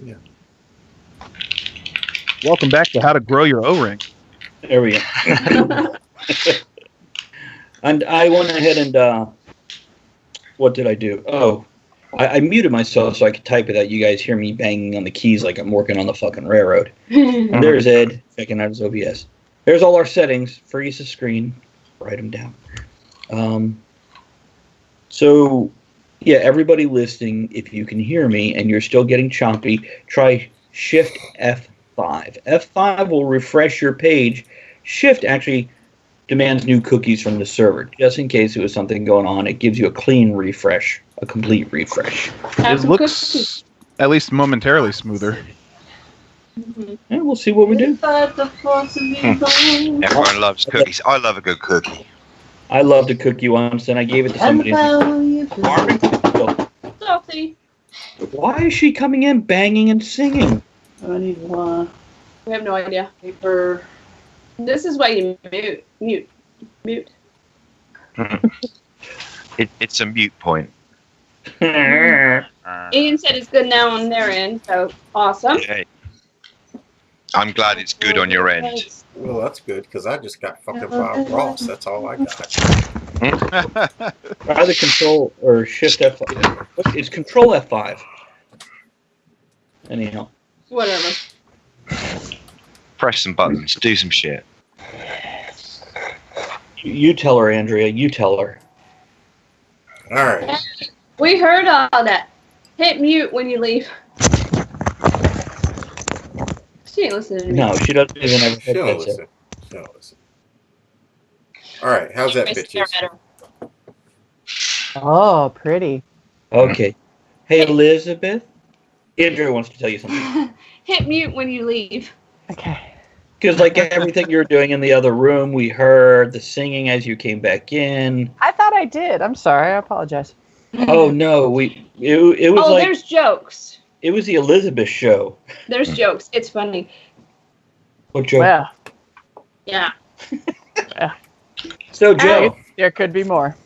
Yeah. Welcome back to How to Grow Your O-Ring. There we go. And I went ahead and what did I do? Oh, I muted myself so I could type without you guys hear me banging on the keys like I'm working on the fucking railroad. And there's Ed checking out his OBS. There's all our settings. Freeze the screen. Write them down. So, yeah, everybody listening, if you can hear me and you're still getting choppy, try Shift F5. F5 will refresh your page. Shift actually demands new cookies from the server. Just in case there was something going on, it gives you a clean refresh, a complete refresh. It looks at least momentarily smoother. Yeah, we'll see what we do. Everyone loves cookies. I love a good cookie. I loved a cookie once, and I gave it to somebody. Sophie. Why is she coming in banging and singing? I need one. We have no idea. Paper. This is why you mute. It's a mute point. Ian said it's good now on their end, so awesome. Yay. I'm glad it's good on your end. Well, that's good because I just got fucking Bob Ross. That's all I got. Either Control or Shift F5. It's Control F5. Anyhow. Whatever. Press some buttons. Do some shit. You tell her, Andrea. You tell her. All right. We heard all that. Hit mute when you leave. She ain't listening to me. No, she doesn't even have a She'll headset. listen. She'll listen. All right. How's that, bitches? Oh, pretty. Okay. Hey, Elizabeth. Andrea wants to tell you something. Hit mute when you leave. Okay. Because, like, everything you were doing in the other room, we heard the singing as you came back in. I thought I did. I'm sorry. I apologize. Oh, no. It was oh, like... there's jokes. It was the Elizabeth show. There's jokes. It's funny. What joke? Well, Yeah. So, Joe. there could be more.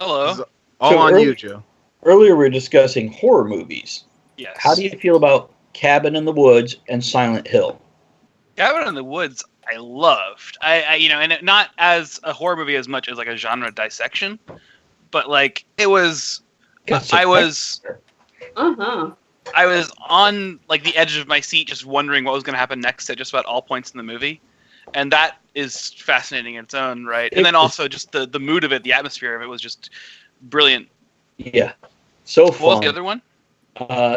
Hello. All So on you, Joe. Earlier we were discussing horror movies. Yes. How do you feel about Cabin in the Woods and Silent Hill? Cabin in the Woods, I loved. I and it, not as a horror movie as much as like a genre dissection, but like it was. I was on like the edge of my seat, just wondering what was going to happen next at just about all points in the movie, and that is fascinating in its own right. And then also just the mood of it, the atmosphere of it was just brilliant. Yeah, so fun. What was the other one?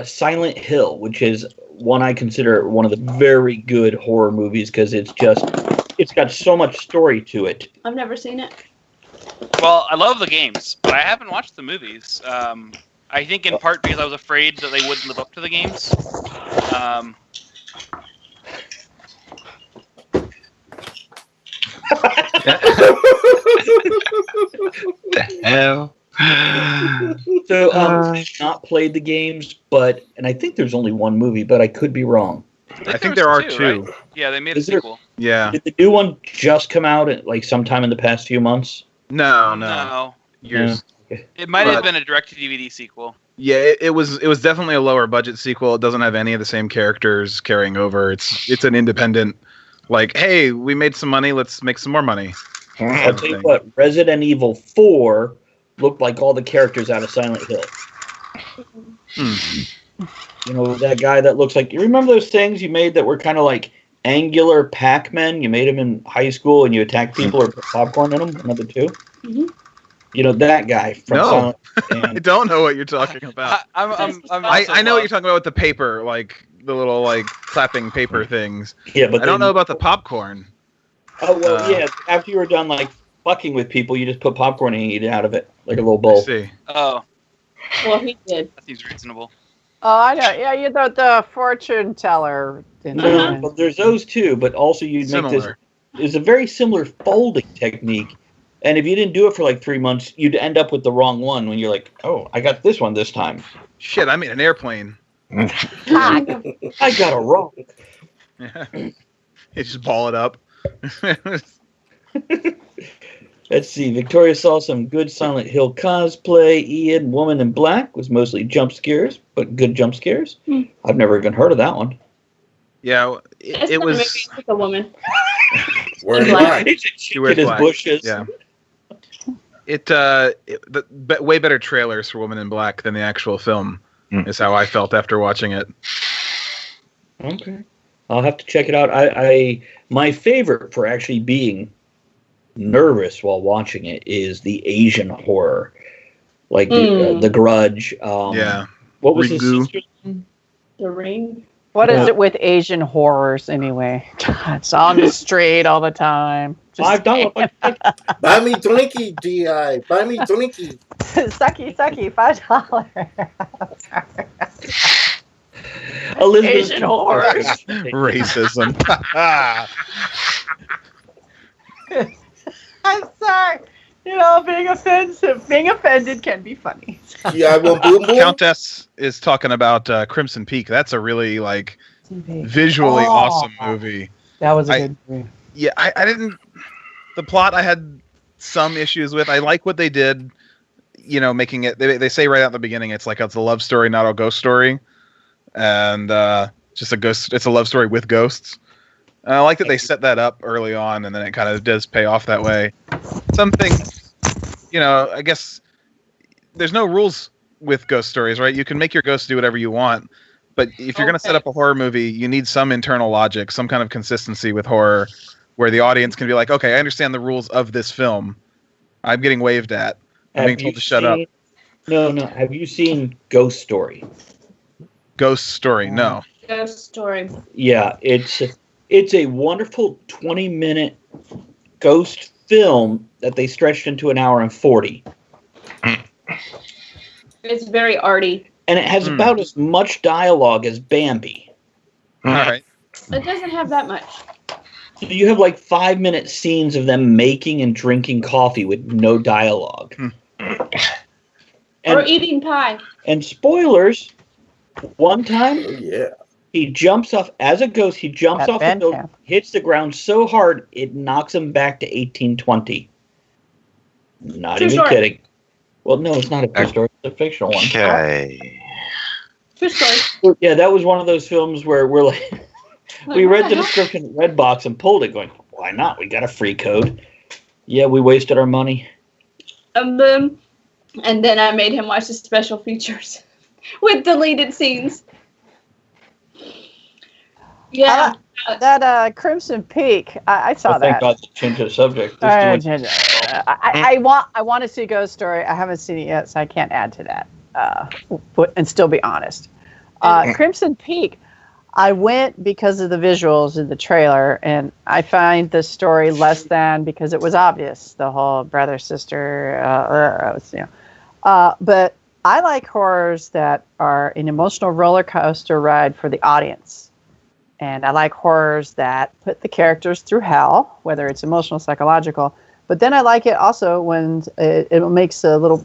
Silent Hill, which is one I consider one of the very good horror movies because it's got so much story to it. I've never seen it. Well, I love the games, but I haven't watched the movies. I think in part because I was afraid that they wouldn't live up to the games. The hell? So I've not played the games, and I think there's only one movie, but I could be wrong. I think there are two. Right? Yeah, they made a Is there- sequel. Yeah. Did the new one just come out at like sometime in the past few months? No. Years. Okay. It might have been a direct-to-DVD sequel. Yeah, it was definitely a lower budget sequel. It doesn't have any of the same characters carrying over. It's an independent, like, hey, we made some money, let's make some more money. I'll tell you what, Resident Evil 4 looked like all the characters out of Silent Hill. You know, that guy that looks like... You remember those things you made that were kind of like angular Pac-Men? You made them in high school and you attacked people or put popcorn in them? Remember two? Mm-hmm. You know, that guy from Silent Hill. I don't know what you're talking about. I know what you're talking about with the paper, like the little like clapping paper things. Yeah, but I don't know about the popcorn. Oh, well, yeah. After you were done, like, fucking with people, you just put popcorn and eat it out of it, like a little bowl. I see. Oh, Well, he did. that seems reasonable. Oh, I know. Yeah, you thought the fortune teller. No, well, there's those two, but also you'd make this. Similar. It's a very similar folding technique. And if you didn't do it for like 3 months, you'd end up with the wrong one when you're like, oh, I got this one this time. Shit, I made an airplane. I got a rock. Yeah. You just ball it up. Let's see. Victoria saw some good Silent Hill cosplay. Ian, Woman in Black was mostly jump scares, but good jump scares. I've never even heard of that one. Yeah, It's it not was. maybe it's like a woman. Wearing Black. black. It's a She chick wears in his black. bushes. Yeah. Way better trailers for Woman in Black than the actual film is how I felt after watching it. Okay. I'll have to check it out. My favorite for actually being nervous while watching it is the Asian horror, like the Grudge. Yeah. What was his Ringu. sister's name? The Ring. What is it with Asian horrors anyway? It's on the street all the time. Just $5. Buy me Twinkie, G.I. Buy me Twinkie. sucky, $5. Elizabeth Asian horrors. Racism. I'm sorry. You know, being offended can be funny. G.I. Boom Boom Boom. Countess is talking about Crimson Peak. That's a really visually awesome movie. That was a good movie. Yeah, I didn't. The plot I had some issues with. I like what they did. Making it. They say right out at the beginning it's a love story, not a ghost story, and just a ghost. It's a love story with ghosts. And I like that they set that up early on, and then it kind of does pay off that way. Something, I guess there's no rules with ghost stories, right? You can make your ghost do whatever you want, but if you're going to set up a horror movie, you need some internal logic, some kind of consistency with horror, where the audience can be like, okay, I understand the rules of this film. I'm getting waved at. I'm being told to shut up. No. Have you seen Ghost Story? Ghost Story, no. Ghost Story. Yeah, it's a wonderful 20-minute ghost film that they stretched into an hour and 40. It's very arty. And it has about as much dialogue as Bambi. All right. It doesn't have that much. So you have 5-minute scenes of them making and drinking coffee with no dialogue. Or eating pie. And spoilers, one time Yeah. he jumps off, as a ghost, he jumps At off the band building, camp. hits the ground so hard, it knocks him back to 1820. Not True even story. kidding. Well, no, it's not a true story. It's a fictional one. Okay. True story. Yeah, that was one of those films where we're like, we read the description at Redbox and pulled it, going, why not? We got a free code. Yeah, we wasted our money. And then I made him watch the special features with deleted scenes. Yeah. That Crimson Peak, I saw Thank that. God to change the subject. I This want to see Ghost Story. I haven't seen it yet, so I can't add to that. And still be honest. Crimson Peak, I went because of the visuals in the trailer, and I find the story less than because it was obvious, the whole brother sister. But I like horrors that are an emotional roller coaster ride for the audience. And I like horrors that put the characters through hell, whether it's emotional, psychological. But then I like it also when it makes a little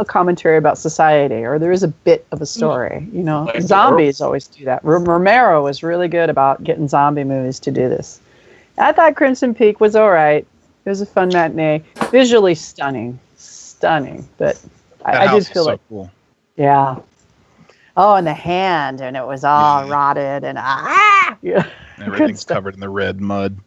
commentary about society, or there is a bit of a story. Like Zombies always do that. Romero was really good about getting zombie movies to do this. I thought Crimson Peak was all right. It was a fun matinee. Visually stunning. But I did feel like, cool. yeah. Oh, and the hand, and it was all rotted, and yeah. Everything's covered in the red mud.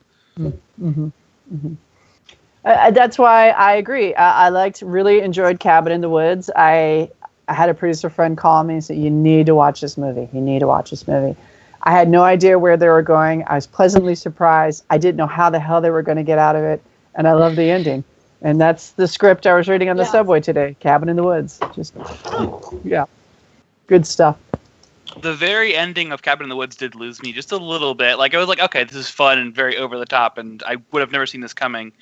That's why I agree. I really enjoyed Cabin in the Woods. I had a producer friend call me and say, you need to watch this movie. I had no idea where they were going. I was pleasantly surprised. I didn't know how the hell they were going to get out of it, and I love the ending. And that's the script I was reading on the subway today, Cabin in the Woods. Good stuff. The very ending of Cabin in the Woods did lose me just a little bit. I was like, okay, this is fun and very over the top, and I would have never seen this coming.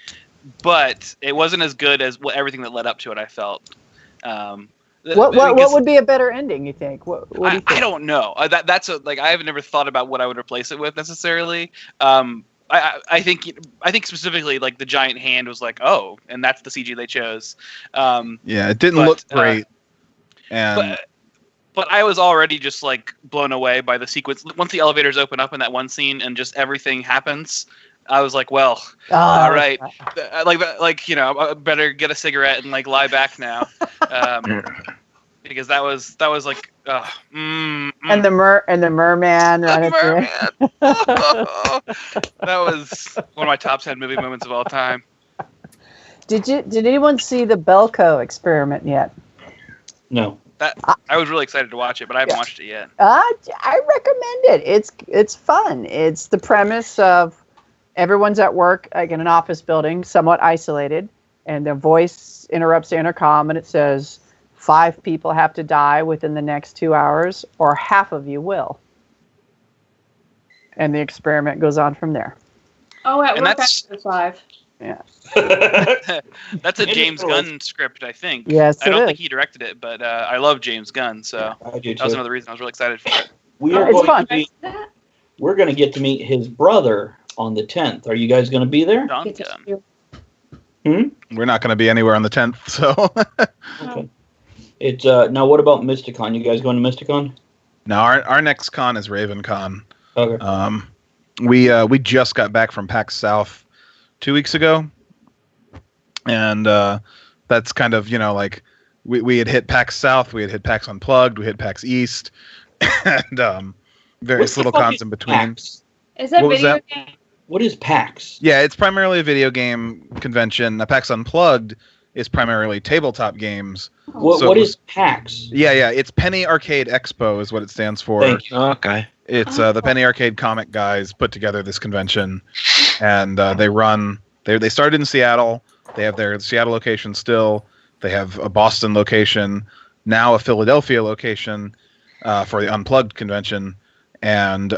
But it wasn't as good as everything that led up to it, I felt. What would be a better ending, you think? What do you think? I don't know. That's I have never thought about what I would replace it with necessarily. I think specifically the giant hand was and that's the CG they chose. It didn't look great. But I was already just blown away by the sequence. Once the elevators open up in that one scene and just everything happens, I was like, well, all right, I better get a cigarette and like lie back now, because that was like, And the merman. Right merman. That was one of my top 10 movie moments of all time. Did anyone see the Belko experiment yet? No. I was really excited to watch it, but I haven't watched it yet. I recommend it. It's fun. It's the premise of everyone's at work, like in an office building, somewhat isolated, and their voice interrupts the intercom, and it says, 5 people have to die within the next 2 hours, or half of you will. And the experiment goes on from there. Oh, at And work that's- after 5. Yeah. That's a James Gunn script, I think. Yes, I don't it think is. he directed it, but I love James Gunn, so I do that was too. another reason I was really excited for it. We are It's going fun. to be, we're going to get to meet his brother on the 10th. Are you guys going to be there? John Get to Gunn. you. We're not going to be anywhere on the 10th, so. Okay. It's now. What about Mysticon? You guys going to Mysticon? No, our next con is RavenCon. Okay. We just got back from PAX South 2 weeks ago, and that's kind of like we had hit PAX South, we had hit PAX Unplugged, we hit PAX East, and various little cons in between. PAX? Is that What was video that? game? What is PAX? Yeah, it's primarily a video game convention. PAX Unplugged is primarily tabletop games. What So What it is PAX? Yeah, it's Penny Arcade Expo is what it stands for. Thank you. Okay. It's the Penny Arcade comic guys put together this convention, and they run. They started in Seattle. They have their Seattle location still. They have a Boston location, now a Philadelphia location for the Unplugged convention, and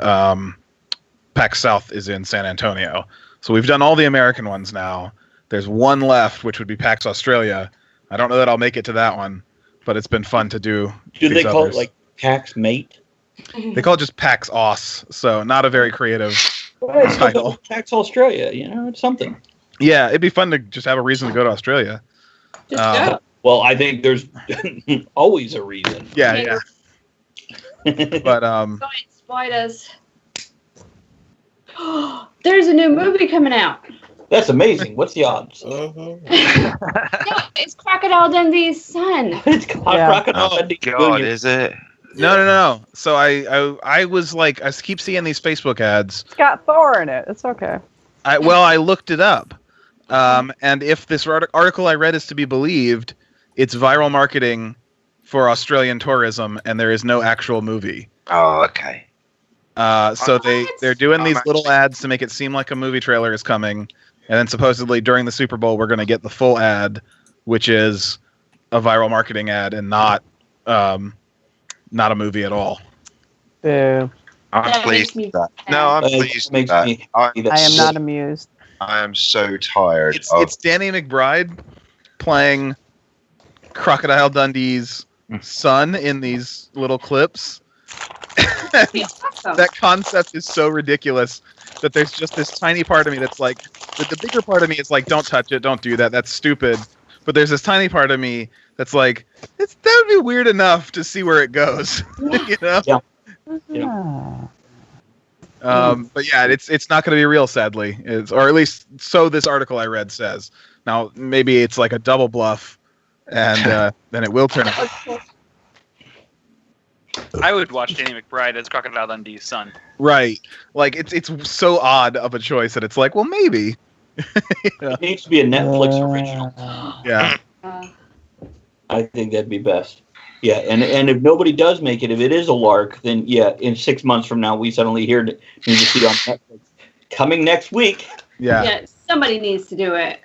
PAX South is in San Antonio. So we've done all the American ones now. There's one left, which would be PAX Australia. I don't know that I'll make it to that one, but it's been fun to do. Do they these call others. it like PAX Mate? They call it just PAX Aus, so not a very creative Well, it's like title. PAX Australia. It's something. Yeah, it'd be fun to just have a reason to go to Australia. Just go. Well, I think there's always a reason. Yeah. But Go and spiders. There's a new movie coming out. That's amazing. What's the odds? Mhm. No, it's Crocodile Dundee's son. It's Crocodile Oh Dundee God, Jr. is it? no. So I was like, I keep seeing these Facebook ads. It's got Thor in it. It's okay. I looked it up, and if this article I read is to be believed, it's viral marketing for Australian tourism, and there is no actual movie. Oh, okay. So they're doing these I'm little ads to make it seem like a movie trailer is coming, and then supposedly during the Super Bowl we're going to get the full ad, which is a viral marketing ad and not a movie at all. Boo. I'm That pleased makes me with that. No, I'm That pleased with makes that. me I, happy that- I am not amused. I am so tired of. It's Danny McBride playing Crocodile Dundee's son in these little clips. Awesome. That concept is so ridiculous that there's just this tiny part of me that's like, the bigger part of me is like, don't touch it, don't do that, that's stupid. But there's this tiny part of me that's like, that would be weird enough to see where it goes. You know? Yeah. But yeah, it's not going to be real, sadly. Or at least so this article I read says. Now maybe it's like a double bluff, and then it will turn out. I would watch Danny McBride as Crocodile Dundee's son. Right. Like it's so odd of a choice that it's like, well, maybe. It needs to be a Netflix original. Yeah. I think that'd be best. Yeah, and if nobody does make it, if it is a lark, then yeah, in 6 months from now, we suddenly need to see it on Netflix. Coming next week. Yeah. Yeah, somebody needs to do it.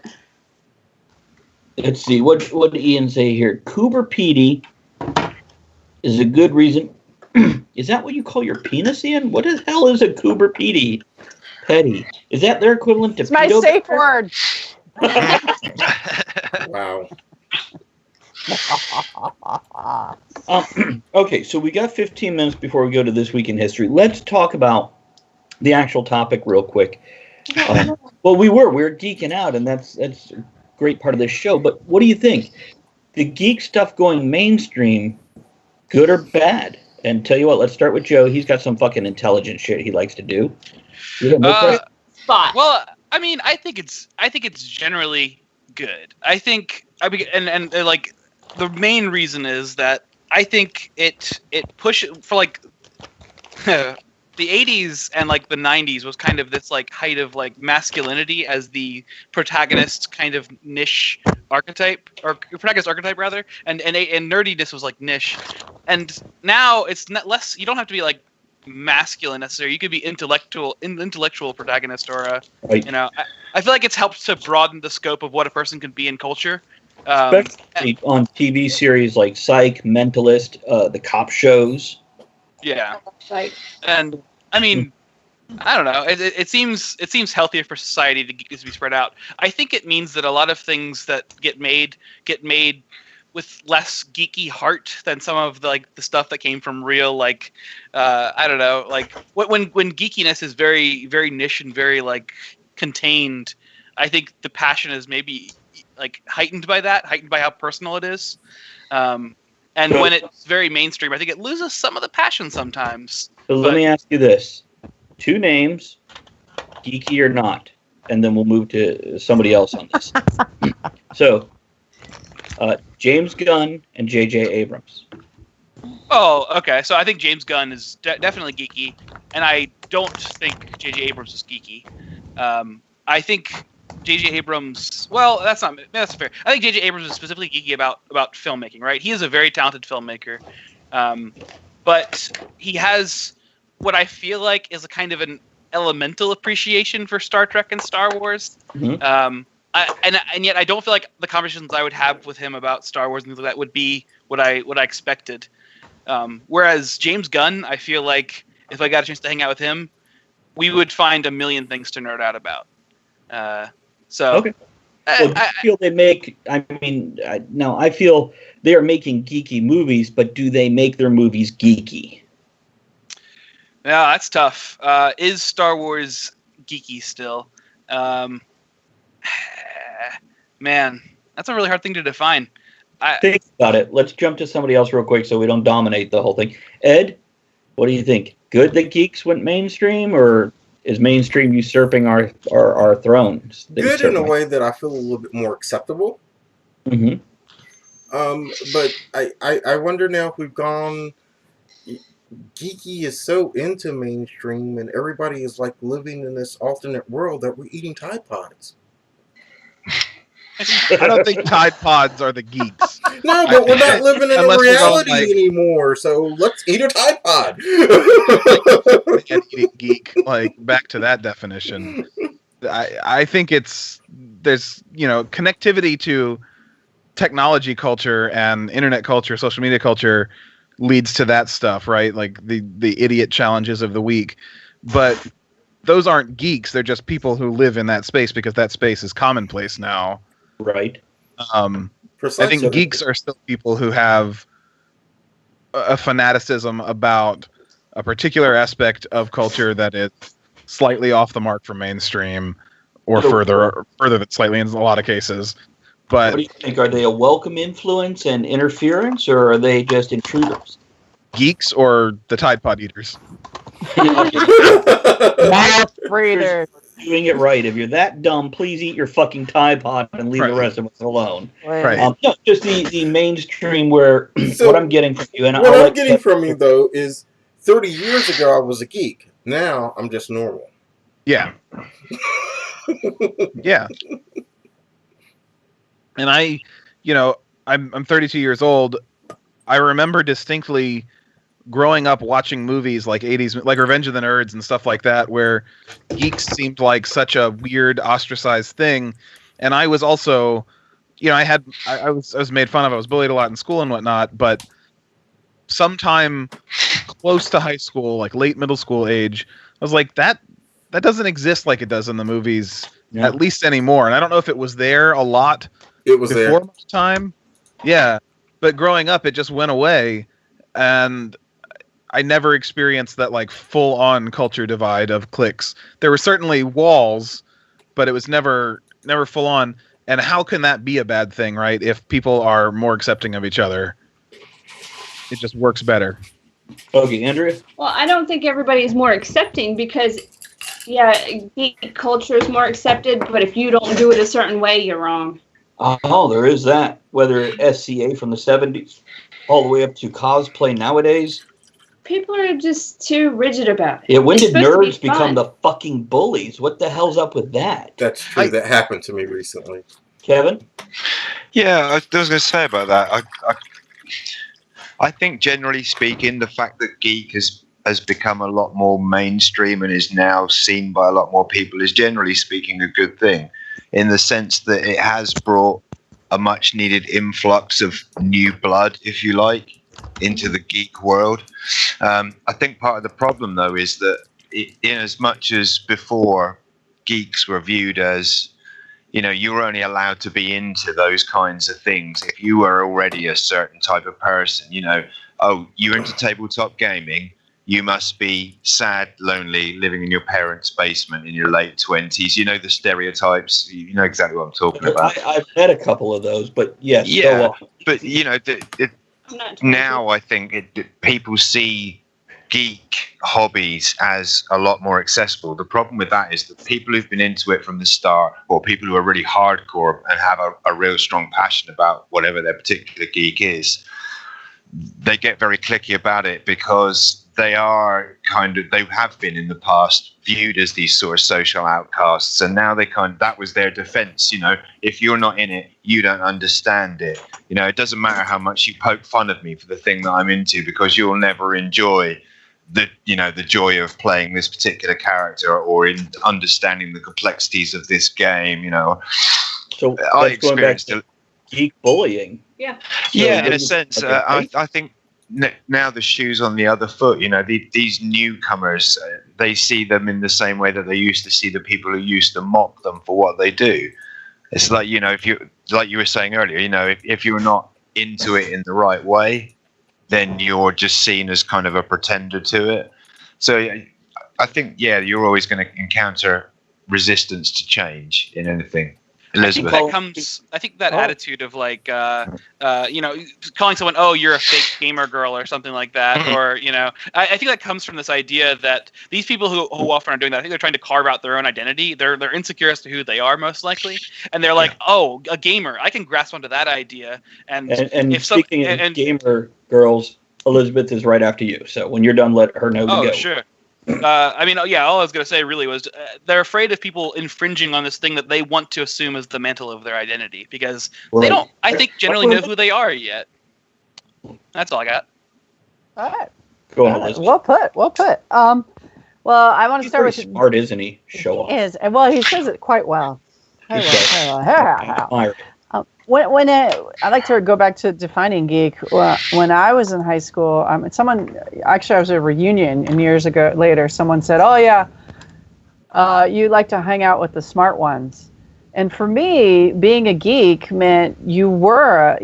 Let's see, what did Ian say here? Cooper Petey is a good reason. Is that what you call your penis, Ian? What the hell is a Cooper Petey? Petty. Is that their equivalent to It's my pedo? safe word. Wow. Okay, so we got 15 minutes before we go to This Week in History. Let's talk about the actual topic real quick. Well, we were geeking out, and that's a great part of this show. But what do you think? The geek stuff going mainstream, good or bad? And tell you what, let's start with Joe. He's got some fucking intelligent shit he likes to do. You got no question? spot. Well, I mean, I think it's generally good. And like the main reason is that I think it push for like the 80s and like the 90s was kind of this like height of like masculinity as the protagonist kind of niche archetype, or protagonist archetype rather, and nerdiness was like niche. And now it's not less, you don't have to be like masculine necessarily. You could be intellectual protagonist, or Right. you know, I feel like it's helped to broaden the scope of what a person can be in culture. Especially on TV series like Psych, Mentalist, the cop shows. Yeah. Like, And I mean, I don't know. It seems healthier for society to be spread out. I think it means that a lot of things that get made with less geeky heart than some of the stuff that came from real like I don't know, like when geekiness is very very niche and very like contained. I think the passion is maybe like heightened by how personal it is. And when it's very mainstream, I think it loses some of the passion sometimes. So let me ask you this. 2 names, geeky or not, and then we'll move to somebody else on this. So, James Gunn and J.J. Abrams. Oh, okay. So I think James Gunn is definitely geeky, and I don't think J.J. Abrams is geeky. I think J.J. Abrams. Well, that's fair. I think J.J. Abrams is specifically geeky about filmmaking, right? He is a very talented filmmaker, but he has what I feel like is a kind of an elemental appreciation for Star Trek and Star Wars. Mm-hmm. And yet I don't feel like the conversations I would have with him about Star Wars and things like that would be what I expected. Whereas James Gunn, I feel like if I got a chance to hang out with him, we would find a million things to nerd out about. Okay. Well, do you feel they make? I mean, no, I feel they are making geeky movies, but do they make their movies geeky? Yeah, that's tough. Is Star Wars geeky still? Man, that's a really hard thing to define. Think about it. Let's jump to somebody else real quick so we don't dominate the whole thing. Ed, what do you think? Good that Geeks went mainstream, or is mainstream usurping our thrones? Good in a way that I feel a little bit more acceptable. Mm-hmm. But I wonder now if we've gone. Geeky is so into mainstream, and everybody is like living in this alternate world that we're eating Tide Pods. I don't think Tide Pods are the geeks. No, but we're not living in a Unless we're going, reality anymore, so let's eat a Tide Pod. An eating geek, like back to that definition. I think there's connectivity to technology culture and internet culture, social media culture leads to that stuff, right? Like the idiot challenges of the week. But those aren't geeks. They're just people who live in that space because that space is commonplace now. Right. I think geeks are still people who have a fanaticism about a particular aspect of culture that is slightly off the mark from mainstream, or further than slightly in a lot of cases. But what do you think? Are they a welcome influence and interference, or are they just intruders? Geeks or the Tide Pod eaters? Mouth breather. Doing it right. If you're that dumb, please eat your fucking Tide Pod and leave the rest of us alone. Right. No, just the mainstream where So, what I'm getting from you. And what I'm getting from you, though, is 30 years ago I was a geek. Now I'm just normal. Yeah. Yeah. And I'm 32 years old. I remember distinctly growing up watching movies like 80s, like Revenge of the Nerds and stuff like that, where geeks seemed like such a weird ostracized thing. And I was also, I was made fun of. I was bullied a lot in school and whatnot, but sometime close to high school, like late middle school age, I was like, that doesn't exist like it does in the movies, at least anymore. And I don't know if it was there a lot before my time. Yeah. But growing up, it just went away. And I never experienced that like full on culture divide of cliques. There were certainly walls, but it was never full on. And how can that be a bad thing, right? If people are more accepting of each other, it just works better. Okay, Andrea? Well, I don't think everybody is more accepting because Yeah, geek culture is more accepted, but if you don't do it a certain way, you're wrong. Oh, there is that. Whether SCA from the 70s all the way up to cosplay nowadays. People are just too rigid about it. Yeah, when It's did supposed to be nerds become fun. the fucking bullies? What the hell's up with that? That's true. That happened to me recently. Kevin? Yeah, I was going to say about that. I think generally speaking, the fact that geek has become a lot more mainstream and is now seen by a lot more people is generally speaking a good thing, in the sense that it has brought a much needed influx of new blood, if you like, into the geek world. I think part of the problem, though, is that in as much as before geeks were viewed as, you were only allowed to be into those kinds of things if you were already a certain type of person. Oh, you're into tabletop gaming, you must be sad, lonely, living in your parents' basement in your late 20s. You know the stereotypes. You know exactly what I'm talking about. I've met a couple of those, but yes, Yeah, go on. but I'm not now I think people see geek hobbies as a lot more accessible. The problem with that is that people who've been into it from the start, or people who are really hardcore and have a real strong passion about whatever their particular geek is, they get very cliquey about it because they have been in the past viewed as these sort of social outcasts, and now that was their defense. If you're not in it, you don't understand it. It doesn't matter how much you poke fun of me for the thing that I'm into, because you'll never enjoy the joy of playing this particular character or in understanding the complexities of this game. So I that's going back experienced to geek bullying. Yeah. Yeah, in a you- sense, okay. I think now the shoe's on the other foot. These newcomers, they see them in the same way that they used to see the people who used to mock them for what they do. It's like, if you, like you were saying earlier, if you're not into it in the right way, then you're just seen as kind of a pretender to it. So I think, you're always going to encounter resistance to change in anything. Elizabeth. I think that attitude of like, calling someone, "Oh, you're a fake gamer girl" or something like that, or I think that comes from this idea that these people who often are doing that, I think they're trying to carve out their own identity. They're insecure as to who they are, most likely, and they're like, "Oh, a gamer, I can grasp onto that idea." And if speaking of gamer girls, Elizabeth is right after you. So when you're done, let her know to go. Oh, sure. All I was going to say really was they're afraid of people infringing on this thing that they want to assume is the mantle of their identity, because they don't, I think, generally know who they are yet. That's all I got. All right. Go on, Elizabeth. Well put. Well, I want to He's start pretty with smart, isn't he? Show off. He is, and well, he says it quite well. He does. I admire it. When I like to go back to defining geek. When I was in high school, I was at a reunion, and years later, someone said, "Oh yeah, you like to hang out with the smart ones." And for me, being a geek meant you were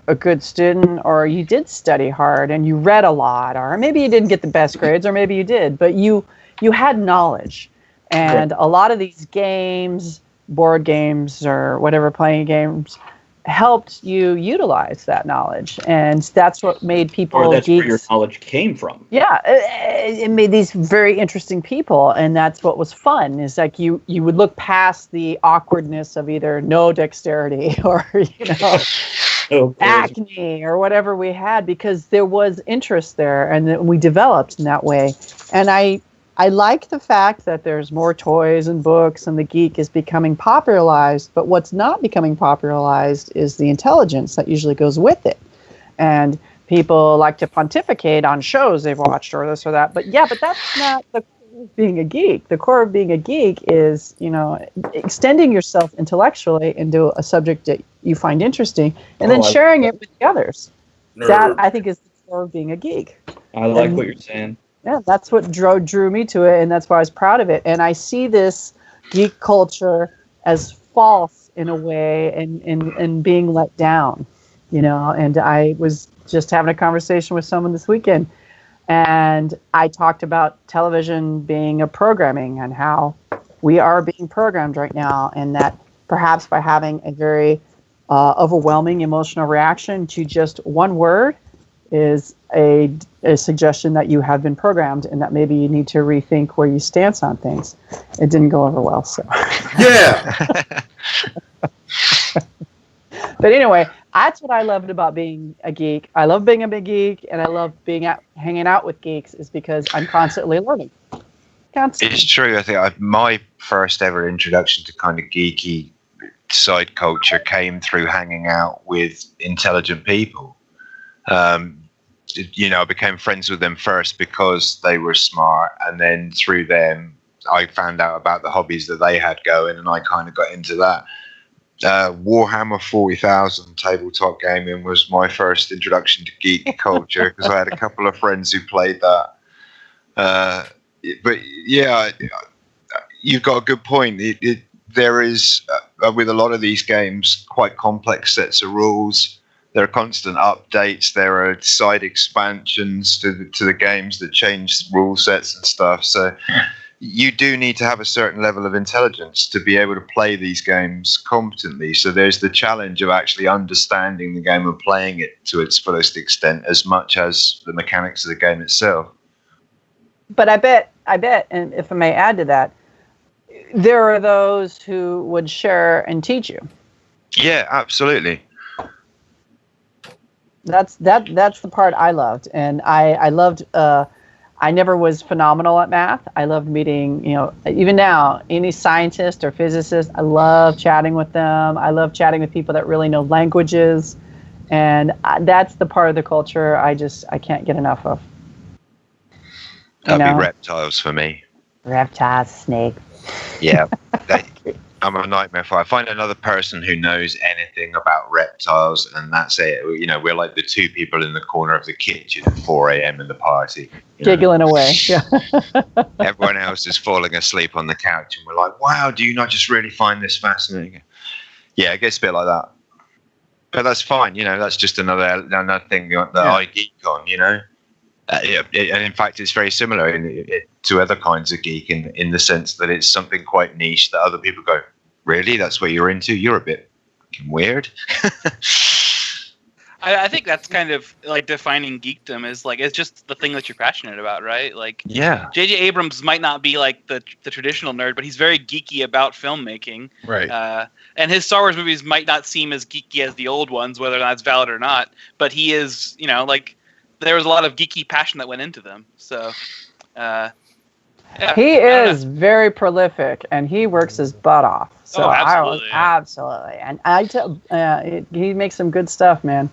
a good student, or you did study hard, and you read a lot, or maybe you didn't get the best grades, or maybe you did, but you had knowledge. And a lot of these games, board games, or whatever, playing games, helped you utilize that knowledge, and that's what made people Or that's geeks. where your knowledge came from. Yeah, it made these very interesting people, and that's what was fun. Is like you would look past the awkwardness of either no dexterity or acne or whatever we had, because there was interest there, and that we developed in that way. And I like the fact that there's more toys and books, and the geek is becoming popularized, but what's not becoming popularized is the intelligence that usually goes with it. And people like to pontificate on shows they've watched or this or that, but that's not the core of being a geek. The core of being a geek is, extending yourself intellectually into a subject that you find interesting, and then sharing it with the others. Nerd. That, I think, is the core of being a geek. I like what you're saying. Yeah, that's what drew me to it, and that's why I was proud of it. And I see this geek culture as false in a way, and being let down, And I was just having a conversation with someone this weekend, and I talked about television being a programming and how we are being programmed right now, and that perhaps by having a very overwhelming emotional reaction to just one word, is a suggestion that you have been programmed and that maybe you need to rethink where you stance on things. It didn't go over well, so. Yeah. But anyway, that's what I loved about being a geek. I love being a big geek, and I love hanging out with geeks is because I'm constantly learning. Constantly. It's true. I think my first ever introduction to kind of geeky side culture came through hanging out with intelligent people. I became friends with them first because they were smart, and then through them, I found out about the hobbies that they had going, and I kind of got into that. Warhammer 40,000 tabletop gaming was my first introduction to geek culture because I had a couple of friends who played that. But yeah, you've got a good point. There is, with a lot of these games, quite complex sets of rules. There are constant updates. There are side expansions to the games that change rule sets and stuff. So you do need to have a certain level of intelligence to be able to play these games competently. So there's the challenge of actually understanding the game and playing it to its fullest extent as much as the mechanics of the game itself. But I bet, and if I may add to that, there are those who would share and teach you. Yeah, absolutely. That's the part I loved, and I loved. I never was phenomenal at math. I loved meeting, even now, any scientist or physicist. I love chatting with them. I love chatting with people that really know languages, and that's the part of the culture I can't get enough of. That'd be reptiles for me. Reptiles, snake. Yeah, I'm a nightmare for. I find another person who knows anything about reptiles, and that's it. We're like the two people in the corner of the kitchen at 4 a.m. in the party, giggling away. Yeah. Everyone else is falling asleep on the couch, and we're like, "Wow, do you not just really find this fascinating?" Yeah, it gets a bit like that, but that's fine. That's just another thing that I geek on. And in fact, it's very similar to other kinds of geek in the sense that it's something quite niche that other people go, really? That's what you're into? You're a bit weird. I think that's kind of like defining geekdom is like it's just the thing that you're passionate about, right? Like, yeah. J.J. Abrams might not be like the traditional nerd, but he's very geeky about filmmaking. Right. And his Star Wars movies might not seem as geeky as the old ones, whether that's valid or not. But he is, there was a lot of geeky passion that went into them. So, yeah, he is very prolific, and he works his butt off. So absolutely, absolutely, and he makes some good stuff, man.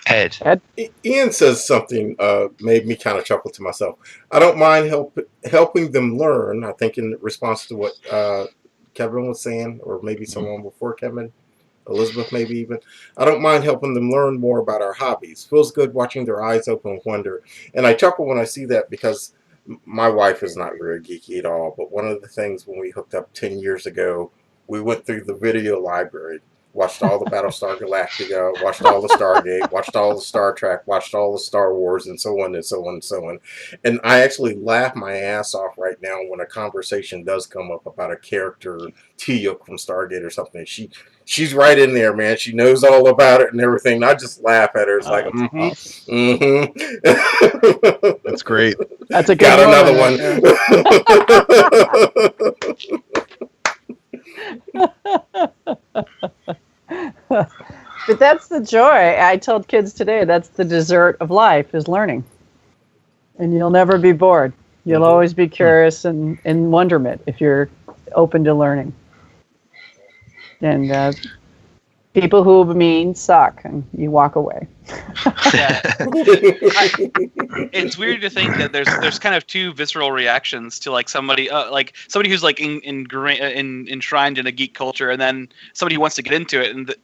Ed. Ian says something made me kind of chuckle to myself. I don't mind helping them learn. I think in response to what Kevin was saying, or maybe someone before Kevin. Elizabeth, maybe even. I don't mind helping them learn more about our hobbies. Feels good watching their eyes open with wonder. And I chuckle when I see that because my wife is not very geeky at all. But one of the things when we hooked up 10 years ago, we went through the video library, watched all the Battlestar Galactica, watched all the Stargate, watched all the Star Trek, watched all the Star Wars, and so on and so on and so on. And I actually laugh my ass off right now when a conversation does come up about a character, Teal'c from Stargate or something. She's right in there, man. She knows all about it and everything. And I just laugh at her. It's like, That's great. That's a good Got another one. But that's the joy. I told kids today, that's the dessert of life is learning. And you'll never be bored. You'll always be curious and in wonderment if you're open to learning. And people who mean suck, and you walk away. Yeah. It's weird to think that there's kind of two visceral reactions to like somebody who's like enshrined in a geek culture, and then somebody who wants to get into it, and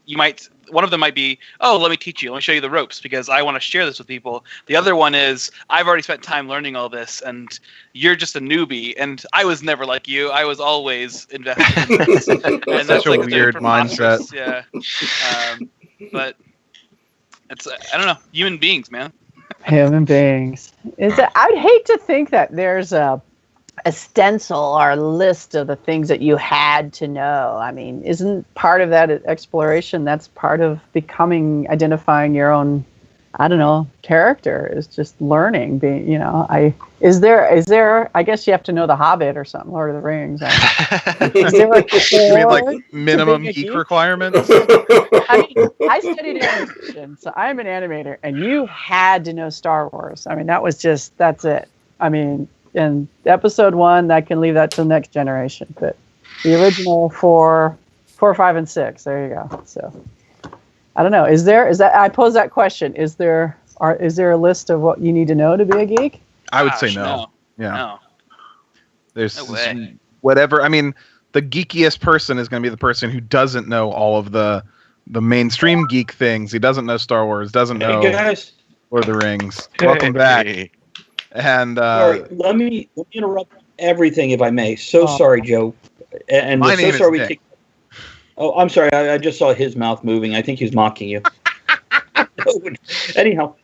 one of them might be, oh, let me teach you, let me show you the ropes because I want to share this with people. The other one is, I've already spent time learning all this, and you're just a newbie, and I was never like you. I was always invested in this. And Such that's a like weird mindset. Yeah. But it's I don't know, human beings, man. Human beings. I'd hate to think that there's a stencil or a list of the things that you had to know. I mean, isn't part of that exploration? That's part of identifying your own I don't know, character is just learning. Being, is there? I guess you have to know The Hobbit or something, Lord of the Rings. Is there a You mean like core to minimum being a geek geek? requirements? I mean, I studied animation, so I'm an animator, and you had to know Star Wars. I mean, that's it. I mean, in episode 1, I can leave that to the next generation, but the original 4, 5, and 6. There you go. So. I don't know. I pose that question. Is there a list of what you need to know to be a geek? I would say Gosh, no. Yeah. No. There's No way. whatever. I mean, the geekiest person is going to be the person who doesn't know all of the mainstream geek things. He doesn't know Star Wars, doesn't know Hey guys, Lord of the Rings. Welcome back. And sorry, let me interrupt everything if I may. So Oh. sorry, Joe, and My we're so name is sorry we Nick. take. Oh, I'm sorry. I just saw his mouth moving. I think he's mocking you. Anyhow,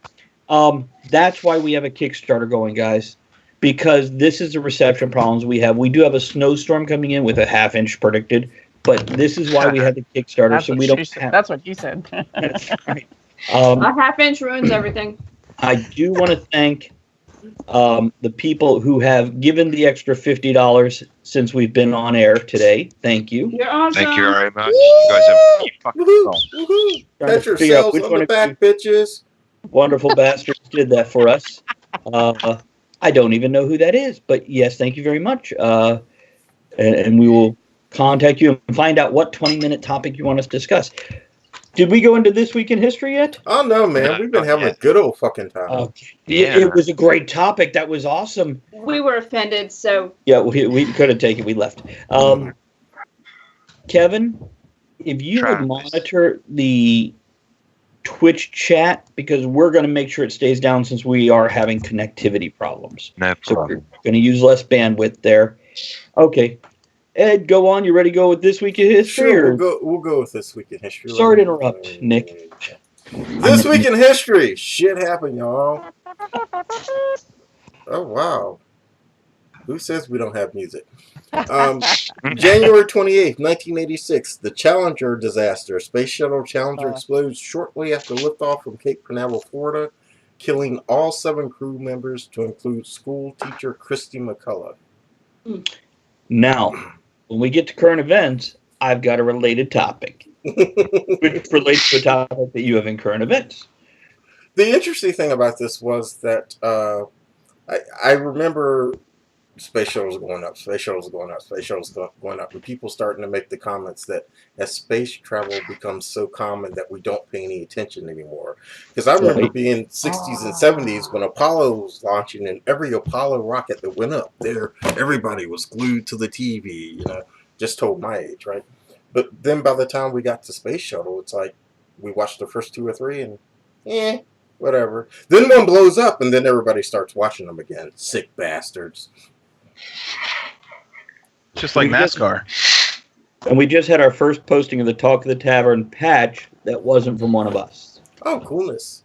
that's why we have a Kickstarter going, guys, because this is the reception problems we have. We do have a snowstorm coming in with a half-inch predicted, but this is why we have the Kickstarter, so we don't have. That's what you said. That's right. A half-inch ruins everything. I do want to thank the people who have given the extra $50 since we've been on air today. Thank you. You're awesome. Thank you very much. You guys have fucking Woohoo! gone. Woohoo! Trying Pat to figure out yourselves which on one the of back, bitches. Wonderful bastards did that for us. I don't even know who that is, but yes, thank you very much. And we will contact you and find out what 20-minute topic you want us to discuss. Did we go into This Week in History yet? Oh no, man, we've been having a good old fucking time. It was a great topic. That was awesome. We were offended, so Yeah, we couldn't take it. We left. Kevin, if you would Travis. monitor the Twitch chat, because we're going to make sure it stays down since we are having connectivity problems. No So problem. we're going to use less bandwidth there. Okay. Ed, go on. You ready to go with This Week in History? Sure, or- we'll go with This Week in History. Sorry to interrupt, Nick. This Week in History. Shit happened, y'all. Oh, wow. Who says we don't have music? January 28th, 1986. The Challenger disaster. Space Shuttle Challenger explodes shortly after liftoff from Cape Canaveral, Florida, killing all 7 crew members to include school teacher Christy McCullough. Now, when we get to current events, I've got a related topic, which relates to a topic that you have in current events. The interesting thing about this was that I remember space shuttles going up, space shuttles going up, space shuttles going up, and people starting to make the comments that as space travel becomes so common that we don't pay any attention anymore. Because I remember being 60s and 70s when Apollo was launching, and every Apollo rocket that went up there, everybody was glued to the TV, you know, just told my age, right? But then by the time we got to Space Shuttle, it's like we watched the first 2 or 3 and whatever. Then one blows up and then everybody starts watching them again. Sick bastards. Just like NASCAR. And we just had our first posting of the Talk of the Tavern patch that wasn't from one of us. Oh, coolness.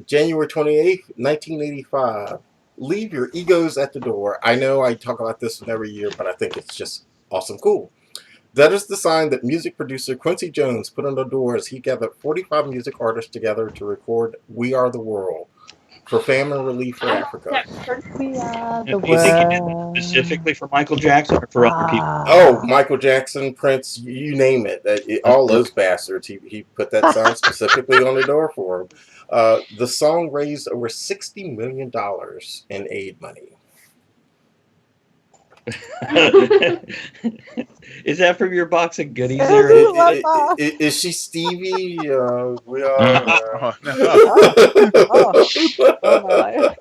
January 28th, 1985. Leave your egos at the door. I know I talk about this one every year, but I think it's just awesome cool. That is the sign that music producer Quincy Jones put on the door as he gathered 45 music artists together to record We Are the World for famine relief for Africa. We are the Do you think he did that world. specifically for Michael Jackson or for other people? Oh, Michael Jackson, Prince, you name it. All those bastards. He put that sign specifically on the door for him. The song raised over $60 million in aid money. Is that from your box of goodies Is there? it? Is she Stevie? We are. Oh, no. Oh, my life.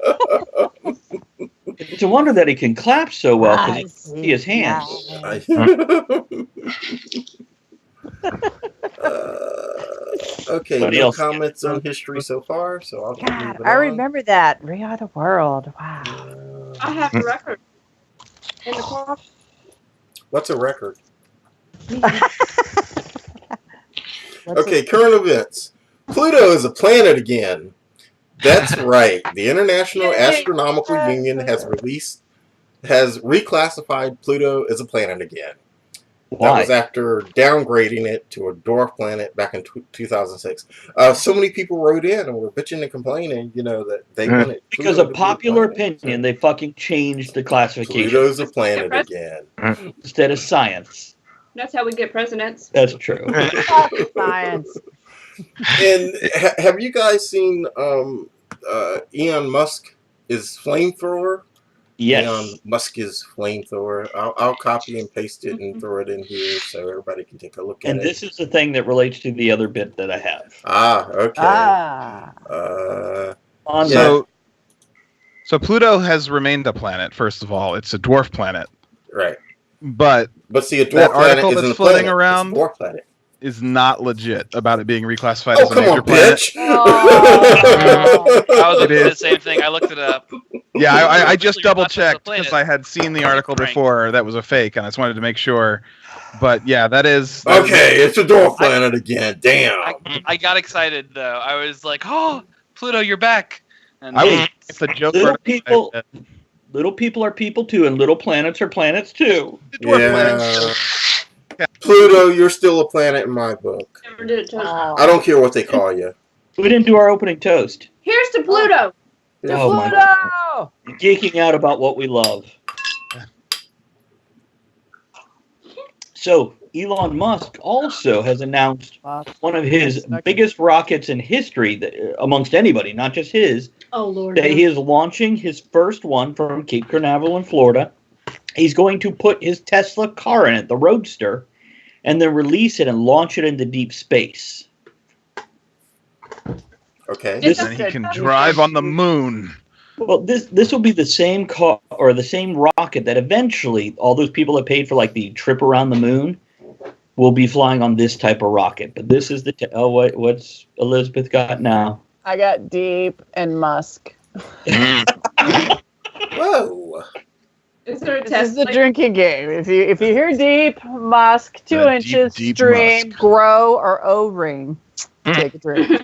It's a wonder that he can clap so well because I you can see his hands. Okay, Anybody no else? comments on history so far, so I'll just move God, it I on. remember that. We Are the World. Wow. I have the record in the car. What's a record? What's Okay, current events. Pluto is a planet again. That's right. The International Yay. Astronomical Union has reclassified Pluto as a planet again. That Why? was after downgrading it to a dwarf planet back in 2006. So many people wrote in and were bitching and complaining, that they wanted Because Pluto of to be a popular planet. opinion, they fucking changed the classification Pluto's a planet That's- again. instead of science. That's how we get presidents. That's true. Science. And have you guys seen Elon Musk is flamethrower? Yes. Elon Musk is flamethrower. I'll copy and paste it and throw it in here so everybody can take a look at And it. this is the thing that relates to the other bit that I have. Okay. On Yeah. So Pluto has remained a planet. First of all, it's a dwarf planet, Right. but But see, a dwarf That planet article isn't that's a planet. floating around- It's a dwarf planet. is not legit about it being reclassified Oh, as a come major on, planet. bitch! Oh. I was It looking at the is. same thing. I looked it up. Yeah, I just Officially double reclassified as a checked planet. because I had seen the article Frank. before that was a fake, and I just wanted to make sure. But yeah, that is Okay, it's a dwarf planet again. Damn. I got excited though. I was like, "Oh, Pluto, you're back!" And I Hey, was it's a joke. little article I people- read. Little people are people too, and little planets are planets too. The dwarf planet. Yeah. Pluto, you're still a planet in my book. Never did it to us. I don't care what they call you. We didn't do our opening toast. Here's to Pluto. Oh my God. Pluto! Geeking out about what we love. So, Elon Musk also has announced one of his biggest rockets in history, amongst anybody, not just his, Oh Lord. that he is launching his first one from Cape Canaveral in Florida. He's going to put his Tesla car in it, the Roadster, and then release it and launch it into deep space. Okay. This- And he can drive on the moon. Well, this will be the same car or the same rocket that eventually all those people that paid for like the trip around the moon will be flying on this type of rocket. But this is the what's Elizabeth got now? I got Deep and Musk. Whoa. Is there a This test? is the drinking game. If you hear Deep, Musk, 2 Deep, inches, deep stream, Musk. grow, or O-ring, take a drink.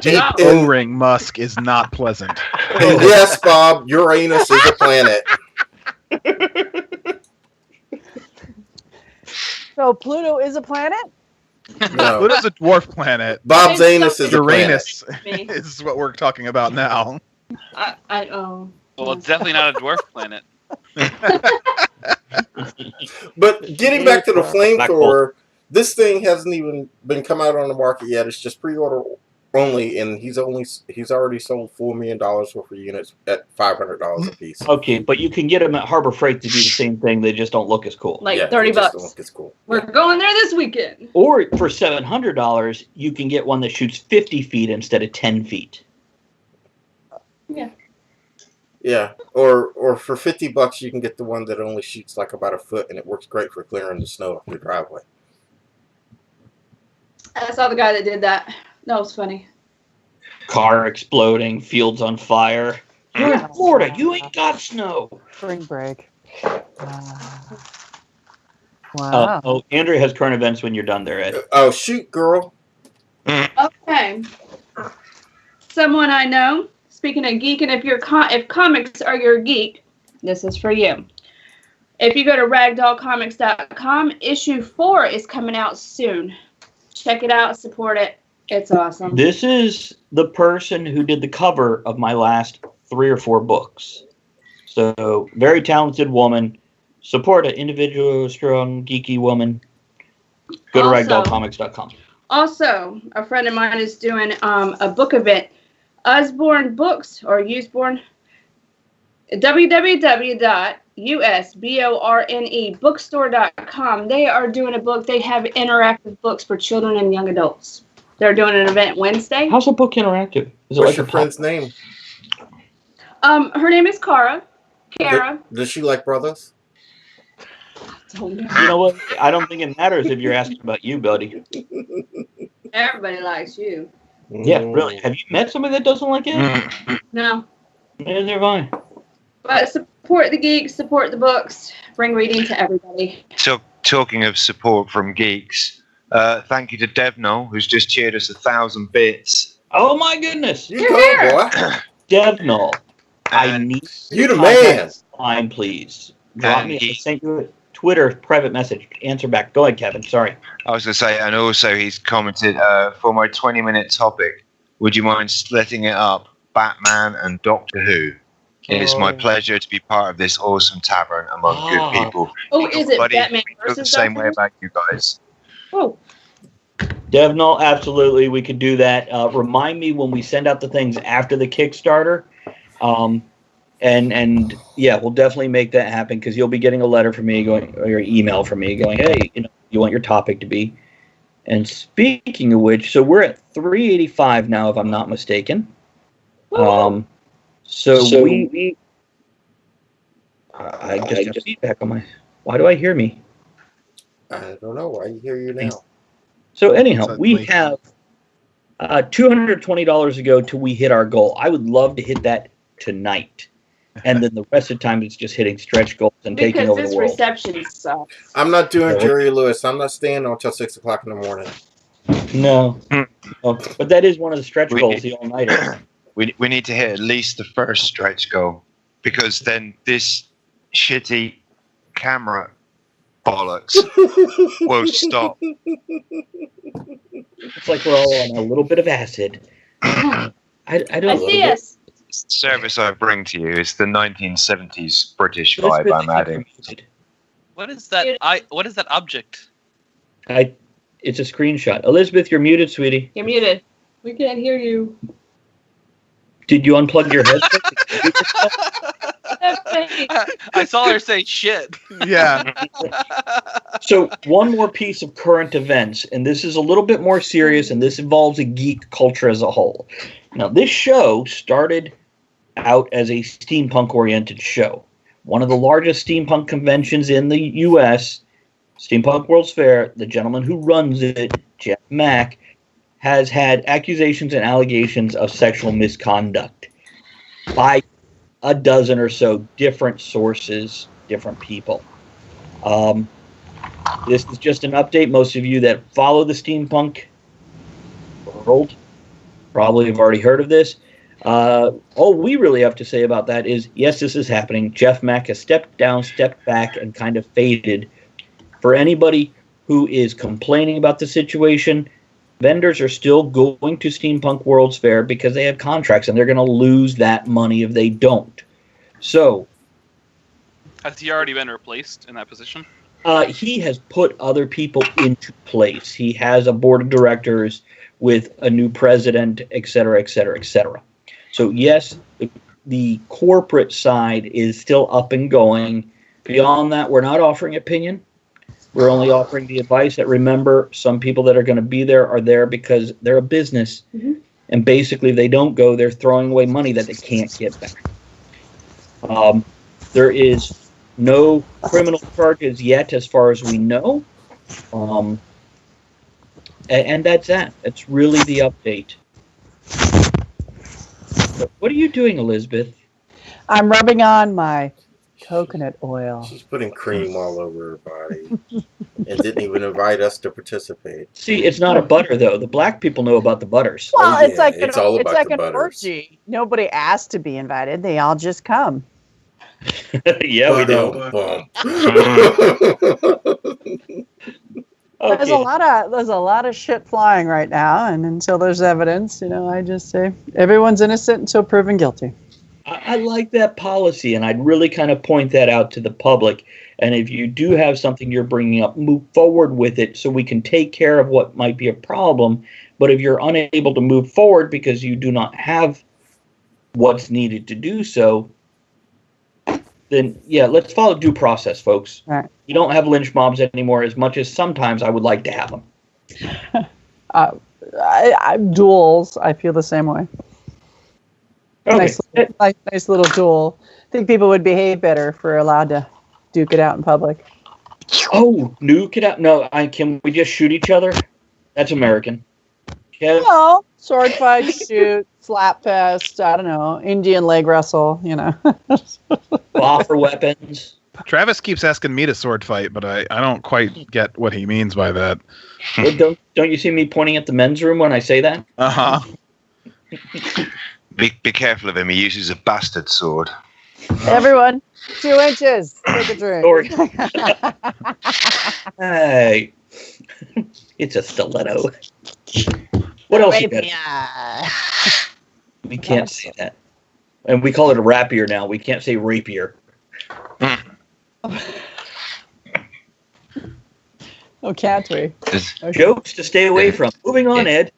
Deep And- O-ring Musk is not pleasant. And yes, Bob, Uranus is a planet. So Pluto is a planet? No. Pluto's a dwarf planet. Bob's anus is a planet. Uranus Me. is what we're talking about now. well, it's definitely not a dwarf planet. But getting back to the flamethrower, this thing hasn't even been come out on the market yet. It's just pre-order only, and he's already sold $4 million worth of units at $500 a piece. Okay, but you can get them at Harbor Freight to do the same thing. They just don't look as cool. Like Yeah, 30 it just bucks. don't look as cool. We're going there this weekend. Or for $700, you can get one that shoots 50 feet instead of 10 feet. Yeah, or for $50 you can get the one that only shoots like about a foot, and it works great for clearing the snow off your driveway. I saw the guy that did that. That was funny. Car exploding, fields on fire. You're in Florida. You ain't got snow. Spring break. Wow. Oh, Andrea has current events when you're done there, Ed. Oh, shoot, girl. Okay. Someone I know. Speaking of geek, and if comics are your geek, this is for you. If you go to ragdollcomics.com, issue 4 is coming out soon. Check it out, support it. It's awesome. This is the person who did the cover of my last 3 or 4 books. So, very talented woman. Support an individual, strong, geeky woman. Go to Also- ragdollcomics.com. Also, a friend of mine is doing a book event. Usborne Books, or Usborne, www.usbornebookstore.com. They are doing a book. They have interactive books for children and young adults. They're doing an event Wednesday. How's a book interactive? Is it What's like your a friend's name? Her name is Kara. Kara. Does she like brothers? Don't know. You know what? I don't think it matters if you're asking about you, buddy. Everybody likes you. Yeah, really. Have you met somebody that doesn't like it? No. Neither have I. But support the geeks, support the books, bring reading to everybody. So, talking of support from geeks, thank you to Devno, who's just cheered us 1,000 bits. Oh my goodness. You go, boy. Devnol, I And need You the contact man. line, please. Drop And me. I he- sent you a Twitter private message. Answer back. Go ahead, Kevin. Sorry. I was going to say, and also he's commented, for my 20-minute topic, would you mind splitting it up, Batman and Doctor Who? It is my pleasure to be part of this awesome tavern among good people. Oh, is it Buddy, Batman I feel the versus same Doctor way Who? about you guys. Oh, Devnal, absolutely, we could do that. Remind me when we send out the things after the Kickstarter. And yeah, we'll definitely make that happen because you'll be getting a letter from me going, or your email from me going, hey, you want your topic to be. And speaking of which, so we're at 385 now, if I'm not mistaken. So we I just have feedback on my. Why do I hear me? I don't know. I hear you now. So anyhow, Suddenly. we have $220 to go till we hit our goal. I would love to hit that tonight. And then the rest of the time it's just hitting stretch goals and taking because over this the world. reception sucks. I'm not doing No. Jerry Lewis. I'm not staying until 6 o'clock in the morning. No. No. But that is one of the stretch We- goals, the all-nighter. We need to hit at least the first stretch goal, because then this shitty camera bollocks will stop. It's like we're all on a little bit of acid. I I don't see us. Service I bring to you is the 1970s British Elizabeth, vibe I'm adding. What is that? What is that object? It's a screenshot. Elizabeth, you're muted, sweetie. You're muted. We can't hear you. Did you unplug your headset? I saw her say shit. Yeah. So one more piece of current events, and this is a little bit more serious, and this involves a geek culture as a whole. Now, this show started out as a steampunk-oriented show. One of the largest steampunk conventions in the U.S., Steampunk World's Fair, the gentleman who runs it, Jeff Mack, has had accusations and allegations of sexual misconduct by a dozen or so different sources, different people. This is just an update. Most of you that follow the steampunk world probably have already heard of this. All we really have to say about that is, yes, this is happening. Jeff Mack has stepped down, stepped back, and kind of faded. For anybody who is complaining about the situation, vendors are still going to Steampunk World's Fair because they have contracts, and they're going to lose that money if they don't. So, Has he already been replaced in that position? he has put other people into place. He has a board of directors with a new president, et cetera, et cetera, et cetera. So, yes, the corporate side is still up and going. Beyond that, we're not offering opinion. We're only offering the advice that, remember, some people that are going to be there are there because they're a business. Mm-hmm. And basically, if they don't go, they're throwing away money that they can't get back. There is no criminal charges yet, as far as we know. And that's that. That's really the update. What are you doing, Elizabeth? I'm rubbing on my coconut oil. She's putting cream all over her body and didn't even invite us to participate. See, it's not a butter, though. The black people know about the butters. Well, Oh, it's yeah, like it's all it's about like the an butters. orgy. Nobody asked to be invited; they all just come. Yeah, we do. Boom. There's a lot of shit flying right now, and until there's evidence, I just say everyone's innocent until proven guilty. I like that policy, and I'd really kind of point that out to the public. And if you do have something you're bringing up, move forward with it so we can take care of what might be a problem. But if you're unable to move forward because you do not have what's needed to do so, then, yeah, let's follow due process, folks. Right. You don't have lynch mobs anymore as much as sometimes I would like to have them. Duels, I feel the same way. Okay. Nice little duel. I think people would behave better if we're allowed to duke it out in public. Oh, nuke it out? No, can we just shoot each other? That's American. Kev? Well, sword fight, shoot, slap fest, I don't know, Indian leg wrestle, Offer weapons. Travis keeps asking me to sword fight, but I don't quite get what he means by that. Well, don't you see me pointing at the men's room when I say that? Uh-huh. Be careful of him. He uses a bastard sword. Everyone, 2 inches. Take a drink. Or- Hey, it's a stiletto. What else you got? We can't say that. And we call it a rapier now. We can't say rapier. Oh, can't we? Okay. Jokes to stay away from. Moving on, Ed.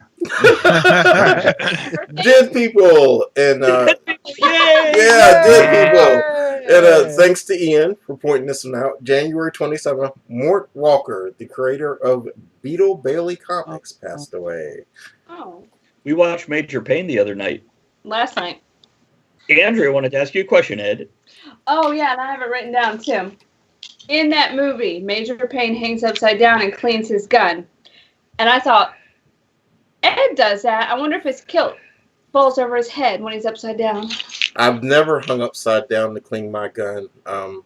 Dead people and Yay! yeah, dead people. And thanks to Ian for pointing this one out. January 27th, Mort Walker, the creator of Beetle Bailey Comics, passed away. Oh, We watched Major Payne the other night. last night. Andrea wanted to ask you a question, Ed. Oh, yeah, and I have it written down, too. In that movie, Major Payne hangs upside down and cleans his gun. And I thought, Ed does that. I wonder if his kilt falls over his head when he's upside down. I've never hung upside down to clean my gun. On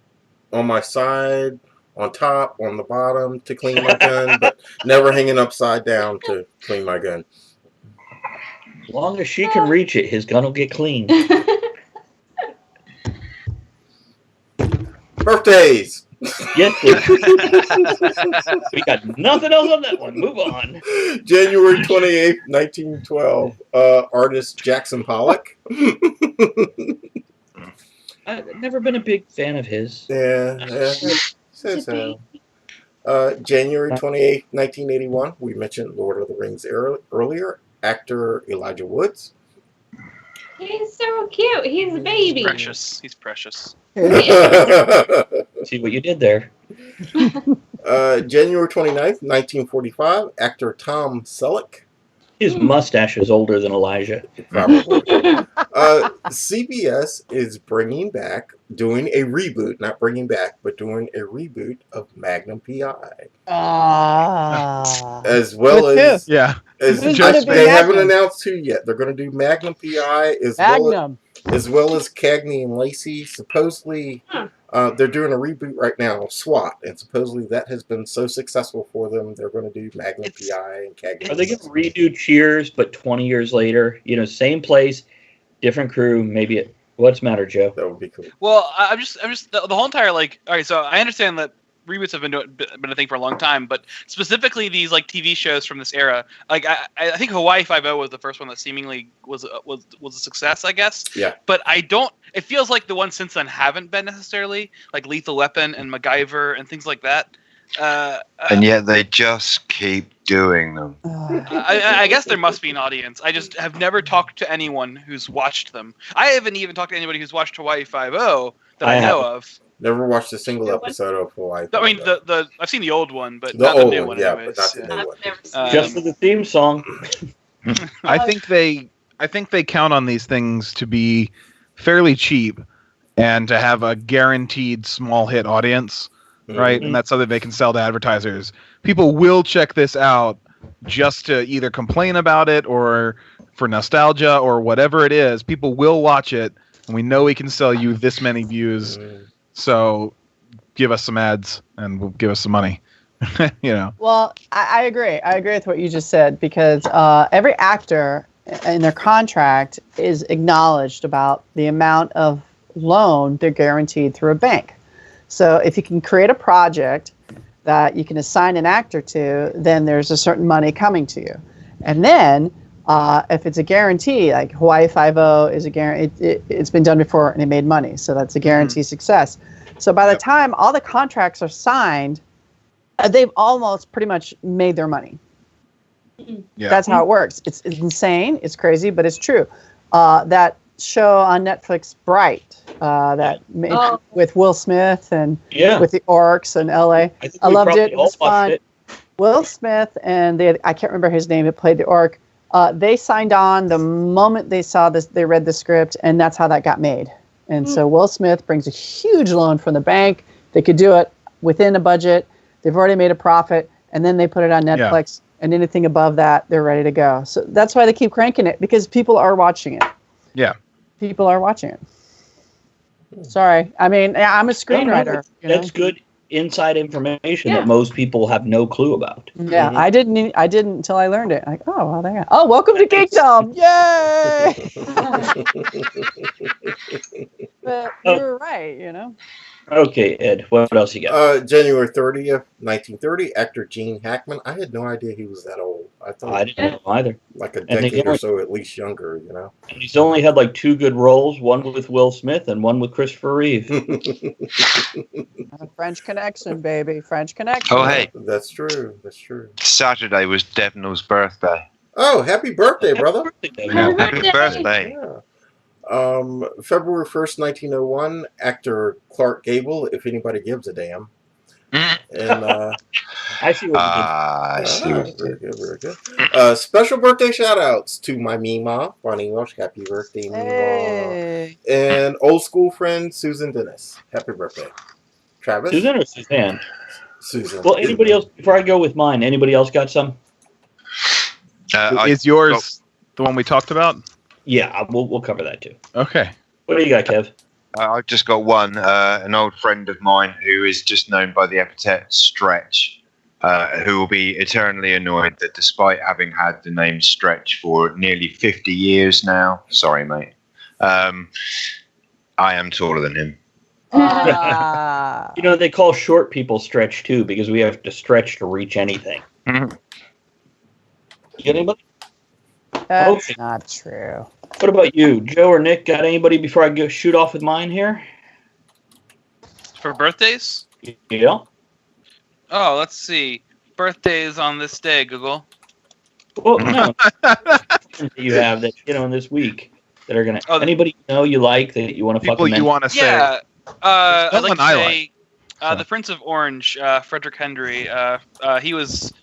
my side, on top, on the bottom to clean my gun, but never hanging upside down to clean my gun. As long as she can reach it, his gun will get clean. Birthdays! Yes, please. We got nothing else on that one. Move on. January 28th, 1912. Artist Jackson Pollock. I've never been a big fan of his. Yeah. Says so. January 28th, 1981. We mentioned Lord of the Rings earlier. Actor Elijah Woods. He's so cute. He's a baby. Precious. He's precious. See what you did there. January 29th, 1945. Actor Tom Selleck. His mustache is older than Elijah. Probably. CBS is doing a reboot, not bringing back, but doing a reboot of Magnum PI. As well With as, Yeah. as Who's I- gonna be they haven't Magnum? announced who yet. They're going to do Magnum PI as well as Cagney and Lacey. Supposedly, they're doing a reboot right now of SWAT, and supposedly that has been so successful for them. They're going to do Magnum PI and Cagney. Are they going to redo Cheers, but 20 years later? You know, same place, different crew. Maybe it. What's the matter, Joe? That would be cool. Well, I'm just the whole entire like. All right, so I understand that reboots have been a thing for a long time, but specifically these like TV shows from this era. Like I think Hawaii Five-0 was the first one that seemingly was a success, I guess. Yeah. But I don't. It feels like the ones since then haven't been necessarily, like Lethal Weapon and MacGyver and things like that. And yet they just keep doing them. I guess there must be an audience. I just have never talked to anyone who's watched them. I haven't even talked to anybody who's watched Hawaii Five-0 that I know of. Never watched a single episode of Hawaii. I mean, the I've seen the old one, but The not old the new one, one. yeah, Anyways. but not the new I've one. never seen Just for the theme song. I think they count on these things to be fairly cheap and to have a guaranteed small hit audience, right? And that's something they can sell to advertisers. People will check this out just to either complain about it or for nostalgia or whatever it is. People will watch it, and we know we can sell you this many views. So give us some ads and we'll give us some money. You know. Well, I agree. I agree with what you just said because every actor in their contract is acknowledged about the amount of loan they're guaranteed through a bank. So if you can create a project that you can assign an actor to, then there's a certain money coming to you. And then if it's a guarantee, like Hawaii Five-0 is a guarantee, it's been done before and it made money. So that's a guarantee success. So by the time all the contracts are signed, they've almost pretty much made their money. Yeah. That's how it works. It's insane. It's crazy, but it's true. That show on Netflix, Bright, with Will Smith and with the orcs in L.A. I loved it. It was fun. Will Smith and I can't remember his name. It played the orc. They signed on the moment they saw this. They read the script, and that's how that got made. And so Will Smith brings a huge loan from the bank. They could do it within a budget. They've already made a profit, and then they put it on Netflix. And anything above that, they're ready to go. So that's why they keep cranking it, because people are watching it. Yeah. People are watching it. Sorry. I mean, I'm a screenwriter. That's good inside information that most people have no clue about. Yeah, I didn't until I learned it. Like, oh, well, there. Oh, welcome to Geekdom! Yay! But you were right, Okay, Ed, what else you got? January 30th, 1930, actor Gene Hackman. I had no idea he was that old. I I thought didn't know either. like a And he's decade or only, so at least younger, and he's only had like 2 good roles, one with Will Smith and one with Christopher Reeve. French Connection, baby. French Connection. Oh, hey, That's true. That's true. Saturday was Devnall's birthday. Oh, happy birthday, brother. Happy birthday. Yeah. February 1st, 1901, actor Clark Gable, if anybody gives a damn. And I see what I see what you very did. good, very good. Special birthday shout outs to my Mima, Bonnie Welsh, happy birthday, Mima. Hey. And old school friend Susan Dennis, happy birthday. you Travis? did. Susan or Suzanne? Susan. Well, anybody else, before I go with mine, anybody else got some? Is yours the one we talked about? Yeah, we'll cover that too. Okay. What do you got, Kev? I've just got one. An old friend of mine who is just known by the epithet Stretch, who will be eternally annoyed that despite having had the name Stretch for nearly 50 years now, sorry, mate, I am taller than him. Ah. They call short people Stretch too because we have to stretch to reach anything. Mhm. You got anybody? That's Okay. not true. What about you, Joe or Nick? Got anybody before I go shoot off with mine here? For birthdays? Yeah. Oh, let's see. Birthdays on this day, Google. Well, no. that you have that in this week that are gonna. Oh, anybody you like that you want to People fucking you mention? want to say. Yeah. I'd There's like to one I say like. the Prince of Orange, Frederick Henry. He was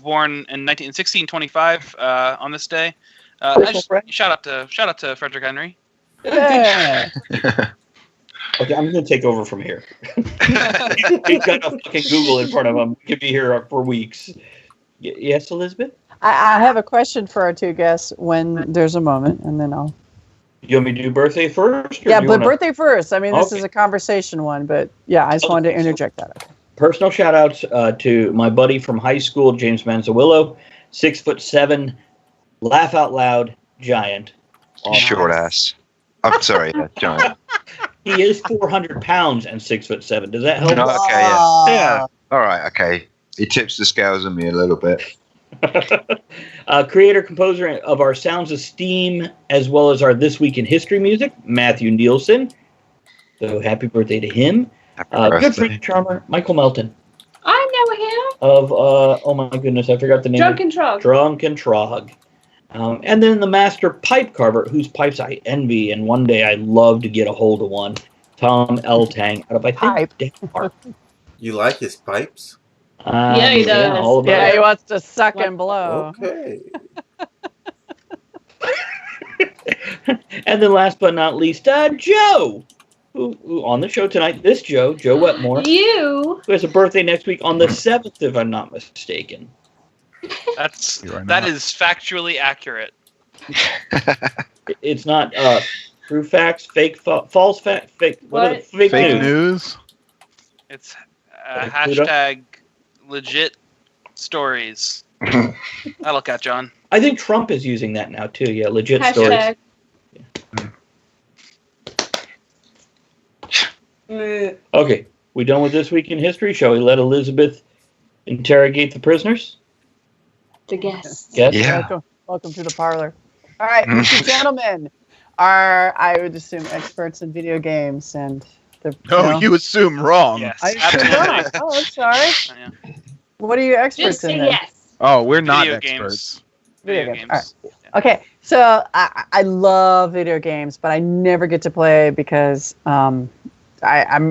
born in 1625 on this day. Shout out to Frederick Henry. Yeah. Okay, I'm gonna take over from here. He's got a fucking Google in front of him. He could be here for weeks. Yes, Elizabeth. I have a question for our two guests when there's a moment, and then I'll. You want me to do birthday first? Yeah, but birthday first. I mean, this Okay. is a conversation one, but yeah, I just wanted to interject that. Okay. Personal shout outs to my buddy from high school, James Manzawillo, 6'7", laugh out loud giant. Short ass. I'm sorry, giant. He is 400 pounds and 6'7". Does that help? No, okay, yeah. Ah. Yeah. All right, okay. He tips the scales on me a little bit. Creator, composer of our Sounds of Steam, as well as our This Week in History music, Matthew Nielsen. So happy birthday to him. Good friend charmer, Michael Melton. I know him. Of, oh my goodness, I forgot the name. Drunken Trog. Drunken Trog. And then the master pipe carver, whose pipes I envy, and one day I love to get a hold of one, Tom L. Tang, out of, I think, Denmark. You like his pipes? Yeah, he does. all about Yeah, it. he wants to suck and blow. Okay. And then last but not least, Joe, who on the show tonight, this Joe Wetmore, You. who has a birthday next week on the 7th, if I'm not mistaken. You are That not. is factually accurate. It's not true facts, false fact, fake, what are the What? fake news? news. It's Pluto? hashtag legit stories. That'll catch on. I think Trump is using that now too. Yeah, legit stories. Hashtag. Okay, we done with This Week in History? Shall we let Elizabeth interrogate the prisoners? The guests. Yes. Yeah. Welcome to the parlor. All right, these gentlemen are, I would assume, experts in video games, and the. No, you assume wrong. Yes, I absolutely. Oh, I'm sorry. Yeah. What are you experts Just say in? Then? yes. Oh, we're not Video experts. games. Video Video games. games. Okay, so I love video games, but I never get to play because I'm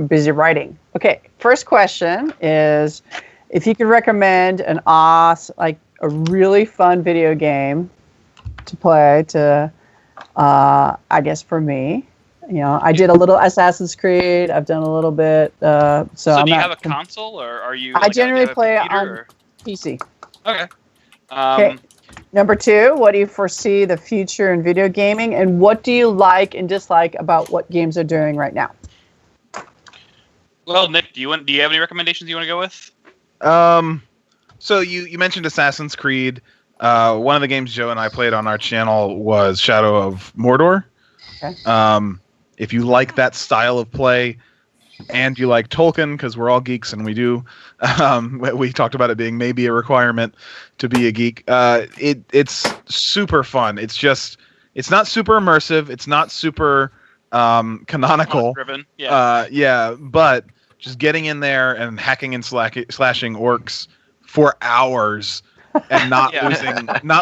busy writing. Okay, first question is, if you could recommend an like a really fun video game to play to, I guess for me, I did a little Assassin's Creed. I've done a little bit. So I'm do you not have a console, or are you? I like, generally do you have a play computer, on or- PC. Okay. Okay. Number two, what do you foresee the future in video gaming, and what do you like and dislike about what games are doing right now? Well, Nick, do you have any recommendations you want to go with? So you mentioned Assassin's Creed. One of the games Joe and I played on our channel was Shadow of Mordor. Okay. if you like that style of play, and you like Tolkien, because we're all geeks and we do. We talked about it being maybe a requirement to be a geek. It's super fun. It's not super immersive. It's not super canonical. Driven. Yeah. Yeah, but just getting in there and hacking and slashing orcs for hours and not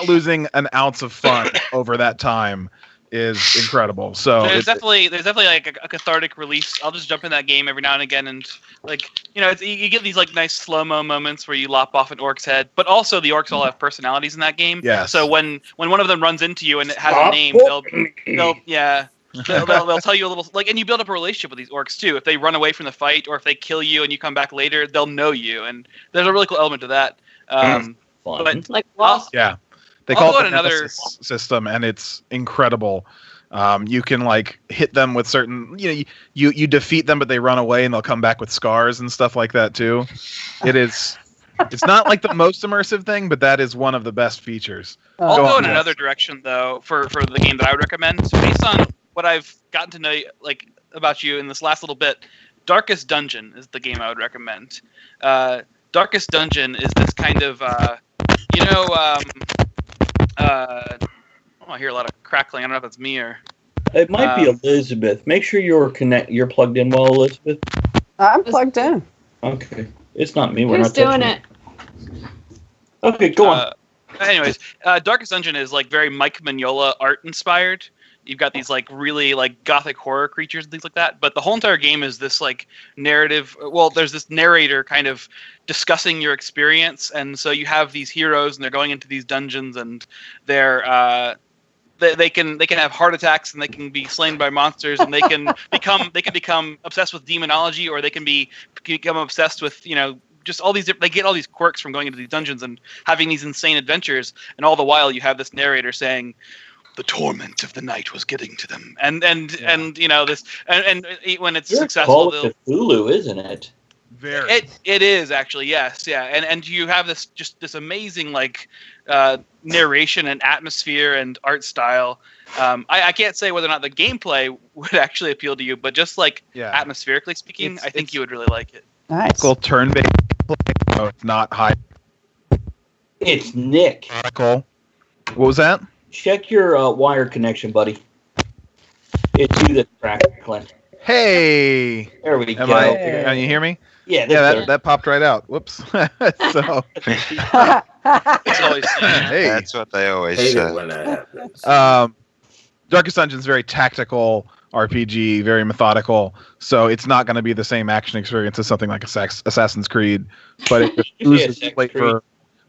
losing an ounce of fun over that time is incredible. So there's definitely like a cathartic release. I'll just jump in that game every now and again, and like you get these like nice slow-mo moments where you lop off an orc's head, but also the orcs all have personalities in that game. Yes. So when one of them runs into you and it has a name, they'll tell you a little, like, and you build up a relationship with these orcs too. If they run away from the fight or if they kill you and you come back later, they'll know you, and there's a really cool element to that. But Like Lost. yeah. They I'll call go it to an another nemesis system, and it's incredible. You can like hit them with certain, you defeat them, but they run away, and they'll come back with scars and stuff like that too. It's not like the most immersive thing, but that is one of the best features. I'll Go go on, in Jeff. another direction though for the game that I would recommend, based on what I've gotten to know like about you in this last little bit. Darkest Dungeon is the game I would recommend. Darkest Dungeon is this kind of I hear a lot of crackling. I don't know if it's me or. It might be Elizabeth. Make sure you're plugged in well, Elizabeth. I'm plugged in. Okay. It's not me. We're Who's not touching doing it? Okay, go on. Anyways, Darkest Dungeon is like very Mike Mignola art inspired. You've got these like really like gothic horror creatures and things like that. But the whole entire game is this like narrative. Well, there's this narrator kind of discussing your experience, and so you have these heroes, and they're going into these dungeons, and they're they can have heart attacks, and they can be slain by monsters, and they can become obsessed with demonology, or they can become obsessed with just all these. They get all these quirks from going into these dungeons and having these insane adventures, and all the while you have this narrator saying, "The torment of the night was getting to them," and this and when it's You're successful, Call of Cthulhu, isn't it? Very. It is actually, yes, yeah, and you have this amazing like narration and atmosphere and art style. I can't say whether or not the gameplay would actually appeal to you, but just like atmospherically speaking, I think you would really like it. Nice. Cool turn-based play. No, it's not high. It's Nick. Cool. What was that? Check your wire connection, buddy. It's you that's crackling. Hey. There we go. Can you hear me? Yeah, that popped right out. Whoops. So. It's always Hey. That's what they always Hate say. it when that happens. Darkest Dungeon is very tactical RPG, very methodical. So it's not going to be the same action experience as something like Assassin's Creed, but it just oozes flavor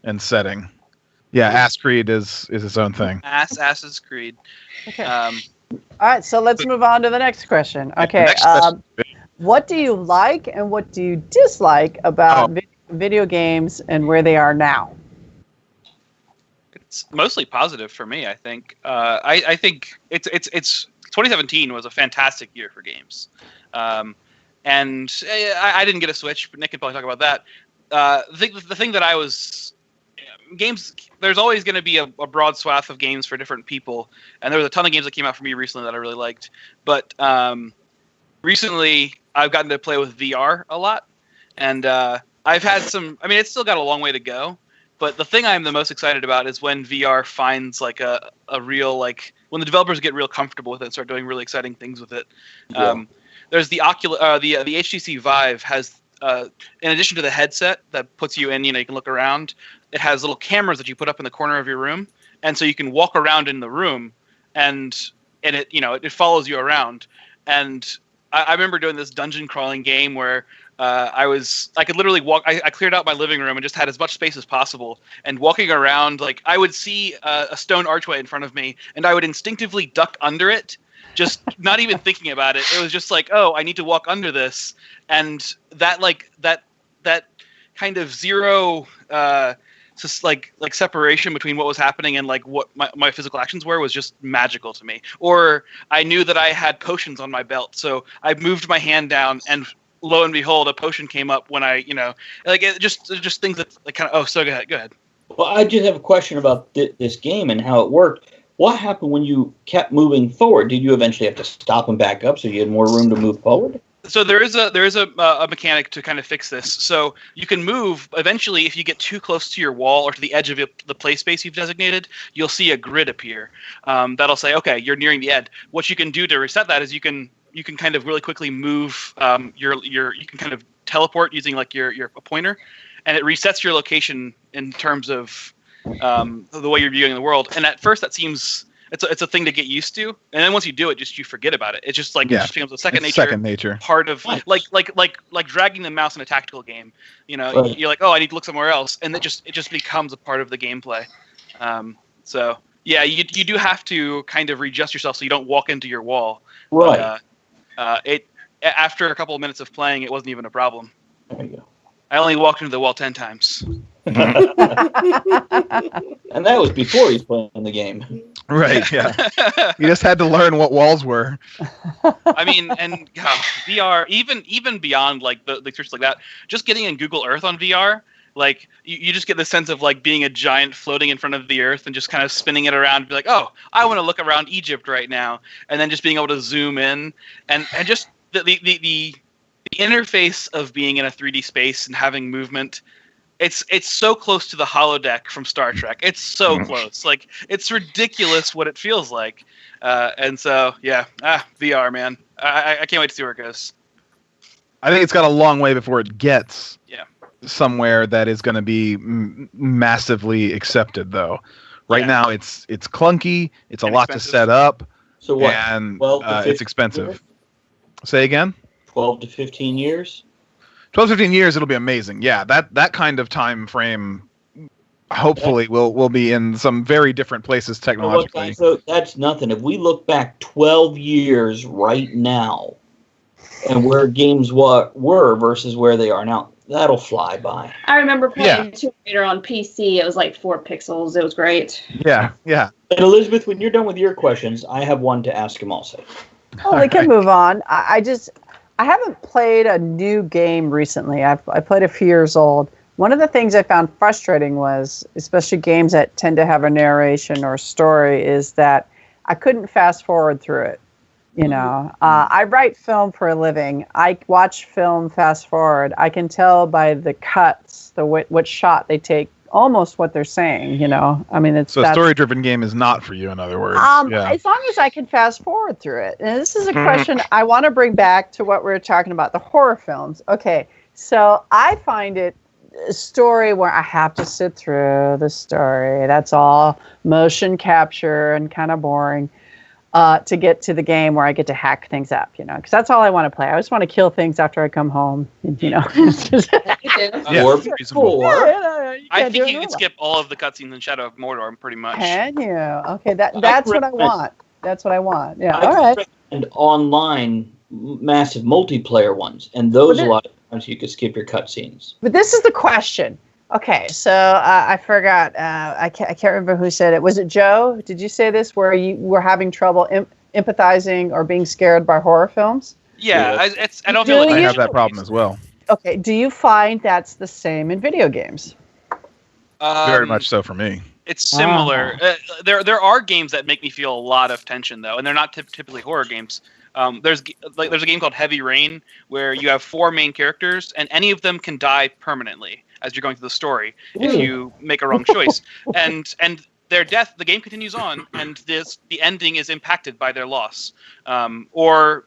and setting. Yeah, Ass Creed is its own thing. Assassin's Creed. Okay. All right, so let's move on to the next question. Okay. Next question. What do you like and what do you dislike about video games and where they are now? It's mostly positive for me. I think. I think it's 2017 was a fantastic year for games, and I didn't get a Switch, but Nick can probably talk about that. The thing that I was games. There's always going to be a broad swath of games for different people, and there was a ton of games that came out for me recently that I really liked. But recently, I've gotten to play with VR a lot, and I've had some. I mean, it's still got a long way to go. But the thing I'm the most excited about is when VR finds like a real like when the developers get real comfortable with it and start doing really exciting things with it. Yeah. There's the the HTC Vive has in addition to the headset that puts you in, you can look around. It has little cameras that you put up in the corner of your room, and so you can walk around in the room, and it it follows you around. And I remember doing this dungeon crawling game where I could literally walk. I cleared out my living room and just had as much space as possible. And walking around, like I would see a stone archway in front of me, and I would instinctively duck under it, just not even thinking about it. It was just like, oh, I need to walk under this, and that kind of zero. Just like separation between what was happening and like what my physical actions were was just magical to me. Or I knew that I had potions on my belt, so I moved my hand down, and lo and behold, a potion came up when I, just things that like kind of. Oh, so go ahead. Well, I just have a question about this game and how it worked. what happened when you kept moving forward? Did you eventually have to stop and back up so you had more room to move forward? So there is a mechanic to kind of fix this. So you can move eventually if you get too close to your wall or to the edge of the play space you've designated. You'll see a grid appear that'll say, okay, you're nearing the end. What you can do to reset that is you can kind of really quickly move you can kind of teleport using like your pointer, and it resets your location in terms of the way you're viewing the world. And at first that seems it's a thing to get used to, and then once you do it, you forget about it. It's just like it just becomes a second nature. Part of like dragging the mouse in a tactical game. You know, you're like, oh, I need to look somewhere else, and it just becomes a part of the gameplay. So yeah, you do have to kind of readjust yourself so you don't walk into your wall. Right. It after a couple of minutes of playing, it wasn't even a problem. There you go. I only walked into the wall 10 times. And that was before he's playing the game. Right, yeah. You just had to learn what walls were. I mean, and VR, even beyond like the experience like that, just getting in Google Earth on VR, like you just get the sense of like being a giant floating in front of the Earth and just kind of spinning it around and be like, oh, I want to look around Egypt right now. And then just being able to zoom in and just the interface of being in a 3D space and having movement, it's so close to the holodeck from Star Trek. It's so close. Like, it's ridiculous what it feels like. And so, yeah, VR, man. I can't wait to see where it goes. I think it's got a long way before it gets Yeah. somewhere that is going to be massively accepted, though. Right now, it's clunky. It's And a lot expensive. to set up. So what? And 12 to 15 it's expensive. years? Say again? 12 to 15 years? 12, 15 years, it'll be amazing. Yeah, that kind of time frame hopefully will be in some very different places technologically. So that's nothing. If we look back 12 years right now and where games were versus where they are now, that'll fly by. I remember playing Tomb Raider on PC. It was like 4 pixels. It was great. Yeah. And Elizabeth, when you're done with your questions, I have one to ask him also. Oh, we can move on. I haven't played a new game recently. I played a few years old. One of the things I found frustrating was, especially games that tend to have a narration or story, is that I couldn't fast forward through it. You know, I write film for a living. I watch film fast forward. I can tell by the cuts, what shot they take, almost what they're saying. You know, I mean, So a story-driven game is not for you, in other words. As long as I can fast forward through it. And this is a question I want to bring back to what we were talking about, the horror films. Okay, so I find it a story where I have to sit through the story. That's all motion capture and kind of boring. To get to the game where I get to hack things up, you know, because that's all I want to play. I just want to kill things after I come home, you know. I think you can skip all of the cutscenes in Shadow of Mordor, pretty much. Can you? Okay, that's what I want. That's what I want. Yeah, all right. And online, massive multiplayer ones, and those a lot of times you could skip your cutscenes. But this is the question. Okay, so I forgot. I can't remember who said it. Was it Joe? Did you say this, where you were having trouble empathizing or being scared by horror films? Yeah, I don't feel like I have that problem as well. Okay, do you find that's the same in video games? Very much so for me. It's similar. There are games that make me feel a lot of tension, though, and they're not typically horror games. There's a game called Heavy Rain where you have 4 main characters, and any of them can die permanently as you're going through the story if you make a wrong choice. And their death, the game continues on, and the ending is impacted by their loss, or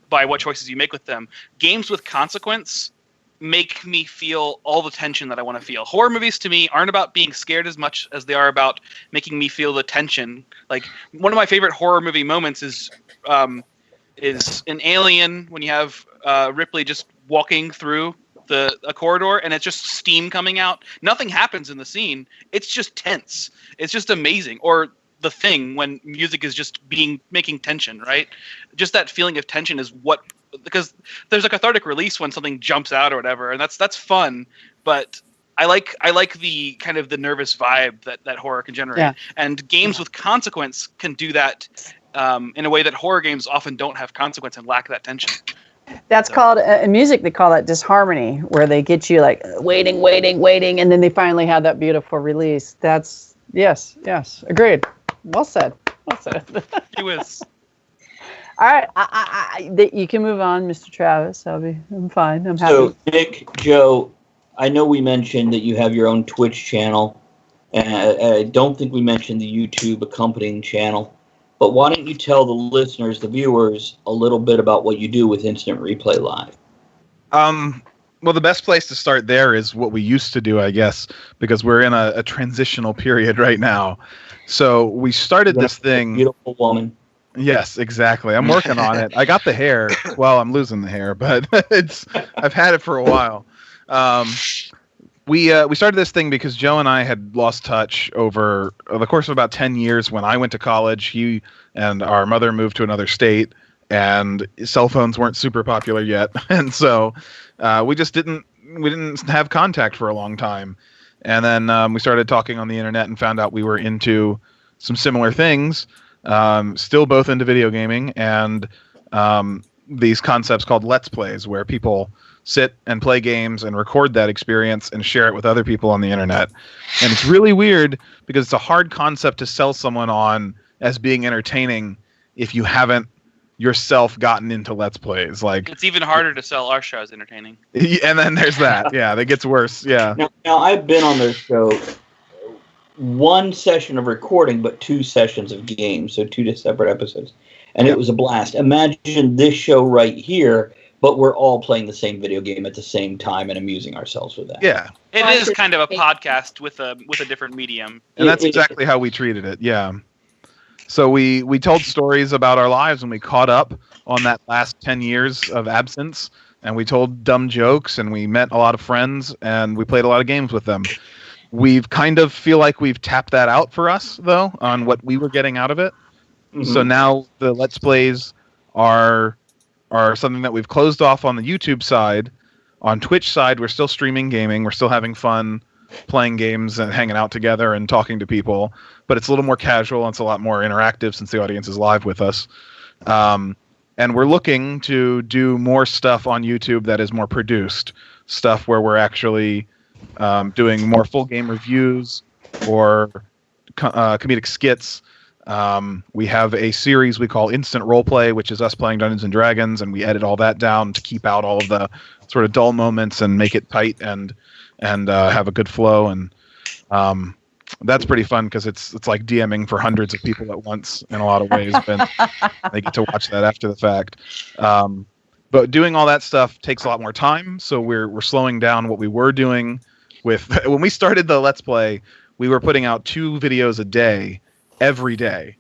by what choices you make with them. Games with consequence make me feel all the tension that I want to feel. Horror movies to me aren't about being scared as much as they are about making me feel the tension. Like, one of my favorite horror movie moments is in Alien, when you have Ripley just walking through a corridor and it's just steam coming out. Nothing happens in the scene. It's just tense. It's just amazing. Or The Thing, when music is just making tension, right? Just that feeling of tension is because there's a cathartic release when something jumps out or whatever, and that's fun. But I like the kind of the nervous vibe that horror can generate. Yeah. And games with consequence can do that in a way that horror games often don't have consequence and lack that tension. That's called, in music, they call that disharmony, where they get you like waiting, and then they finally have that beautiful release. That's, yes, agreed. Well said. Well said. He was. All right, you can move on, Mr. Travis. I'm fine. I'm happy. So, Nick, Joe, I know we mentioned that you have your own Twitch channel, and I don't think we mentioned the YouTube accompanying channel. But why don't you tell the listeners, the viewers, a little bit about what you do with Instant Replay Live? Well, the best place to start there is what we used to do, I guess, because we're in a transitional period right now. So we started this thing. Beautiful woman. Yes, exactly. I'm working on it. I got the hair. Well, I'm losing the hair, but I've had it for a while. We started this thing because Joe and I had lost touch over the course of about 10 years. When I went to college, he and our mother moved to another state, and cell phones weren't super popular yet, and so we didn't have contact for a long time. And then we started talking on the internet and found out we were into some similar things. Still both into video gaming and these concepts called Let's Plays, where people sit and play games and record that experience and share it with other people on the internet. And it's really weird because it's a hard concept to sell someone on as being entertaining if you haven't yourself gotten into Let's Plays. Like, It's even harder to sell our show as entertaining. and then there's that. Yeah, that gets worse. Yeah. Now I've been on their show, one session of recording, but 2 sessions of games, so 2 separate episodes. And It was a blast. Imagine this show right here, but we're all playing the same video game at the same time and amusing ourselves with that. Yeah. It is kind of a podcast with a different medium. And that's exactly how we treated it. Yeah. So we told stories about our lives and we caught up on that last 10 years of absence, and we told dumb jokes and we met a lot of friends and we played a lot of games with them. We've kind of feel like we've tapped that out for us, though, on what we were getting out of it. Mm-hmm. So now the Let's Plays are something that we've closed off on the YouTube side. On Twitch side, we're still streaming gaming. We're still having fun playing games and hanging out together and talking to people. But it's a little more casual and it's a lot more interactive since the audience is live with us. And we're looking to do more stuff on YouTube that is more produced. Stuff where we're actually doing more full game reviews or comedic skits. We have a series we call Instant Roleplay, which is us playing Dungeons and Dragons, and we edit all that down to keep out all of the sort of dull moments and make it tight and have a good flow. And that's pretty fun because it's like DMing for hundreds of people at once in a lot of ways, but they get to watch that after the fact. But doing all that stuff takes a lot more time, so we're slowing down what we were doing. When we started the Let's Play, we were putting out 2 videos a day, every day.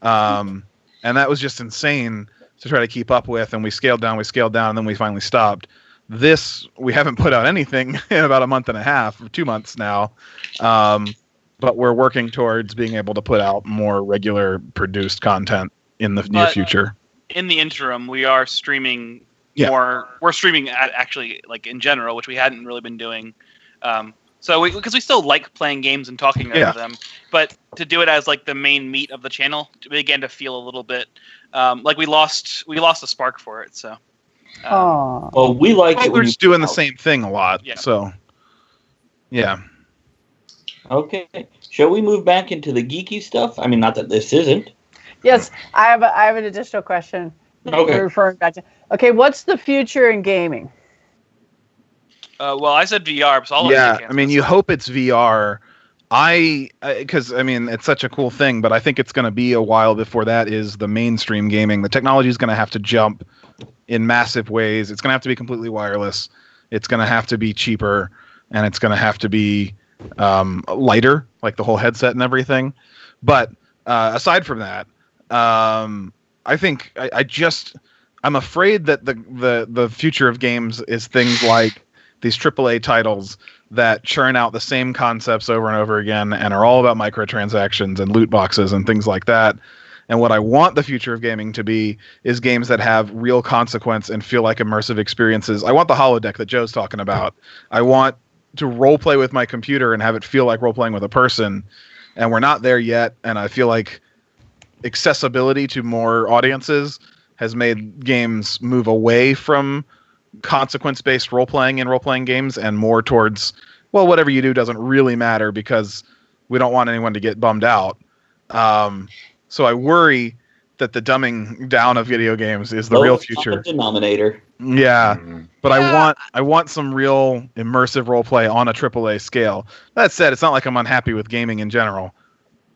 And that was just insane to try to keep up with, and we scaled down, and then we finally stopped. We haven't put out anything in about a month and a half, 2 months now. But we're working towards being able to put out more regular produced content in the near future. In the interim, we are streaming more. We're streaming actually, like in general, which we hadn't really been doing. Because we still like playing games and talking about them, but to do it as like the main meat of the channel, it began to feel a little bit like we lost a spark for it. So, well, we like it. We're just doing the same thing a lot. Yeah. So, yeah. Okay. Shall we move back into the geeky stuff? I mean, not that this isn't. Yes, I have an additional question. Okay. Referring back to. Okay, what's the future in gaming? Well, I said VR, so I mean, you hope it's VR. Because I mean, it's such a cool thing, but I think it's going to be a while before that is the mainstream gaming. The technology is going to have to jump in massive ways. It's going to have to be completely wireless. It's going to have to be cheaper, and it's going to have to be lighter, like the whole headset and everything. But aside from that, I think I'm afraid that the future of games is things like these AAA titles that churn out the same concepts over and over again and are all about microtransactions and loot boxes and things like that. And what I want the future of gaming to be is games that have real consequence and feel like immersive experiences. I want the holodeck that Joe's talking about. I want to role play with my computer and have it feel like role playing with a person. And we're not there yet. And I feel like accessibility to more audiences has made games move away from consequence-based role-playing in role-playing games and more towards, well, whatever you do doesn't really matter because we don't want anyone to get bummed out. So I worry that the dumbing down of video games is the Lowest real common future. denominator. Yeah, Mm. but Yeah. I want some real immersive role play on a AAA scale. That said, it's not like I'm unhappy with gaming in general.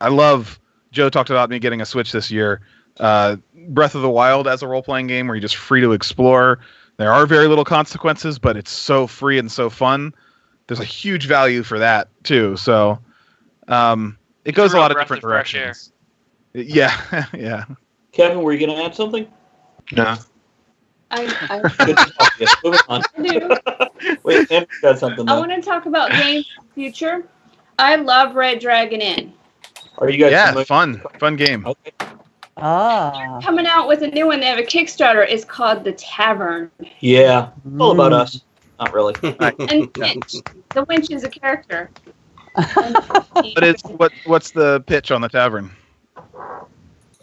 I love. Joe talked about me getting a Switch this year. Breath of the Wild as a role playing game where you're just free to explore. There are very little consequences, but it's so free and so fun. There's a huge value for that too. So it goes a real lot of breath different of fresh air. directions. Yeah, yeah. Kevin, were you going to add something? No. I Good to talk to you. Moving on. do. Wait, Andrew got something. I Though. want to talk about games in the future. I love Red Dragon Inn. Are you guys Yeah, familiar? fun game. Okay. Ah. Coming out with a new one. They have a Kickstarter. It's called The Tavern. Yeah, all about Mm. us. Not really. And Winch. The Winch is a character. But it's what's the pitch on the tavern?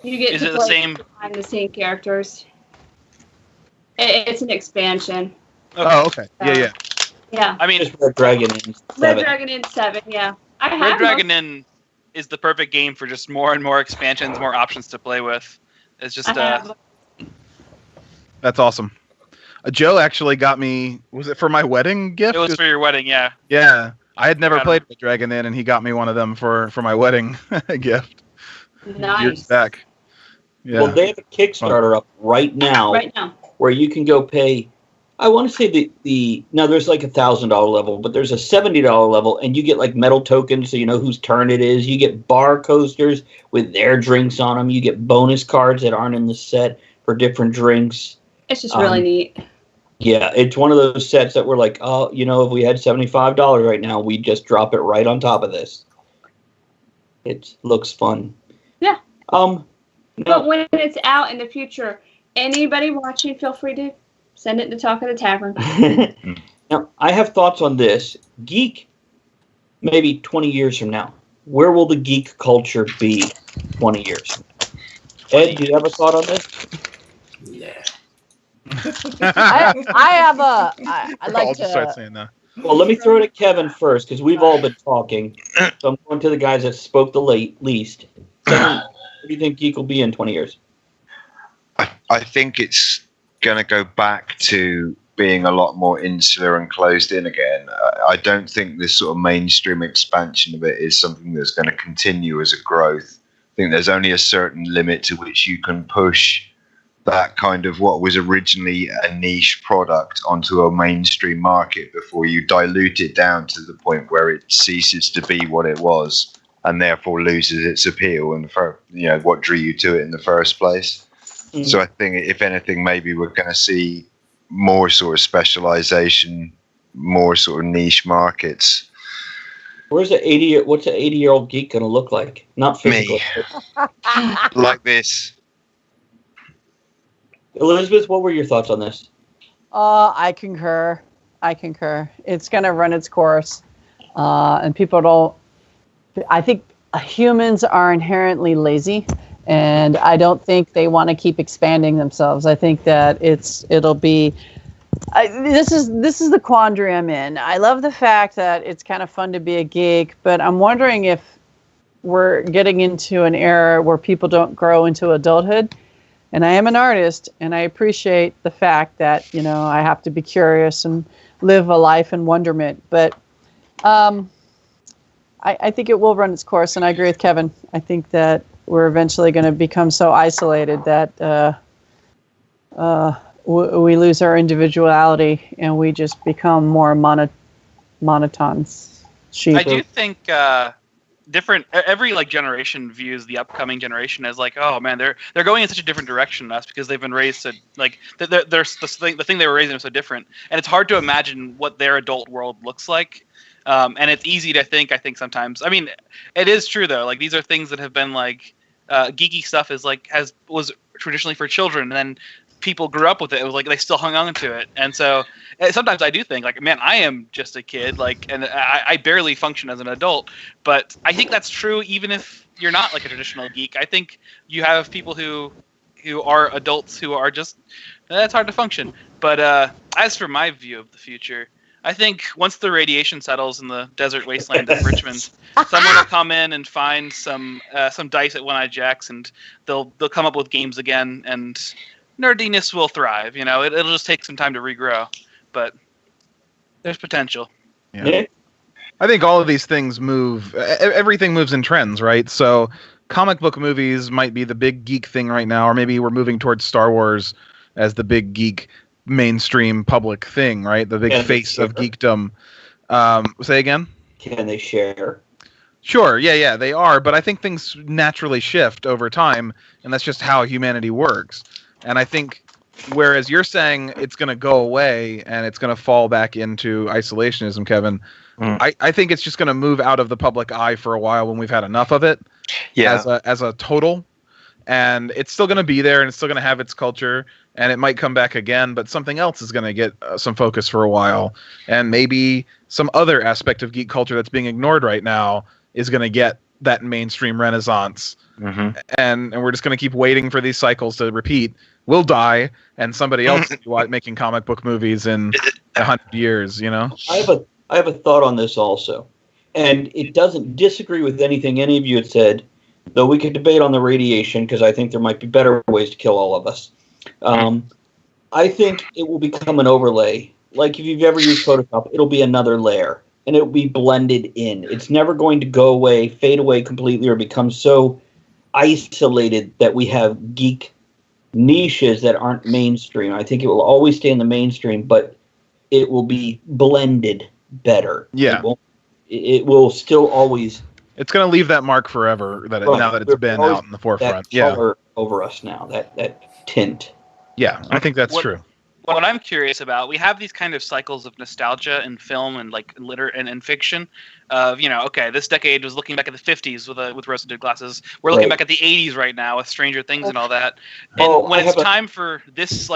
You get Is to it the play same? behind the scene characters. It's an expansion. Oh, okay. Yeah. Yeah. I mean, Just Red Dragon in Red 7. Dragon Inn 7, yeah. I have Red Dragon Inn is the perfect game for just more and more expansions, more options to play with. It's just I have That's awesome. Joe actually got me. Was it for my wedding gift? it was for your wedding, yeah. Yeah, I had never Got played with Dragon Inn, and he got me one of them for my wedding gift years nice. back. Yeah. Well, they have a Kickstarter up right now Right now. where you can go pay. I want to say the now there's like $1,000 level, but there's a $70 level, and you get like metal tokens, so you know whose turn it is. You get bar coasters with their drinks on them. You get bonus cards that aren't in the set for different drinks. It's just really neat. Yeah, it's one of those sets that we're like, oh, you know, if we had $75 right now, we'd just drop it right on top of this. It looks fun. Yeah. No, But when it's out in the future, anybody watching, feel free to send it to Talk of the Tavern. now, I have thoughts on this. Geek, maybe 20 years from now. Where will the geek culture be 20 years from now? Ed, do you have a thought on this? Yeah. I'd like I'll just start to. saying that. Well, let me throw it at Kevin first, because we've all been talking. So I'm going to the guys that spoke the least. Kevin, what do you think geek will be in 20 years? I think it's going to go back to being a lot more insular and closed in again. I don't think this sort of mainstream expansion of it is something that's going to continue as a growth. I think there's only a certain limit to which you can push that kind of what was originally a niche product onto a mainstream market before you dilute it down to the point where it ceases to be what it was and therefore loses its appeal and what drew you to it in the first place. Mm-hmm. So I think if anything, maybe we're going to see more sort of specialization, more sort of niche markets. What's an 80-year-old geek going to look like? Not physically. Me. Like this. Elizabeth, what were your thoughts on this? I concur. It's going to run its course. And people don't. I think humans are inherently lazy. And I don't think they want to keep expanding themselves. I think that it'll be. This is the quandary I'm in. I love the fact that it's kind of fun to be a geek, but I'm wondering if we're getting into an era where people don't grow into adulthood. And I am an artist, and I appreciate the fact that I have to be curious and live a life in wonderment. But I think it will run its course, and I agree with Kevin. I think that we're eventually going to become so isolated that we lose our individuality and we just become more monotons. I do think every generation views the upcoming generation as like, oh man, they're going in such a different direction than us because they've been raised to the thing they were raised in was so different, and it's hard to imagine what their adult world looks like. And it's easy to think. I think sometimes. I mean, it is true though. Like these are things that have been geeky stuff was traditionally for children, and then people grew up with it. It was like they still hung on to it, and so sometimes I do think man, I am just a kid, and I barely function as an adult. But I think that's true even if you're not like a traditional geek. I think you have people who are adults who are just that's hard to function. But as for my view of the future. I think once the radiation settles in the desert wasteland of Richmond, someone will come in and find some dice at One-Eyed Jacks, and they'll come up with games again, and nerdiness will thrive. You know, it'll just take some time to regrow, but there's potential. Yeah. I think all of these things move. Everything moves in trends, right? So comic book movies might be the big geek thing right now, or maybe we're moving towards Star Wars as the big geek mainstream public thing, right? The big face of geekdom. Say again? Can they share? Sure, yeah, they are, but I think things naturally shift over time, and that's just how humanity works. And I think, whereas you're saying it's going to go away and it's going to fall back into isolationism, Kevin, I think it's just going to move out of the public eye for a while when we've had enough of it as a total. And it's still going to be there, and it's still going to have its culture, and it might come back again, but something else is going to get some focus for a while. And maybe some other aspect of geek culture that's being ignored right now is going to get that mainstream renaissance. Mm-hmm. And we're just going to keep waiting for these cycles to repeat. We'll die, and somebody else will be making comic book movies in 100 years, you know? I have a thought on this also. And it doesn't disagree with anything any of you had said, though we could debate on the radiation, because I think there might be better ways to kill all of us. I think it will become an overlay. Like if you've ever used Photoshop, it'll be another layer, and it'll be blended in. It's never going to go away, fade away completely, or become so isolated that we have geek niches that aren't mainstream. I think it will always stay in the mainstream, but it will be blended better. Yeah. It will still always... It's going to leave that mark forever now that it's been out in the forefront. That color over us now, that tint. Yeah, I think that's true. What I'm curious about, we have these kind of cycles of nostalgia in film and like liter and fiction. Of this decade was looking back at the 50s with rose-tinted glasses. We're looking back at the 80s right now with Stranger Things and all that. And when it's time for this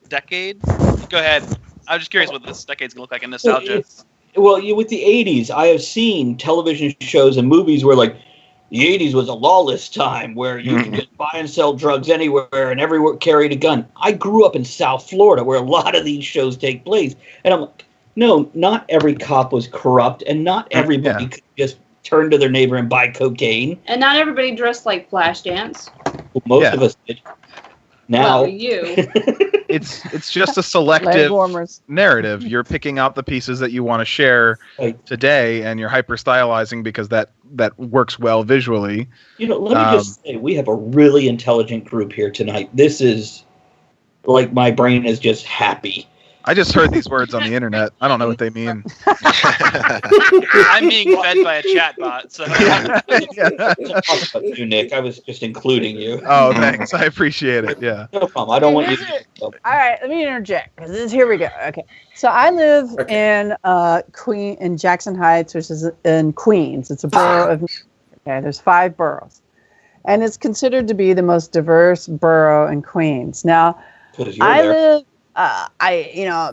decade, go ahead. I'm just curious what this decade's gonna look like in nostalgia. Well, with the 80s, I have seen television shows and movies where, like, the 80s was a lawless time where you could just buy and sell drugs anywhere and everywhere carried a gun. I grew up in South Florida where a lot of these shows take place. And I'm like, no, not every cop was corrupt, and not everybody could just turn to their neighbor and buy cocaine. And not everybody dressed like Flashdance. Well, most of us did. Now, you. It's just a selective narrative. You're picking out the pieces that you want to share today, and you're hyper stylizing because that works well visually. Let me just say, we have a really intelligent group here tonight. This is like my brain is just happy. I just heard these words on the internet. I don't know what they mean. I'm being fed by a chatbot, so. You, Nick. I was just including you. Oh, thanks. I appreciate it. Yeah. No problem. I don't want you to. All right, let me interject because here we go. Okay, so I live in Jackson Heights, which is in Queens. It's a borough of. Okay, there's 5 boroughs, and it's considered to be the most diverse borough in Queens. Now, I live.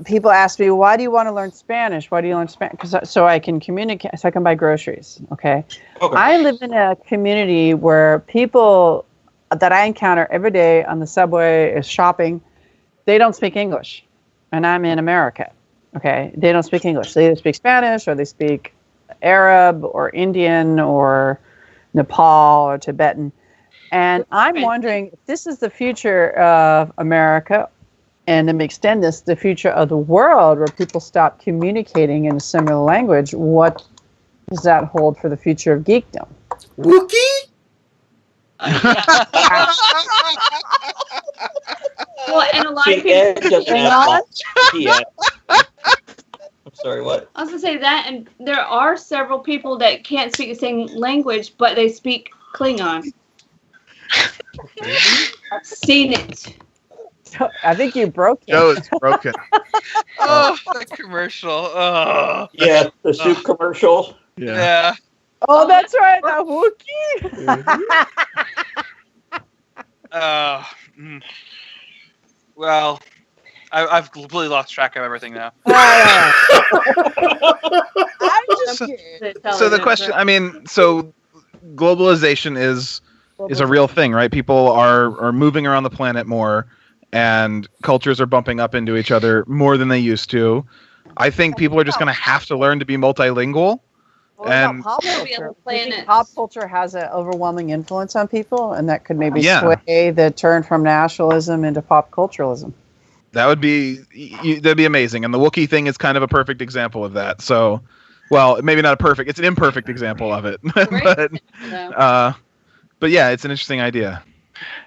People ask me, why do you want to learn Spanish? Why do you learn Spanish? So I can communicate, so I can buy groceries. Okay. I live in a community where people that I encounter every day on the subway is shopping. They don't speak English, and I'm in America. Okay. They don't speak English. They either speak Spanish or they speak Arab or Indian or Nepal or Tibetan. And I'm wondering if this is the future of America. And let me extend this, the future of the world where people stop communicating in a similar language. What does that hold for the future of geekdom? Wookie? Well, and a lot of people... I'm sorry, what? I was going to say that, and there are several people that can't speak the same language, but they speak Klingon. I've seen it. I think you broke it. Joe is broken. Oh, the commercial. Oh. Yeah, the soup commercial. Yeah. Oh, that's right. The Wookiee. Well, I've completely lost track of everything now. So the question, so globalization is a real thing, right? People are moving around the planet more. And cultures are bumping up into each other more than they used to. I think people are just going to have to learn to be multilingual. What about And- pop Be on culture? the Do you think planets. pop culture has an overwhelming influence on people, and that could maybe Yeah. sway the turn from nationalism into pop culturalism. That would be that'd be amazing. And the Wookiee thing is kind of a perfect example of that. So, well, maybe not a perfect. It's an imperfect example of it. But yeah, it's an interesting idea.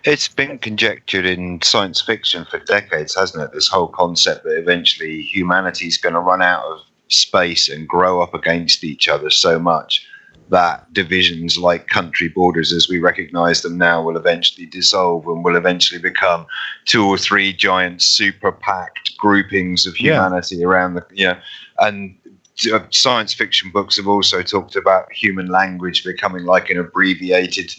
It's been conjectured in science fiction for decades, hasn't it? This whole concept that eventually humanity's going to run out of space and grow up against each other so much that divisions like country borders as we recognize them now will eventually dissolve and will eventually become 2 or 3 giant super packed groupings of humanity around the and science fiction books have also talked about human language becoming like an abbreviated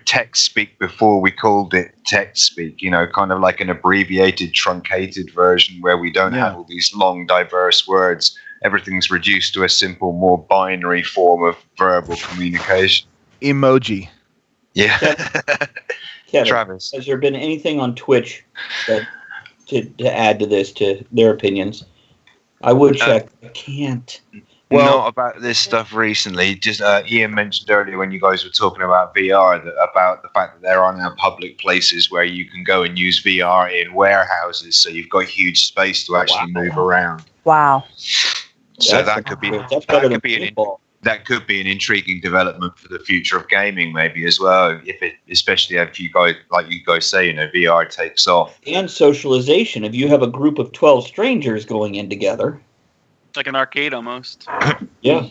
text speak before we called it text speak, kind of like an abbreviated truncated version where we don't have all these long diverse words. Everything's reduced to a simple, more binary form of verbal communication. Emoji. Yeah. Kevin, Travis. has there been anything on Twitch that to add to this, to their opinions? I would check. I can't. Well, not about this stuff recently. Just Ian mentioned earlier when you guys were talking about VR about the fact that there are now public places where you can go and use VR in warehouses, so you've got huge space to actually move around. Wow. So That's that could be an intriguing development for the future of gaming, maybe as well. Especially if you guys, like you guys say, VR takes off. And socialization. If you have a group of 12 strangers going in together, Like an arcade almost. yeah.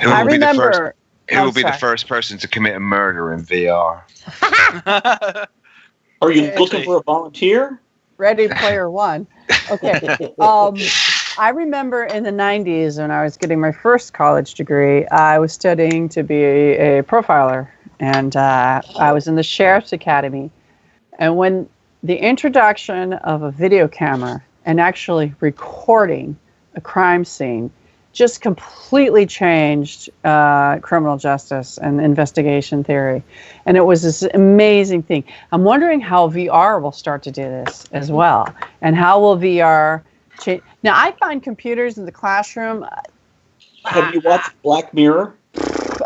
Who I will be the first? remember. Who will be the sorry. first person to commit a murder in VR? Are you Actually- looking for a volunteer? Ready Player One. Okay. I remember in the 90s when I was getting my first college degree, I was studying to be a profiler, and I was in the Sheriff's Academy. And when the introduction of a video camera and actually recording a crime scene just completely changed criminal justice and investigation theory. And it was this amazing thing. I'm wondering how VR will start to do this as well. And how will VR change? Now, I find computers in the classroom Have you watched Black Mirror?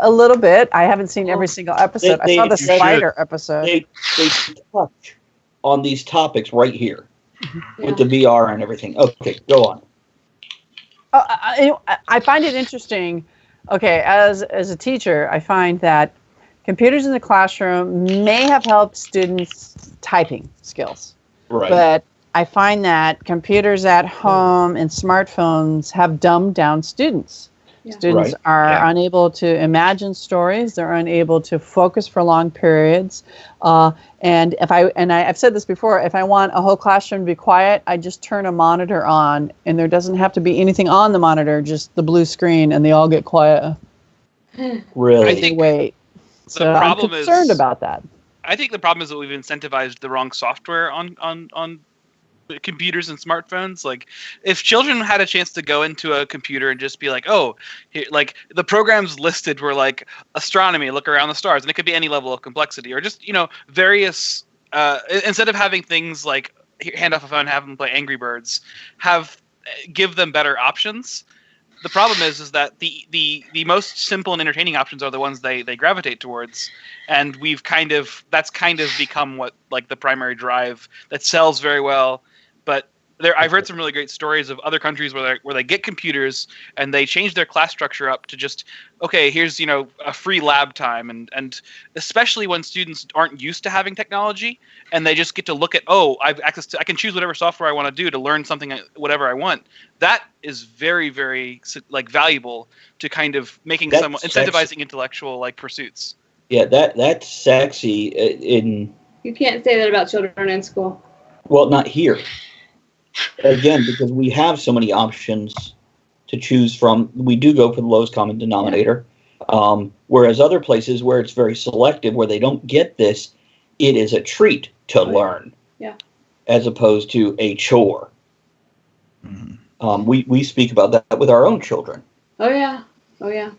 a little bit. I haven't seen every single episode. I saw the you should. spider episode. They touch on these topics right here with the VR and everything. Okay, go on. I find it interesting. Okay, as a teacher, I find that computers in the classroom may have helped students' typing skills. Right. But I find that computers at home and smartphones have dumbed down students. Yeah. Students Right. are unable to imagine stories. They're unable to focus for long periods. And I've said this before, if I want a whole classroom to be quiet, I just turn a monitor on, and there doesn't have to be anything on the monitor, just the blue screen, and they all get quiet. Really? I think Wait. the So I'm problem concerned is about that. I think the problem is that we've incentivized the wrong software on computers and smartphones. Like, if children had a chance to go into a computer and just be like, oh, here, like the programs listed were like astronomy, look around the stars, and it could be any level of complexity, or just various instead of having things like hand off a phone, have them play Angry Birds, give them better options. The problem is that the most simple and entertaining options are the ones they gravitate towards, and that's kind of become what like the primary drive that sells very well. But I've heard some really great stories of other countries where they get computers and they change their class structure up to just, okay, here's a free lab time, and especially when students aren't used to having technology and they just get to look at, I've access to, I can choose whatever software I want to do to learn something, whatever I want. That is very, very like valuable to kind of making someone incentivizing intellectual like pursuits. Yeah, that's sexy in. You can't say that about children in school. Well, not here. Again, because we have so many options to choose from. We do go for the lowest common denominator. Whereas other places where it's very selective, where they don't get this, it is a treat to learn. Yeah. As opposed to a chore. Mm-hmm. We speak about that with our own children. Oh yeah. Oh yeah.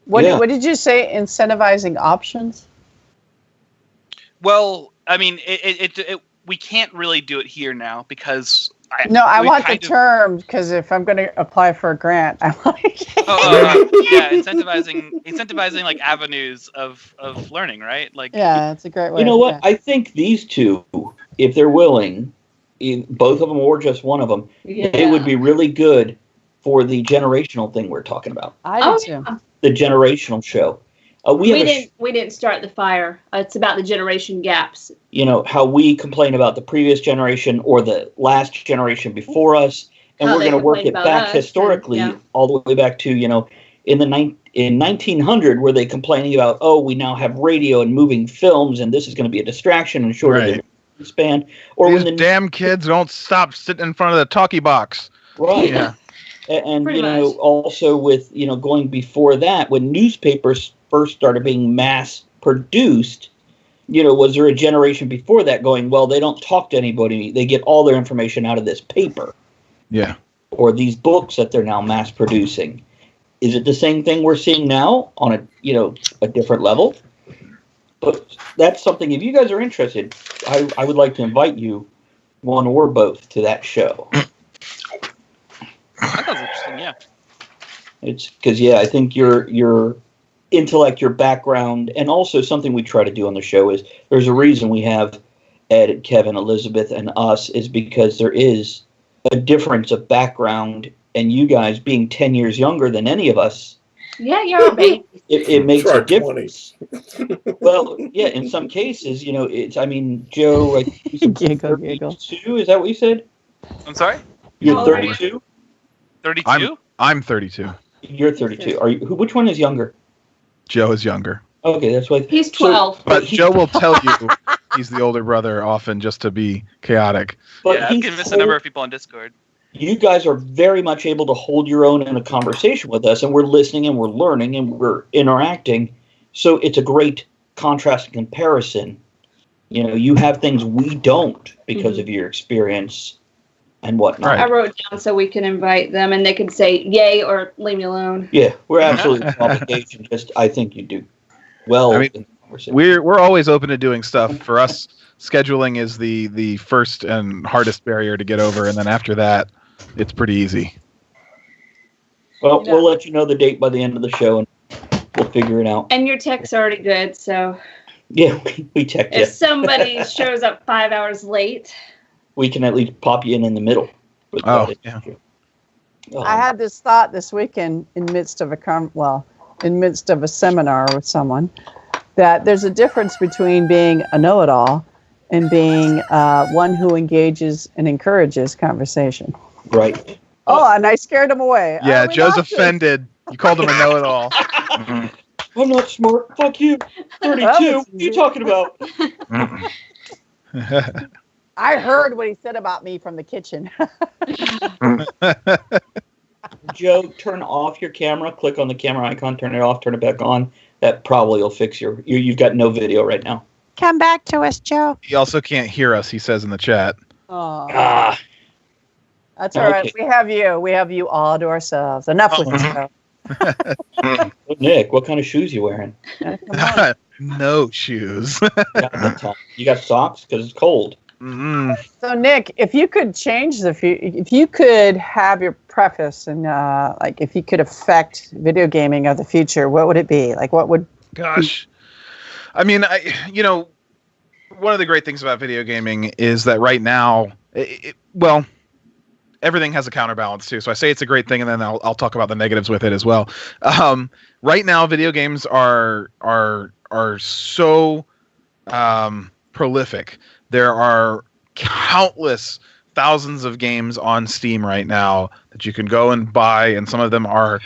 What did you say? Incentivizing options? Well, I mean, we can't really do it here now because I we want the kind of- term because if I'm going to apply for a grant, I like. Yeah, incentivizing like avenues of learning, right? Like, Yeah, that's a great way. You know what? Yeah. I think these two, if they're willing, both of them or just one of them, they would be really good for the generational thing we're talking about. I do too. yeah. The generational show. We didn't start the fire. It's about the generation gaps. You know, how we complain about the previous generation or the last generation before us, and How we're they going to work complain it about back us, historically, and- yeah. all the way back to, in 1900, were they complaining about, oh, we now have radio and moving films, and this is going to be a distraction and shorter Right. the span, or These when the damn kids don't stop sitting in front of the talkie box. right. Yeah. And Pretty you know, much. also with going before that, when newspapers first started being mass produced, was there a generation before that going, well, they don't talk to anybody, they get all their information out of this paper Yeah. or these books that they're now mass producing? Is it the same thing we're seeing now on a different level? But that's something, if you guys are interested, I would like to invite you, one or both, to that show. that sounds interesting. Yeah. It's because, I think your intellect, your background, and also something we try to do on the show is there's a reason we have Ed, Kevin, Elizabeth, and us is because there is a difference of background, and you guys being 10 years younger than any of us, Yeah, you're a baby. it makes Try a difference. 20s. Well, yeah, in some cases, Joe, I think you said Giggle, giggle. 32, is that what you said? I'm sorry. You're How old are you? 32? 32. I'm 32. You're 32. Which one is younger? Joe is younger. Okay, that's why. He's 12. But Joe will tell you he's the older brother often just to be chaotic. But Yeah, I've he's given this a number of people on Discord. you guys are very much able to hold your own in a conversation with us, and we're listening and we're learning and we're interacting. So it's a great contrast and comparison. You have things we don't because of your experience and whatnot. Right. I wrote down so we can invite them and they can say yay or leave me alone. Yeah, we're absolutely no obligation. Just I think you do well. I mean, in the conversation. We're always open to doing stuff. For us, scheduling is the first and hardest barrier to get over, and then after that, it's pretty easy. Well, we'll let you know the date by the end of the show, and we'll figure it out. And your tech's already good, so Yeah, we checked if you. somebody shows up 5 hours late, We can at least pop you in the middle. with Oh, that. yeah. I had this thought this weekend in midst of a seminar with someone, that there's a difference between being a know-it-all and being one who engages and encourages conversation. Right. Oh, and I scared him away. Yeah, Oh, we Joe's lost this. offended. You called him a know-it-all. I'm not smart. Fuck you. 32. What are you talking about? I heard what he said about me from the kitchen. Joe, turn off your camera. Click on the camera icon. Turn it off. Turn it back on. That probably will fix you've got no video right now. Come back to us, Joe. He also can't hear us, he says in the chat. Oh, Ah. that's all right. Okay. We have you. We have you all to ourselves. Enough with this. Joe. Nick, what kind of shoes you wearing? Come on. No shoes. You got socks? Because it's cold. Mm. So, Nick, if you could change if you could have your preface and if you could affect video gaming of the future, what would it be? Like, what would? Gosh. I mean, one of the great things about video gaming is that right now, everything has a counterbalance too. So I say it's a great thing, and then I'll talk about the negatives with it as well. Right now, video games are so prolific. There are countless thousands of games on Steam right now that you can go and buy, and some of them are,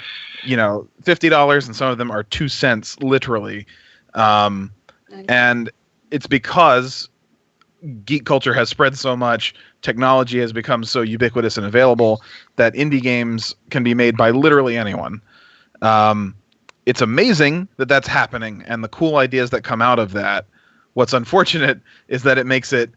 $50, and some of them are 2 cents, literally. And it's because geek culture has spread so much, technology has become so ubiquitous and available that indie games can be made by literally anyone. It's amazing that that's happening, and the cool ideas that come out of that. What's unfortunate is that it makes it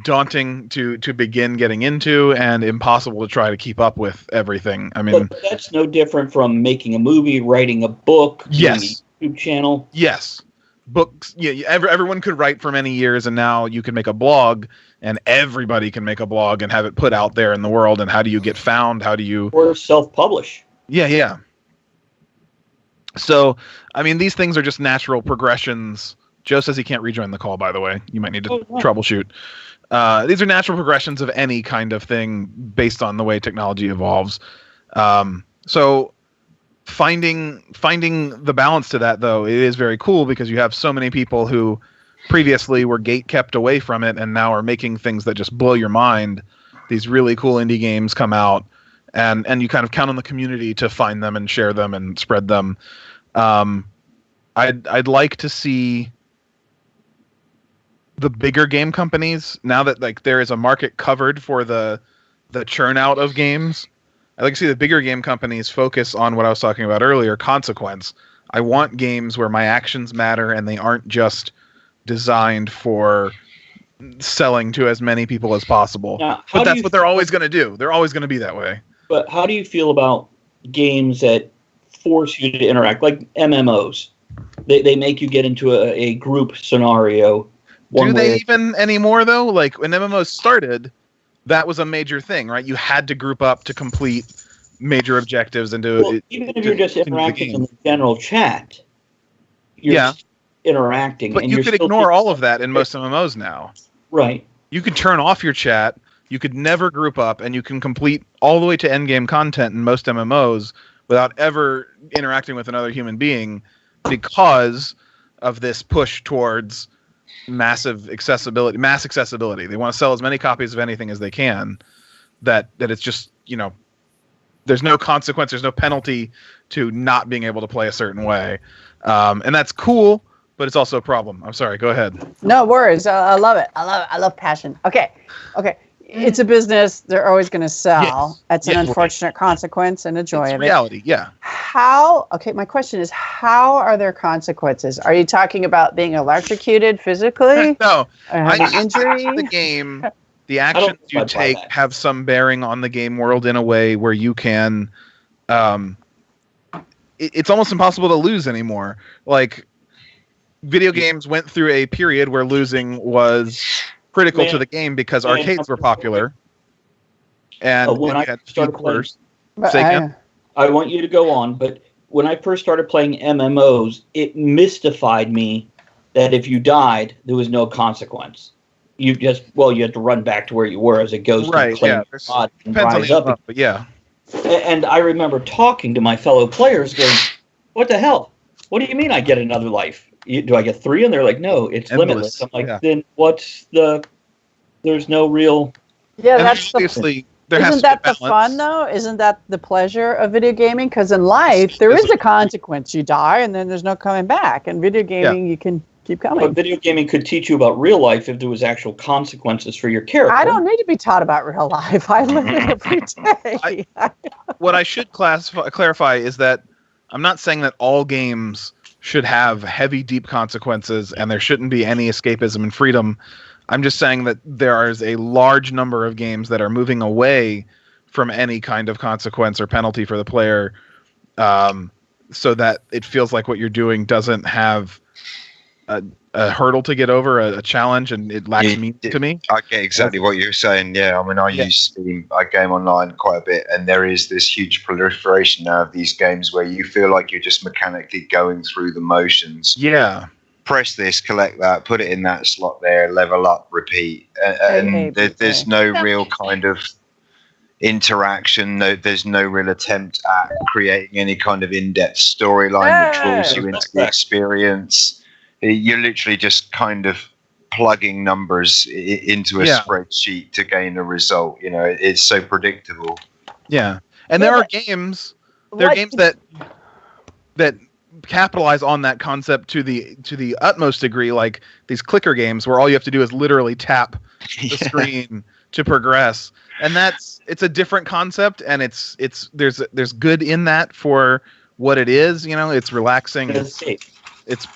daunting to begin getting into and impossible to try to keep up with everything. I mean, But that's no different from making a movie, writing a book, Yes. doing a YouTube channel. yes, books. Everyone could write for many years, and now you can make a blog, and everybody can make a blog and have it put out there in the world. And how do you get found? How do you Or self-publish. Yeah. So, I mean, these things are just natural progressions. Joe says he can't rejoin the call, by the way. You might need to troubleshoot. These are natural progressions of any kind of thing based on the way technology evolves. So finding the balance to that, though, it is very cool because you have so many people who previously were gate kept away from it and now are making things that just blow your mind. These really cool indie games come out, and you kind of count on the community to find them and share them and spread them. I'd like to see the bigger game companies, now that like there is a market covered for the churn out of games. I'd like to see the bigger game companies focus on what I was talking about earlier, consequence. I want games where my actions matter and they aren't just designed for selling to as many people as possible. Now, but that's what they're always going to do. They're always going to be that way. But how do you feel about games that force you to interact, like MMOs? They make you get into a group scenario. Do they even anymore, though? Like, when MMOs started, that was a major thing, right? You had to group up to complete major objectives and even if you're just interacting in the general chat, you're interacting. But and you you're could still ignore all of that in most MMOs now. Right. You could turn off your chat, you could never group up, and you can complete all the way to endgame content in most MMOs without ever interacting with another human being because of this push towards mass accessibility. They want to sell as many copies of anything as they can. That it's just, there's no consequence, there's no penalty to not being able to play a certain way. And that's cool, but it's also a problem. I'm sorry, go ahead. No worries. I love it. I love passion. Okay. It's a business. They're always going to sell. Yes. That's an unfortunate consequence and a joy of reality, yeah. My question is, how are there consequences? Are you talking about being electrocuted physically? No. Injury? The game, the actions you take have some bearing on the game world in a way where you can... it's almost impossible to lose anymore. Like, video games went through a period where losing was critical to the game because arcades were popular. And when I had started quarters. I want you to go on, but when I first started playing MMOs, it mystified me that if you died, there was no consequence. You had to run back to where you were as a ghost and claim your god and rise up. But yeah. And I remember talking to my fellow players going, what the hell? What do you mean I get another life? Do I get 3? And they're like, no, it's limitless. I'm like, then what's there's no real... Yeah, that's obviously... Isn't that the fun, though? Isn't that the pleasure of video gaming? Because in life, there is a consequence. You die, and then there's no coming back. And video gaming, you can keep coming. But video gaming could teach you about real life if there was actual consequences for your character. I don't need to be taught about real life. I live it every day. What I should clarify is that I'm not saying that all games should have heavy, deep consequences, and there shouldn't be any escapism and freedom. I'm just saying that there is a large number of games that are moving away from any kind of consequence or penalty for the player, so that it feels like what you're doing doesn't have a hurdle to get over, a challenge, and it lacks meaning to me. I get exactly what you're saying. Yeah, I mean, I use Steam. I game online quite a bit, and there is this huge proliferation now of these games where you feel like you're just mechanically going through the motions. Yeah. Press this, collect that, put it in that slot there, level up, repeat. And there's no real kind of interaction. There's no real attempt at creating any kind of in-depth storyline that draws you into the experience. You're literally just kind of plugging numbers into a spreadsheet to gain a result. It's so predictable. Yeah. And there are games that capitalize on that concept to the utmost degree, like these clicker games where all you have to do is literally tap the screen to progress, and it's a different concept, and there's good in that for what it is. It's relaxing. It's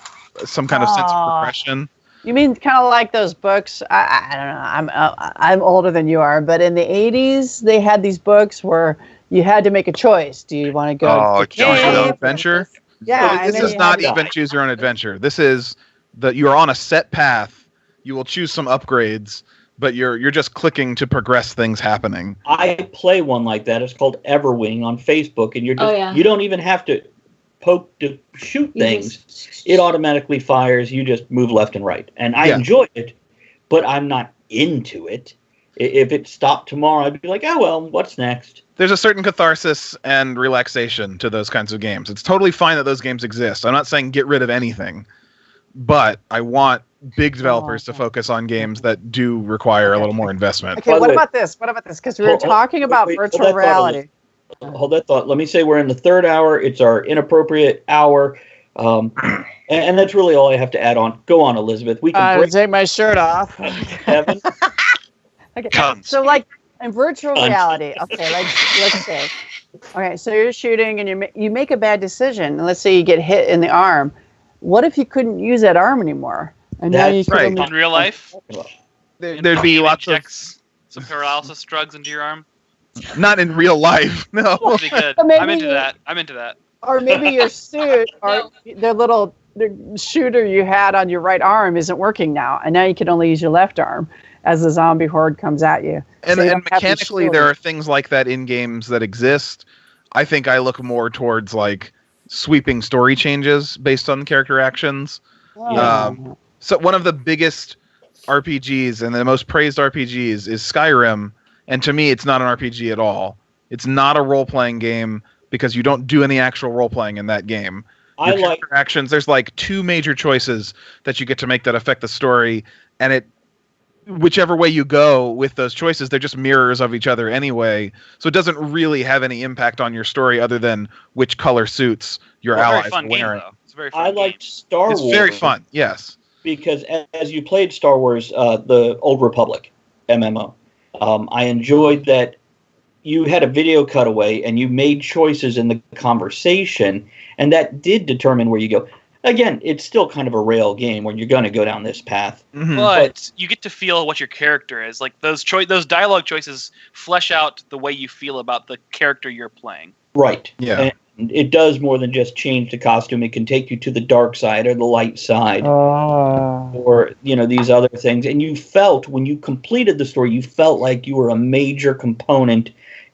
some kind of sense of progression. You mean kind of like those books? I don't know. I'm older than you are, but in the 80s they had these books where you had to make a choice. Do you want to go to Choose Your Own Adventure? Yeah, this is not even Choose Your Own Adventure. This is that you're on a set path. You will choose some upgrades, but you're just clicking to progress things happening. I play one like that. It's called Everwing on Facebook, and you're just Oh, yeah. you don't even have to poke to shoot You things. just- It automatically fires. You just move left and right, and I Yeah. enjoy it, but I'm not into it. If it stopped tomorrow, I'd be like, oh well, what's next? There's a certain catharsis and relaxation to those kinds of games. It's totally fine that those games exist. I'm not saying get rid of anything, but I want big developers to okay. focus on games that do require a little more investment. Okay, By the what way- about this? What about this? Because we were Hold- talking about wait, hold virtual that thought a reality. Hold that thought. Let me say we're in the third hour. It's our inappropriate hour, and that's really all I have to add on. Go on, Elizabeth. We can I break take my shirt off. Kevin. Okay. Cunts. So like in virtual Cunts. reality, okay, let's say, okay, so you're shooting and you make a bad decision. Let's say you get hit in the arm. What if you couldn't use that arm anymore? And now you That's can right. only- In real life, There'd be lots of injects some paralysis drugs into your arm. not in real life. No. That'd be good. But maybe I'm into you- that. I'm into that. or maybe your suit or the shooter you had on your right arm isn't working now, and now you can only use your left arm as the zombie horde comes at you. And, So you and don't have to mechanically, shield there it. are things like that in games that exist. I think I look more towards like sweeping story changes based on character actions. Oh. So one of the biggest RPGs and the most praised RPGs is Skyrim, and to me, it's not an RPG at all. It's not a role-playing game because you don't do any actual role-playing in that game. I Your like character actions. There's like 2 major choices that you get to make that affect the story, and whichever way you go with those choices, they're just mirrors of each other anyway. So it doesn't really have any impact on your story other than which color suits your Well, allies very fun are game wearing. though. It's a very fun I game. liked Star It's Wars. very fun. Yes. Because as you played Star Wars, the Old Republic MMO, I enjoyed that you had a video cutaway and you made choices in the conversation, and that did determine where you go. Again, it's still kind of a rail game where you're going to go down this path. Mhm. But you get to feel what your character is. Like those dialogue choices flesh out the way you feel about the character you're playing. Right. Yeah. And it does more than just change the costume. It can take you to the dark side or the light side. Oh. Or these other things, and you felt when you completed the story, you felt like you were a major component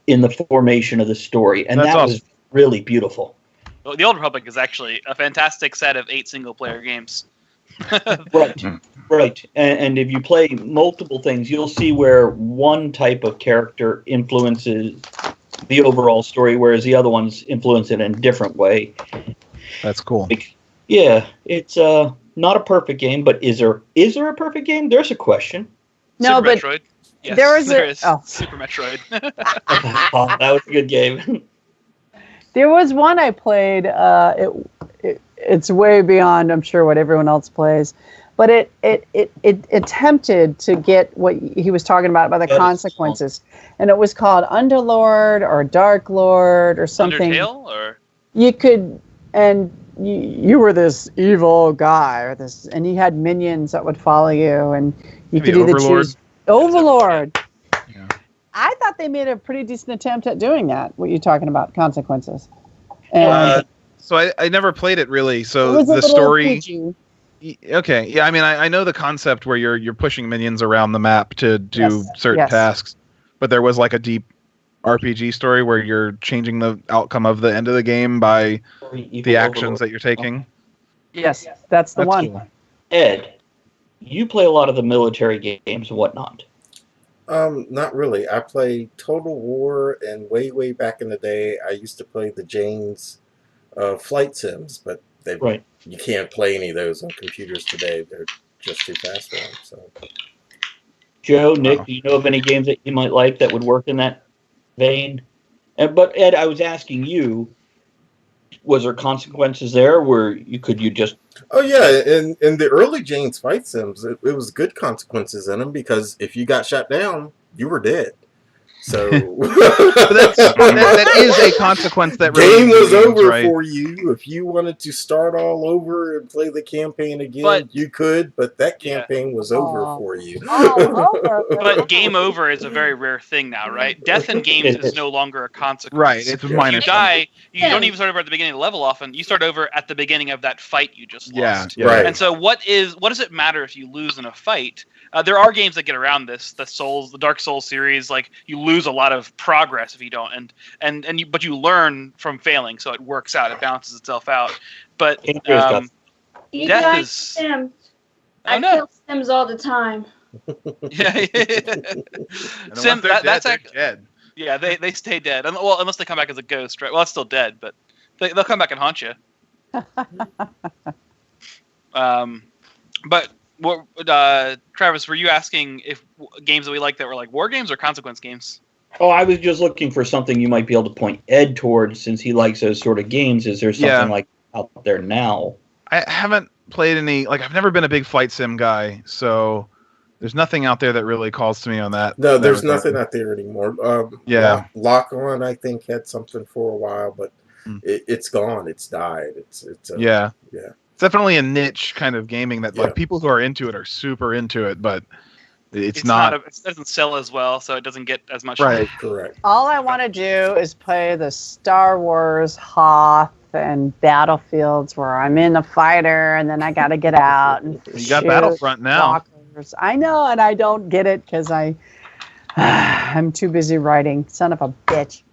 in the formation of the story, and That's that awesome. was really beautiful. Well, the Old Republic is actually a fantastic set of 8 single-player games. Right, right. And if you play multiple things, you'll see where one type of character influences the overall story, whereas the other ones influence it in a different way. That's cool. Yeah, it's not a perfect game, but is there a perfect game? There's a question. No, Super but Metroid. Yes, there is there a- is. oh. Super Metroid. Oh, that was a good game. There was one I played. It's way beyond, I'm sure, what everyone else plays, but it attempted to get what he was talking about the That is consequences, and it was called Underlord or Dark Lord or something. Undertale, or You could, and you were this evil guy, or this, and you had minions that would follow you, and you Maybe could either Overlord? choose Overlord. Yeah. I thought they made a pretty decent attempt at doing that. What you're talking about, consequences. And So I never played it really. it So was a the little story. RPG. Okay. Yeah. I mean, I know the concept where you're pushing minions around the map to do Yes, certain yes. tasks, but there was like a deep RPG story where you're changing the outcome of the end of the game by the actions that you're taking. Yes, that's the That's one. cool. Ed, you play a lot of the military games and whatnot. Not really. I play Total War, and way back in the day, I used to play the Jane's flight sims, but Right. you can't play any of those on computers today. They're just too fast for them. So Joe, Nick, Wow. do you know of any games that you might like that would work in that vein? But Ed, I was asking you, was there consequences there where you just oh yeah, in the early Jane's fight sims, it was good consequences in them because if you got shot down, you were dead. So that is a consequence that game remains in was games, over right? for you. If you wanted to start all over and play the campaign again, But- you could, but that Yeah. campaign was over Oh. for you. But game over is a very rare thing now, right? Death in games is no longer a consequence. Right, it's a Yeah. minor You thing. die, you don't even start over at the beginning of the level often. You start over at the beginning of that fight you just Yeah, lost. yeah. Right. And so what does it matter if you lose in a fight? There are games that get around this. The Dark Souls series, like you lose a lot of progress if you don't, but you learn from failing, so it works out. It balances itself out. But Andrea's got You Death guys, is- Sims. Oh, I no. kill Sims all the time. yeah, And Sim, once they're that's dead, they're dead. yeah, they stay dead. Well, unless they come back as a ghost, right? Well, it's still dead, but they'll come back and haunt you. But what, Travis, were you asking if games that we like that were like war games or consequence games? Oh, I was just looking for something you might be able to point Ed towards, since he likes those sort of games. Is there something Yeah. like out there now? I haven't played any. Like, I've never been a big flight sim guy, so there's nothing out there that really calls to me on that. No, there's that regard. nothing out there anymore. Yeah. Lock On, I think, had something for a while, but Mm. it's gone. It's died. It's Yeah. yeah. It's definitely a niche kind of gaming that Yeah. like people who are into it are super into it, but it's not. not. It doesn't sell as well, so it doesn't get as much. Right. Correct. All I want to do is play the Star Wars Hoth and Battlefields where I'm in a fighter and then I got to get out and You got shoot Battlefront now. walkers. I know, and I don't get it because I'm too busy writing. Son of a bitch.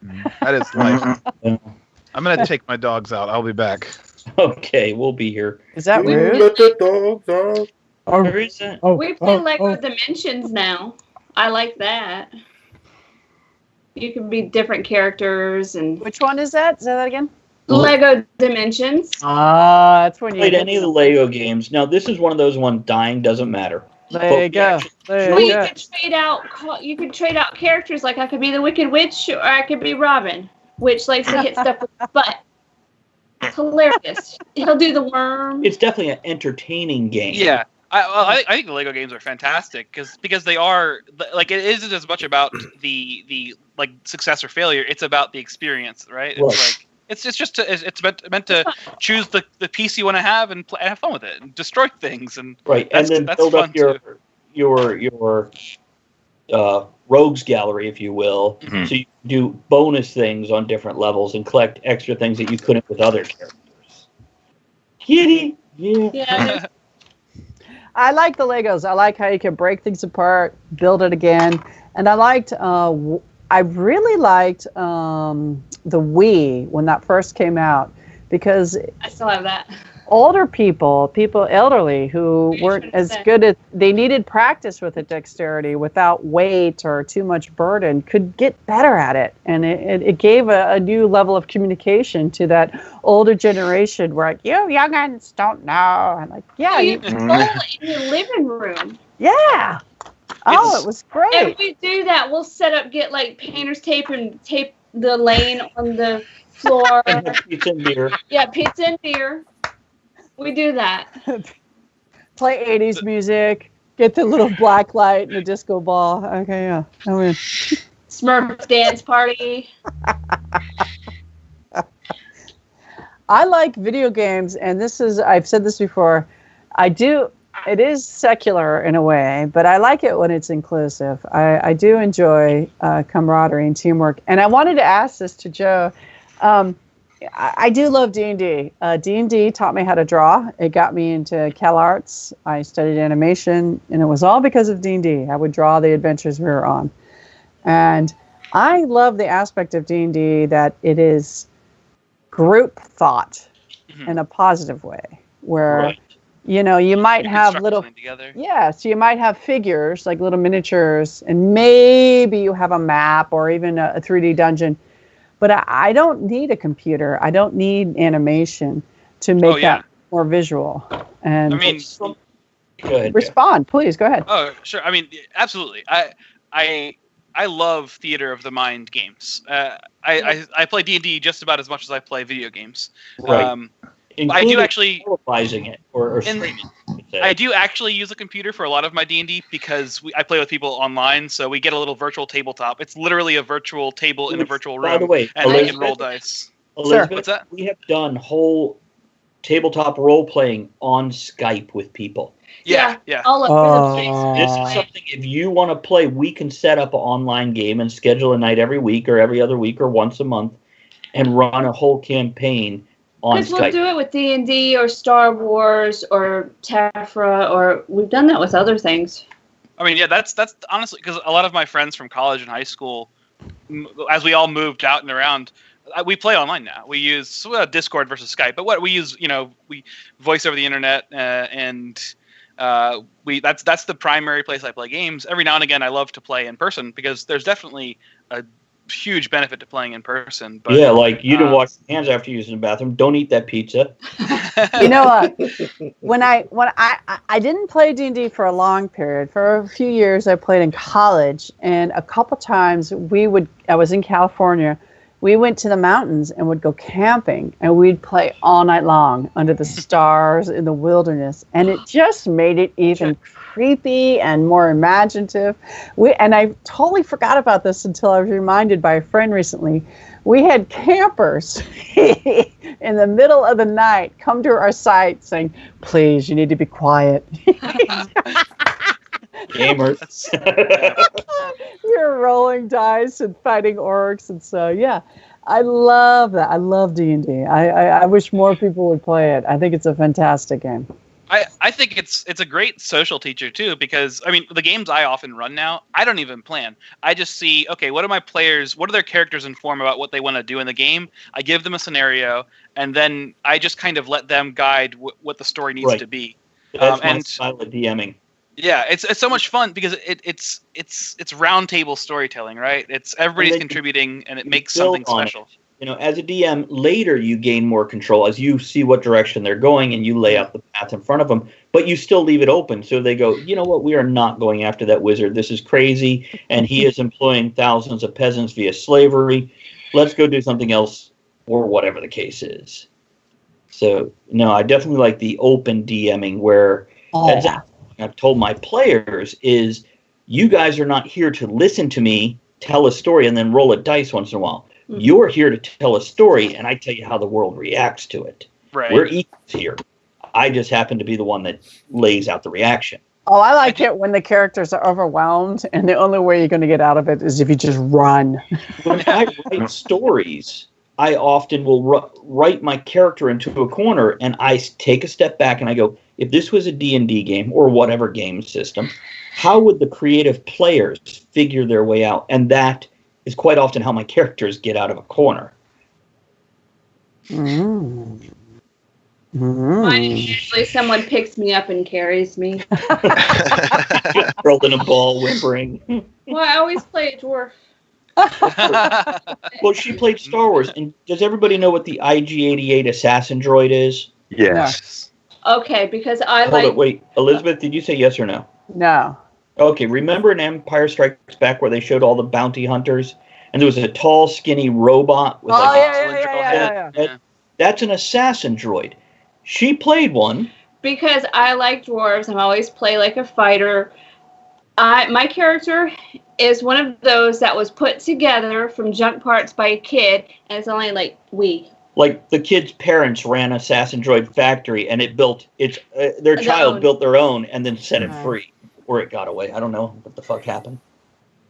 That is life. Yeah. I'm gonna take my dogs out. I'll be back. Okay, we'll be here. Is that You rude? let the dogs out. Where is that? We play Lego Dimensions now. I like that. You can be different characters and Which one is that? Say that again. Lego Dimensions. Ah, that's when you Played any of the Lego games. Now, this is one of those one dying doesn't matter. There you go. There Well, you you go. could trade out. You could trade out characters. Like I could be the Wicked Witch, or I could be Robin, which likes to hit stuff with his butt. It's hilarious. He'll do the worm. It's definitely an entertaining game. Yeah, I think the Lego games are fantastic because they are like it isn't as much about the like success or failure. It's about the experience, right? It's Right. like it's meant to choose the piece you want to have and have fun with it and destroy things and Right, and then that's build fun up your rogues gallery, if you will. Mhm. So you can do bonus things on different levels and collect extra things that you couldn't with other characters. Kitty, yeah. Yeah. I like the Legos. I like how you can break things apart, build it again, and I liked. I really liked the Wii when that first came out because I still have that. older people elderly who weren't as good at, they needed practice with the dexterity without weight or too much burden, could get better at it. And it gave a new level of communication to that older generation where, like, you young'uns don't know. I'm like, yeah, You can roll it in your living room. yeah. Oh, it was great. If we do that, we'll get like painter's tape and tape the lane on the floor. Pizza and beer. Yeah, pizza and beer. We do that. Play 80s music, get the little black light and the disco ball. Okay, yeah. I'm in. Smurf dance party. I like video games, and I've said this before, it is secular in a way, but I like it when it's inclusive. I do enjoy camaraderie and teamwork. And I wanted to ask this to Joe. I do love D&D. D&D taught me how to draw. It got me into CalArts. I studied animation, and it was all because of D&D. I would draw the adventures we were on. And I love the aspect of D&D that it is group thought in a positive way, where, Right. you know, you might have construct little... something together. Yeah, so you might have figures, like little miniatures, and maybe you have a map or even a 3D dungeon. But I don't need a computer. I don't need animation to make that more visual. And I mean, Go ahead. respond, please. Go ahead. oh sure. I mean, absolutely. I love theater of the mind games. I play D&D just about as much as I play video games. Right. I do Including actually televising it or in- streaming. I do actually use a computer for a lot of my D&D because I play with people online, so we get a little virtual tabletop. It's literally a virtual table in a virtual room, By the way, and we can Elizabeth, roll dice. Elizabeth, What's that? we have done whole tabletop role playing on Skype with people. Yeah. All over the place. This is something, if you want to play, we can set up an online game and schedule a night every week or every other week or once a month and run a whole campaign on Because Skype. we'll do it with D&D or Star Wars or Tefra, or we've done that with other things. I mean, yeah, that's honestly because a lot of my friends from college and high school, as we all moved out and around, we play online now. We use Discord versus Skype, but what we use, we voice over the internet, and that's the primary place I play games. Every now and again, I love to play in person because there's definitely a huge benefit to playing in person. But, yeah, like you didn't wash your hands after using the bathroom. Don't eat that pizza. You know what? When I didn't play D&D for a long period. For a few years, I played in college, and a couple times I was in California. We went to the mountains and would go camping, and we'd play all night long under the stars in the wilderness, and it just made it even creepy and more imaginative. And I totally forgot about this until I was reminded by a friend recently. We had campers in the middle of the night come to our site saying, "Please, you need to be quiet." Gamers. We were rolling dice and fighting orcs, and so yeah, I love that. I love D&D. I wish more people would play it. I think it's a fantastic game. I think it's a great social teacher too, because I mean the games I often run now, I don't even plan. I just see, okay, what do their characters inform about what they want to do in the game? I give them a scenario, and then I just kind of let them guide what the story needs to be. That's my style of DMing. Yeah, it's so much fun because it's round table storytelling, right? It's everybody's contributing, and it makes something special. As a DM, later you gain more control as you see what direction they're going and you lay out the path in front of them, but you still leave it open. So they go, you know what, we are not going after that wizard. This is crazy, and he is employing thousands of peasants via slavery. Let's go do something else, or whatever the case is. So, no, I definitely like the open DMing where I've told my players is you guys are not here to listen to me tell a story and then roll a dice once in a while. Mm-hmm. You're here to tell a story, and I tell you how the world reacts to it. Right. We're equals here. I just happen to be the one that lays out the reaction. Oh, I like it when the characters are overwhelmed, and the only way you're going to get out of it is if you just run. When I write stories, I often will write my character into a corner, and I take a step back and I go, if this was a D&D game or whatever game system, how would the creative players figure their way out? And that is quite often how my characters get out of a corner. Mine is usually someone picks me up and carries me. Rolled in a ball, whimpering. Well, I always play a dwarf. Well, she played Star Wars, and does everybody know what the IG-88 assassin droid is? Yes. Okay, because Hold it, wait. Elizabeth, did you say yes or no? No. Okay, remember in Empire Strikes Back where they showed all the bounty hunters, and there was a tall, skinny robot with yeah. That's an assassin droid. She played one. Because I like dwarves, I always play like a fighter. My character is one of those that was put together from junk parts by a kid, and it's only like Like the kid's parents ran Assassin Droid Factory, and it built their child built their own, and then set it free, or it got away. I don't know what the fuck happened,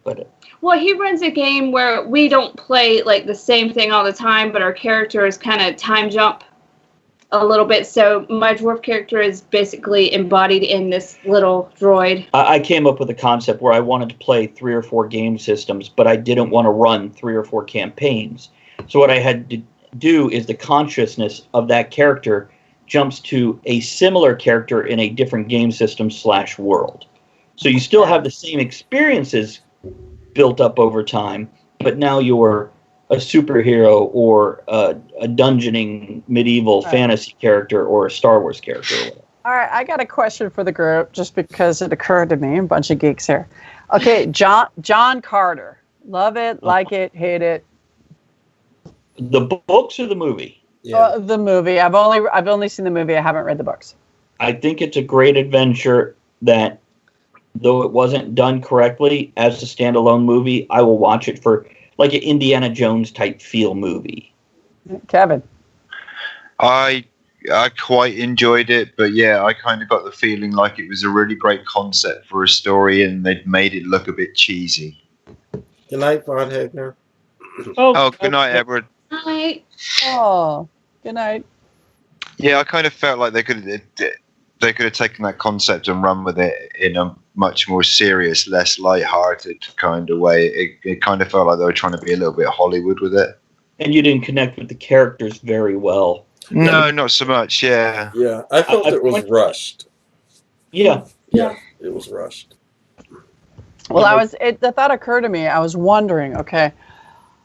but well, he runs a game where we don't play like the same thing all the time, but our character is kind of time jump a little bit. So my dwarf character is basically embodied in this little droid. I came up with a concept where I wanted to play 3 or 4 game systems, but I didn't want to run 3 or 4 campaigns. So what I had to do is the consciousness of that character jumps to a similar character in a different game system / world. So you still have the same experiences built up over time, but now you're a superhero or a dungeoning medieval fantasy character or a Star Wars character. All right, I got a question for the group just because it occurred to me. A bunch of geeks here. Okay, John Carter. Love it, like it, hate it. The books or the movie? The movie. I've only seen the movie. I haven't read the books. I think it's a great adventure that, though it wasn't done correctly as a standalone movie, I will watch it for like an Indiana Jones type feel movie. Kevin. I quite enjoyed it, but yeah, I kind of got the feeling like it was a really great concept for a story, and they'd made it look a bit cheesy. Good night, Von Hegner. Oh, good night, Edward. Night. Oh, good night. Yeah, I kind of felt like they could have taken that concept and run with it in a much more serious, less light-hearted kind of way. It kind of felt like they were trying to be a little bit Hollywood with it. And you didn't connect with the characters very well. No, not so much. Yeah. Yeah, I felt it was rushed. Yeah. Yeah, it was rushed. Well, the thought occurred to me. I was wondering, okay,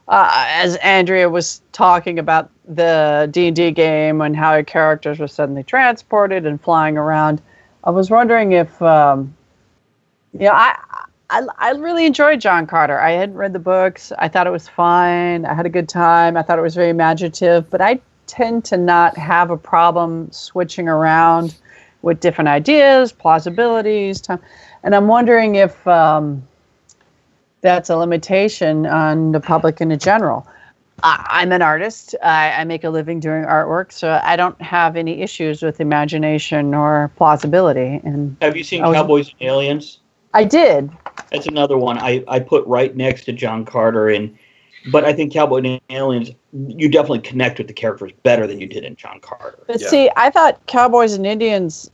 as Andrea was talking about the D&D game and how characters were suddenly transported and flying around, I was wondering if, I really enjoyed John Carter. I hadn't read the books. I thought it was fine. I had a good time. I thought it was very imaginative, but I tend to not have a problem switching around with different ideas, plausibilities, time. And I'm wondering if that's a limitation on the public in general. I'm an artist. I make a living doing artwork, so I don't have any issues with imagination or plausibility. And have you seen Cowboys and Aliens? I did. That's another one I put right next to John Carter. But I think Cowboys and Aliens, you definitely connect with the characters better than you did in John Carter. But see, I thought Cowboys and Indians.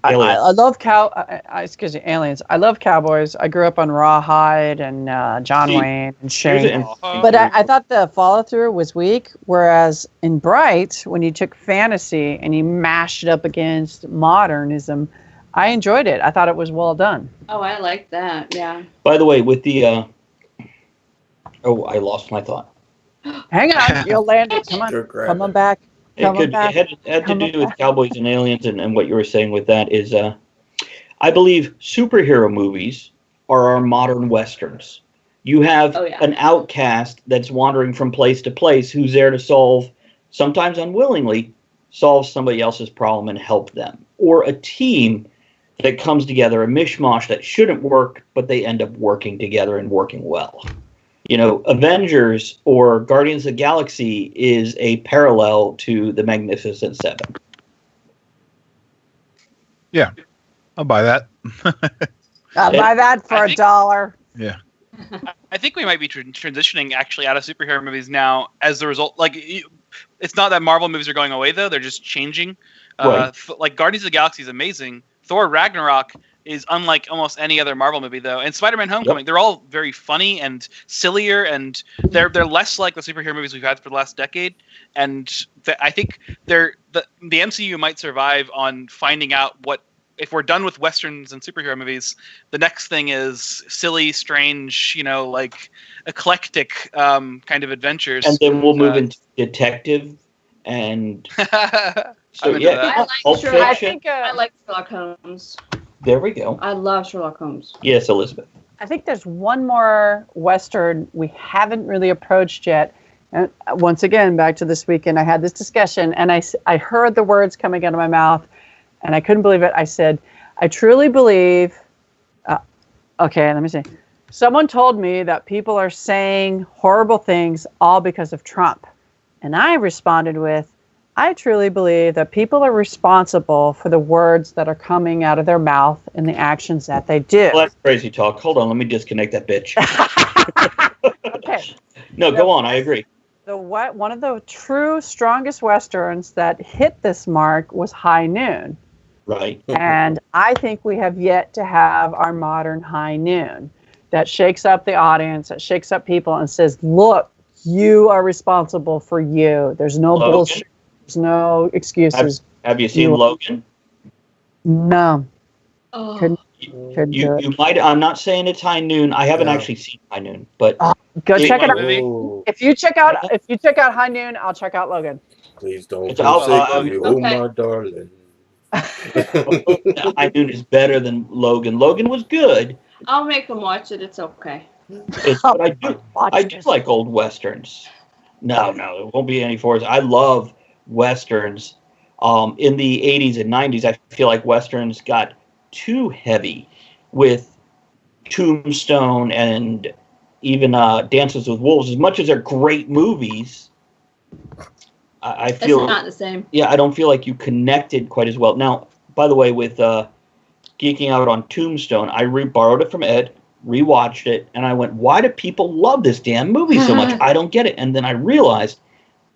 I love Aliens. I love cowboys. I grew up on Rawhide and John Wayne and Shane. But I thought the follow through was weak. Whereas in Bright, when you took fantasy and you mashed it up against modernism, I enjoyed it. I thought it was well done. Oh, I like that. Yeah. By the way, with the I lost my thought. Hang on, you'll land it. Come on back. It had to do with Cowboys and Aliens, and what you were saying with that is, I believe superhero movies are our modern westerns. You have an outcast that's wandering from place to place who's there to solve, sometimes unwillingly, solve somebody else's problem and help them. Or a team that comes together, a mishmash that shouldn't work, but they end up working together and working well. Avengers or Guardians of the Galaxy is a parallel to the Magnificent Seven. Yeah, I'll buy that. I'll buy that for $1. Yeah. I think we might be transitioning actually out of superhero movies now as the result. Like, it's not that Marvel movies are going away, though. They're just changing. Right. Like, Guardians of the Galaxy is amazing. Thor Ragnarok is unlike almost any other Marvel movie, though. And Spider-Man Homecoming, they're all very funny and sillier, and they're less like the superhero movies we've had for the last decade. And I think the MCU might survive on finding out what, if we're done with westerns and superhero movies, the next thing is silly, strange, eclectic kind of adventures. And then we'll move into detective and... So, I like Sherlock Holmes. There we go. I love Sherlock Holmes. Yes, Elizabeth. I think there's one more Western we haven't really approached yet. And once again, back to this weekend, I had this discussion, and I heard the words coming out of my mouth, and I couldn't believe it. I said, I truly believe... okay, let me see. Someone told me that people are saying horrible things all because of Trump. And I responded with, I truly believe that people are responsible for the words that are coming out of their mouth and the actions that they do. Well, that's crazy talk. Hold on, let me disconnect that bitch. Okay. No, go on. I agree. One of the true strongest Westerns that hit this mark was High Noon. Right. And I think we have yet to have our modern High Noon that shakes up the audience, that shakes up people and says, look, you are responsible for you. There's no bullshit. There's no excuses. Have you seen Logan? No. Oh. Couldn't do it. You might. I'm not saying it's High Noon. I haven't actually seen High Noon, but go check it out. Oh. If you check out High Noon, I'll check out Logan. Please don't It's out- forsake me, oh my darling. High Noon is better than Logan. Logan was good. I'll make them watch it. It's okay. But I do like old westerns. No, it won't be any force. I love westerns In the 80s and 90s, I feel like Westerns got too heavy with Tombstone and even Dances with Wolves. As much as they're great movies, I feel... It's not the same. Yeah, I don't feel like you connected quite as well. Now, by the way, with geeking out on Tombstone, I borrowed it from Ed, rewatched it, and I went, why do people love this damn movie so much? I don't get it. And then I realized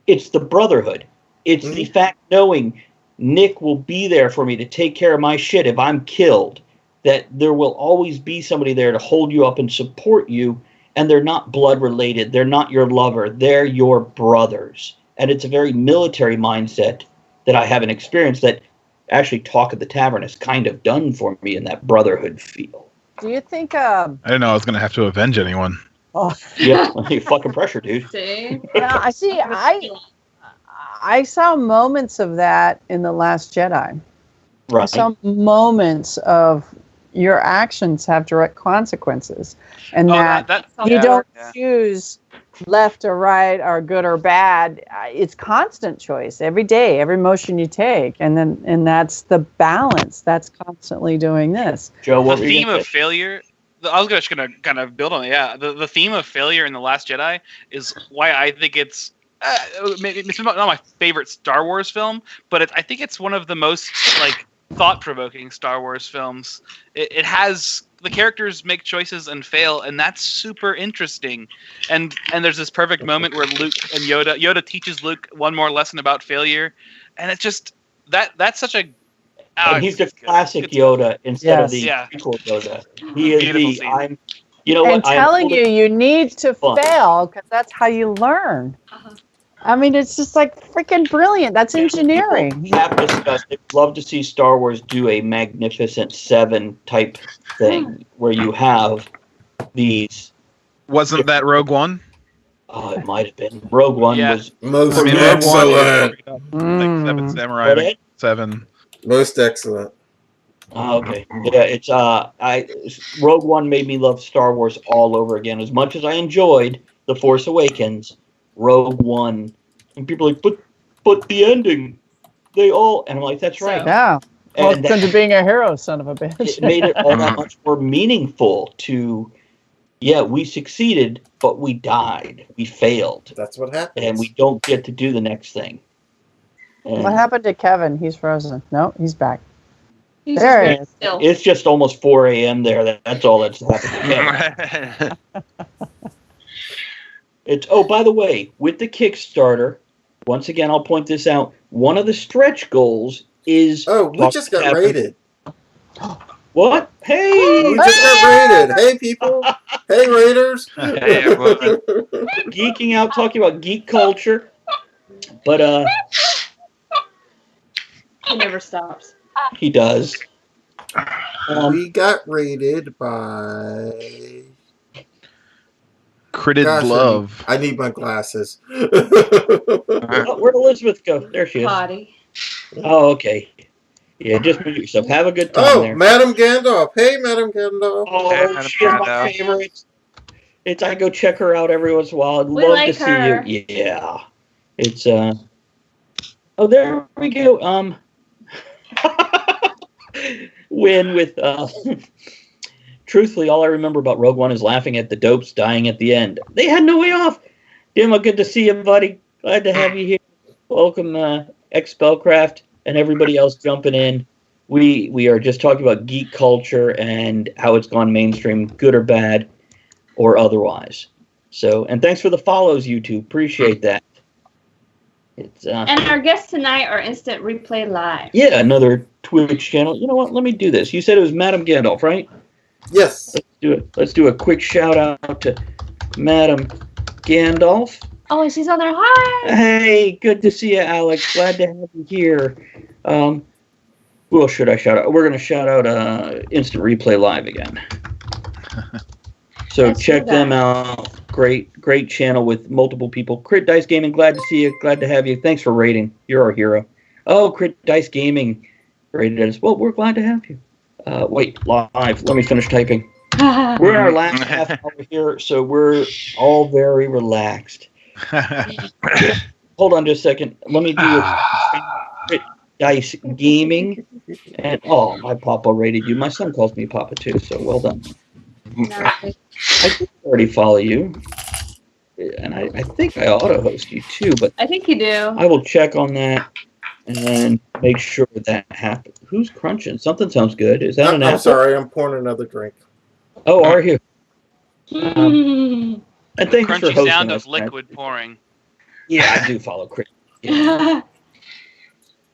it's the brotherhood. It's the fact knowing Nick will be there for me to take care of my shit if I'm killed, that there will always be somebody there to hold you up and support you, and they're not blood related. They're not your lover. They're your brothers. And it's a very military mindset that I haven't experienced that actually Talk at the Tavern has kind of done for me in that brotherhood feel. Do you think? I didn't know I was going to have to avenge anyone. Oh, Yeah, fucking pressure, dude. See? yeah, I see. I saw moments of that in The Last Jedi. I Right. saw moments of your actions have direct consequences, and that you don't choose left or right or good or bad. It's constant choice every day, every motion you take, and that's the balance. That's constantly doing this. Joe, what The were you theme gonna of say? failure. I was just gonna kind of build on it. Yeah, the theme of failure in The Last Jedi is why I think it's maybe it's not my favorite Star Wars film, but I think it's one of the most like thought-provoking Star Wars films. It has the characters make choices and fail, and that's super interesting. And there's this perfect moment where Luke and Yoda teaches Luke one more lesson about failure, and it's just that's such a And he's the it's good. classic It's- Yoda instead of Yes. the Yeah. prequel Yoda. He is Beautiful the scene. you know And what? telling you need to Fun. fail because that's how you learn. Uh-huh. I mean, it's just like freaking brilliant. That's engineering. People have discussed. They'd love to see Star Wars do a Magnificent Seven type thing where you have these. Wasn't that Rogue One? Oh, it might have been Rogue One Yeah. was. Most I mean, Rogue One excellent. Like Seven Samurai, What, like Ed? Seven. Most excellent. Oh, okay. Yeah, it's Rogue One made me love Star Wars all over again. As much as I enjoyed The Force Awakens, Rogue One, and people are like, but the ending, they all, and I'm like, that's right. Yeah. And Welcome to being a hero, son of a bitch. it made it all that much more meaningful to, yeah, we succeeded, but we died. We failed. That's what happens. And we don't get to do the next thing. And What happened to Kevin? He's frozen. No, he's back. He's There just it very is. still. it's just almost 4 a.m. there. That's all that's happened. It's by the way, with the Kickstarter, once again, I'll point this out. One of the stretch goals is we just got raided. What? Hey, We just got raided. Hey, people. Hey, Raiders. Hey, everyone. geeking out, talking about geek culture, but He never stops. he does. We got raided by. Critted Gosh, Glove. I need my glasses. Oh, where'd Elizabeth go? There she is. Potty. Oh, okay. Yeah, just mute yourself. Have a good time Oh, there. Madam Gandalf. Hey, Madam Gandalf. Oh, Hey, Madam she's my Gandalf. favorite. I go check her out every once in a while. I'd We love like to her. see you. Yeah. It's Oh, there we go. Win with truthfully, all I remember about Rogue One is laughing at the dopes dying at the end. They had no way off. Dima, good to see you, buddy. Glad to have you here. Welcome, X-Spellcraft, and everybody else jumping in. We are just talking about geek culture and how it's gone mainstream, good or bad, or otherwise. So, and thanks for the follows, YouTube. Appreciate that. It's And our guests tonight are Instant Replay Live. yeah, another Twitch channel. You know what? Let me do this. You said it was Madam Gandalf, right? Yes. Let's do it. Let's do a quick shout out to Madam Gandalf. Oh, and she's on there. Hi. Hey, good to see you, Alex. Glad to have you here. Who else should I shout out? We're going to shout out Instant Replay Live again. So Let's check do them that. out. Great channel with multiple people. Crit Dice Gaming, glad to see you. Glad to have you. Thanks for rating. You're our hero. Oh, Crit Dice Gaming rated us. Well, we're glad to have you. Wait, live. Let me finish typing. We're in our last half hour here, so we're all very relaxed. Hold on just a second. Let me do it. Dice Gaming. And, my Papa rated you. My son calls me Papa, too, so well done. Nice. I think I already follow you. And I think I auto-host you, too, but I think you do. I will check on that and make sure that happens. Who's crunching? Something sounds good. Is that an I'm apple? sorry, I'm pouring another drink. Oh, are you? And thanks for Crunchy hosting sound us, of liquid pouring. Yeah, I do follow Chris. Yeah.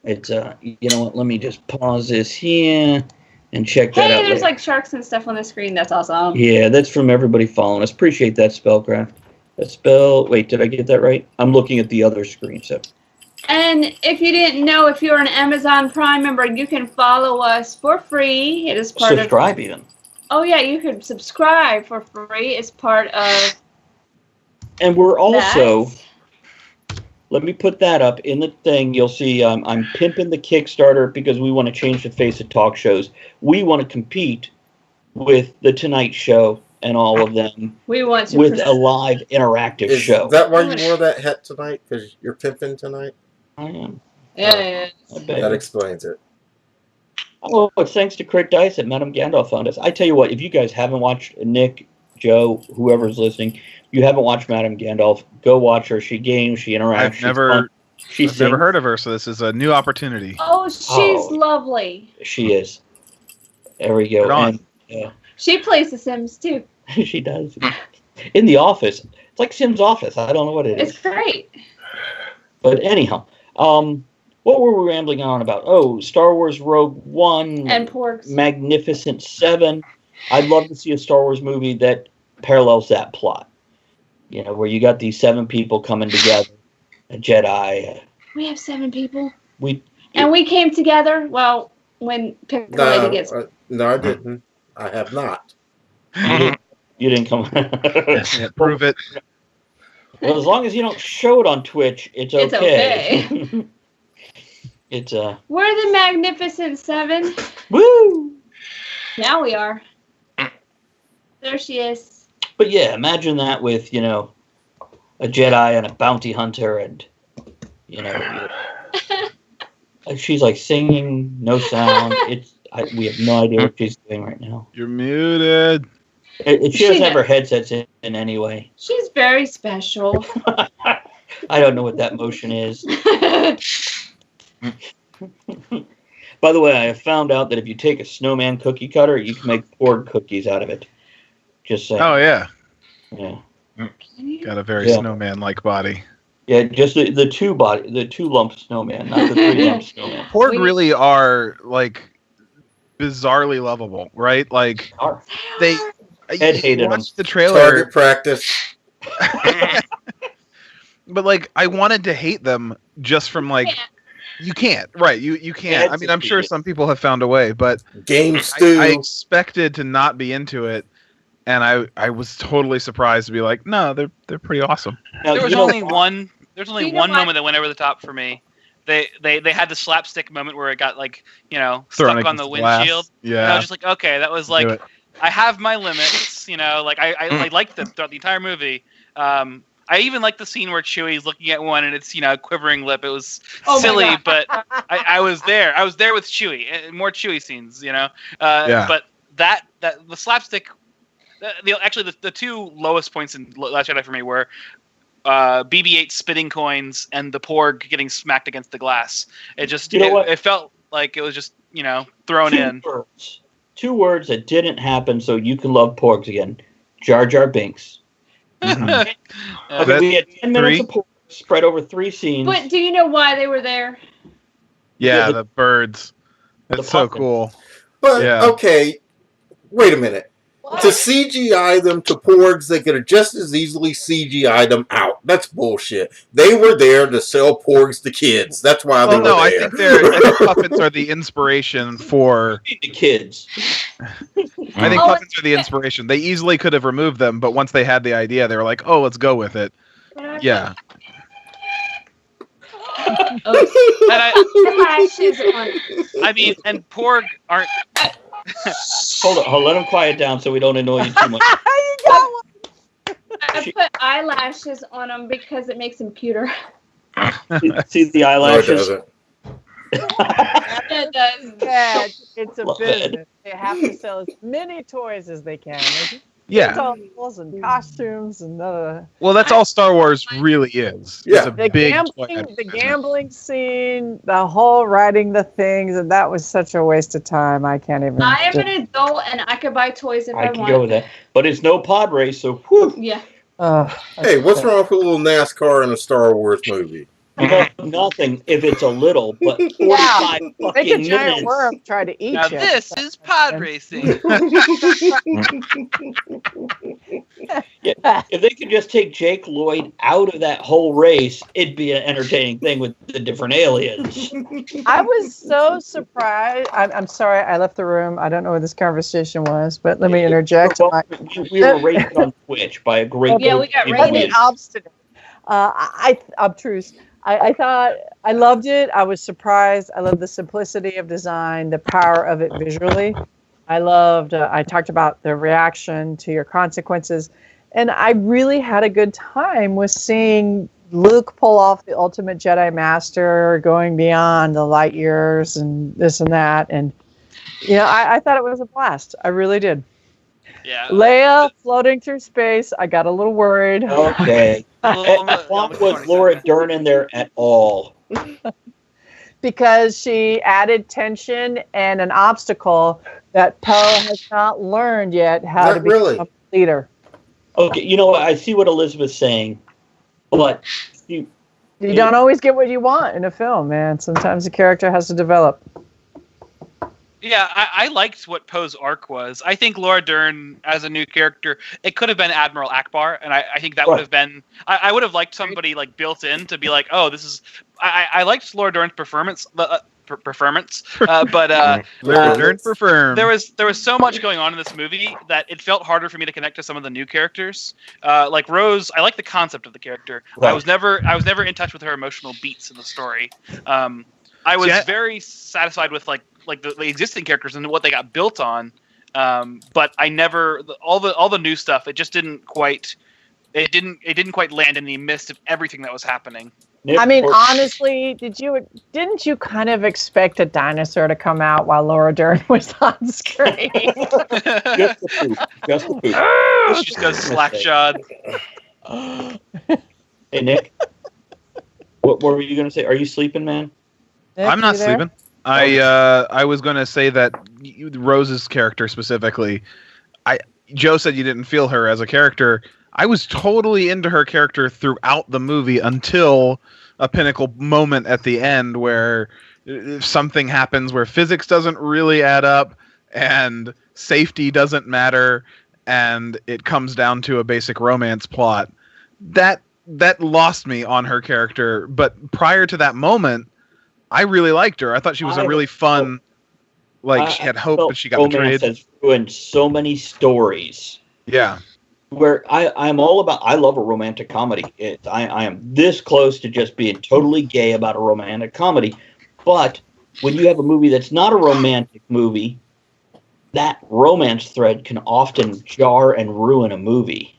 It's you know what? Let me just pause this here and check that out. Hey, there's later. like sharks and stuff on the screen. That's awesome. Yeah, that's from everybody following us. Appreciate that, Spellcraft. Wait, did I get that right? I'm looking at the other screen. So. And if you didn't know, if you're an Amazon Prime member, you can follow us for free. It is part Subscribe even. Oh yeah, you can subscribe for free. It's part of. And we're also. that. Let me put that up in the thing. You'll see I'm pimping the Kickstarter because we want to change the face of talk shows. We want to compete with The Tonight Show and all of them We want to. with a live interactive Is show. that why you wore that hat tonight? Because you're pimping tonight? I am. Yeah. I bet. That explains it. Oh, it's thanks to Crit Dice that Madame Gandalf found us. I tell you what, if you guys haven't watched Nick, Joe, whoever's listening, you haven't watched Madame Gandalf, go watch her. She games, she interacts. I've never She's heard of her, so this is a new opportunity. Oh, she's lovely. She is. There we go. Right on. And, She plays The Sims too. she does. In the office. It's like Sim's office. I don't know what it is. It's great. But anyhow, what were we rambling on about? Oh, Star Wars Rogue One. And Porgs. Magnificent Seven. I'd love to see a Star Wars movie that parallels that plot. You know, where you got these 7 people coming together, a Jedi. We have 7 people. And we came together. Well, when Pick the Lady gets. No, I didn't. I have not. You didn't come. Can't prove it. Well, as long as you don't show it on Twitch, it's okay. It's We're the Magnificent 7. Woo! Now we are. There she is. But yeah, imagine that with, you know, a Jedi and a bounty hunter and, you know, she's like singing, no sound. We have no idea what she's doing right now. You're muted. She doesn't have her headsets in anyway. She's very special. I don't know what that motion is. By the way, I have found out that if you take a snowman cookie cutter, you can make pork cookies out of it. Just saying. Oh yeah. Yeah. Got a very snowman-like body. Yeah, just the two lump snowman, not the 3 lump snowman. Porg really are like bizarrely lovable, right? Like they. Ed hated them. The trailer. Target practice. But like, I wanted to hate them just from like. You can't, right? You can't. I mean, I'm sure some people have found a way, but Game stew. I expected to not be into it, and I was totally surprised to be like, no, they're pretty awesome. Now, There was only one moment that went over the top for me. They had the slapstick moment where it got like, you know, Thrown stuck on the against glass. windshield. Yeah. And I was just like, okay, that was like, Do it. I have my limits, you know, like I liked them throughout the entire movie. I even like the scene where Chewie's looking at one and it's, you know, a quivering lip. It was silly, but I was there. I was there with Chewie. More Chewie scenes, you know. But that the slapstick. The 2 lowest points in Last Jedi for me were BB-8 spitting coins and the Porg getting smacked against the glass. It just it felt like it was just, you know, thrown in. 2 words that didn't happen, so you can love Porgs again. Jar Jar Binks. Mm-hmm. Okay, we had 10 minutes of Porgs spread over 3 scenes. But do you know why they were there? Yeah, the birds. That's so cool. But okay, wait a minute. What? To CGI them to porgs, they could have just as easily CGI'd them out. That's bullshit. They were there to sell porgs to kids. That's why they were there. I think puppets are the inspiration for the kids. I think puppets are the inspiration. They easily could have removed them, but once they had the idea, they were like, "Oh, let's go with it." Yeah. I mean, and Porg aren't. Hold on, let him quiet down so we don't annoy you too much. I put eyelashes on them because it makes them cuter. See the eyelashes? No, It does. Yeah, it's a Love it. business. They have to sell as many toys as they can. Yeah. Dolls and costumes and Well, that's all Star Wars really is. Yeah. It's a the big gambling scene, the whole writing the things, and that was such a waste of time. I can't even. I am an adult and I could buy toys if I I can want. go with that. But it's no pod race, so whew. Yeah. Hey, what's wrong with a little NASCAR in a Star Wars movie? Nothing if it's a little, but 45 Make a fucking giant minutes. worm try to eat Now you. this is pod racing. If they could just take Jake Lloyd out of that whole race, it'd be an entertaining thing with the different aliens. I was so surprised. I'm sorry, I left the room. I don't know where this conversation was, but let me interject. Well, we were rated on Twitch by a great. Yeah, we got group of rated. people. Obstinate. Obtruse. I thought I loved it. I was surprised. I love the simplicity of design, the power of it visually. I loved. I talked about the reaction to your consequences, and I really had a good time with seeing Luke pull off the ultimate Jedi Master, going beyond the light years and this and that, and I thought it was a blast. I really did. Yeah. Leia floating through space. I got a little worried. Okay. Why was Laura Dern in there at all? Because she added tension and an obstacle that Poe has not learned yet how to become a leader. Okay, you know what? I see what Elizabeth's saying, but you don't always get what you want in a film, man. Sometimes the character has to develop. Yeah, I liked what Poe's arc was. I think Laura Dern as a new character, it could have been Admiral Akbar, and I think that would have been. I would have liked somebody like built in to be like, oh, this is. I liked Laura Dern's performance. But Laura Dern performed. There was so much going on in this movie that it felt harder for me to connect to some of the new characters. Like Rose, I like the concept of the character. Right. I was never in touch with her emotional beats in the story. I was very satisfied with like the existing characters and what they got built on, but I never all the new stuff. It just didn't quite land in the midst of everything that was happening. I mean, honestly, didn't you kind of expect a dinosaur to come out while Laura Dern was on screen? Just the poop. Just the poop. She just goes slack-jawed. Hey, Nick. What were you going to say? Are you sleeping, man? Nick, I'm not sleeping. I was going to say that Rose's character specifically, Joe said you didn't feel her as a character. I was totally into her character throughout the movie until a pinnacle moment at the end where something happens where physics doesn't really add up and safety doesn't matter and it comes down to a basic romance plot. That lost me on her character, but prior to that moment, I really liked her. I thought she was a really fun, she had hope, but she got betrayed. Romance has ruined so many stories. Yeah. Where I'm all about, I love a romantic comedy. I am this close to just being totally gay about a romantic comedy. But when you have a movie that's not a romantic movie, that romance thread can often jar and ruin a movie.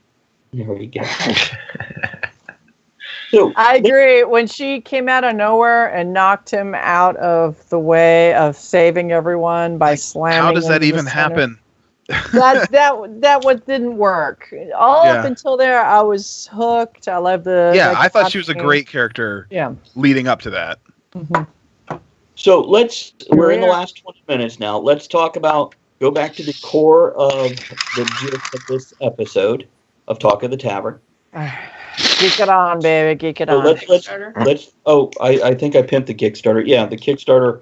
There we go. So, I agree. When she came out of nowhere and knocked him out of the way of saving everyone by slamming. How does that him even happen? that what didn't work. Up until there, I was hooked. I loved the. Yeah, I thought she was a great character. Yeah. Leading up to that. Mm-hmm. So we're in the last 20 minutes now. Let's go back to the core of the gist of this episode of Talk of the Tavern. Geek it on, baby. Geek it on. Let's. Oh, I think I pimped the Kickstarter. Yeah, the Kickstarter.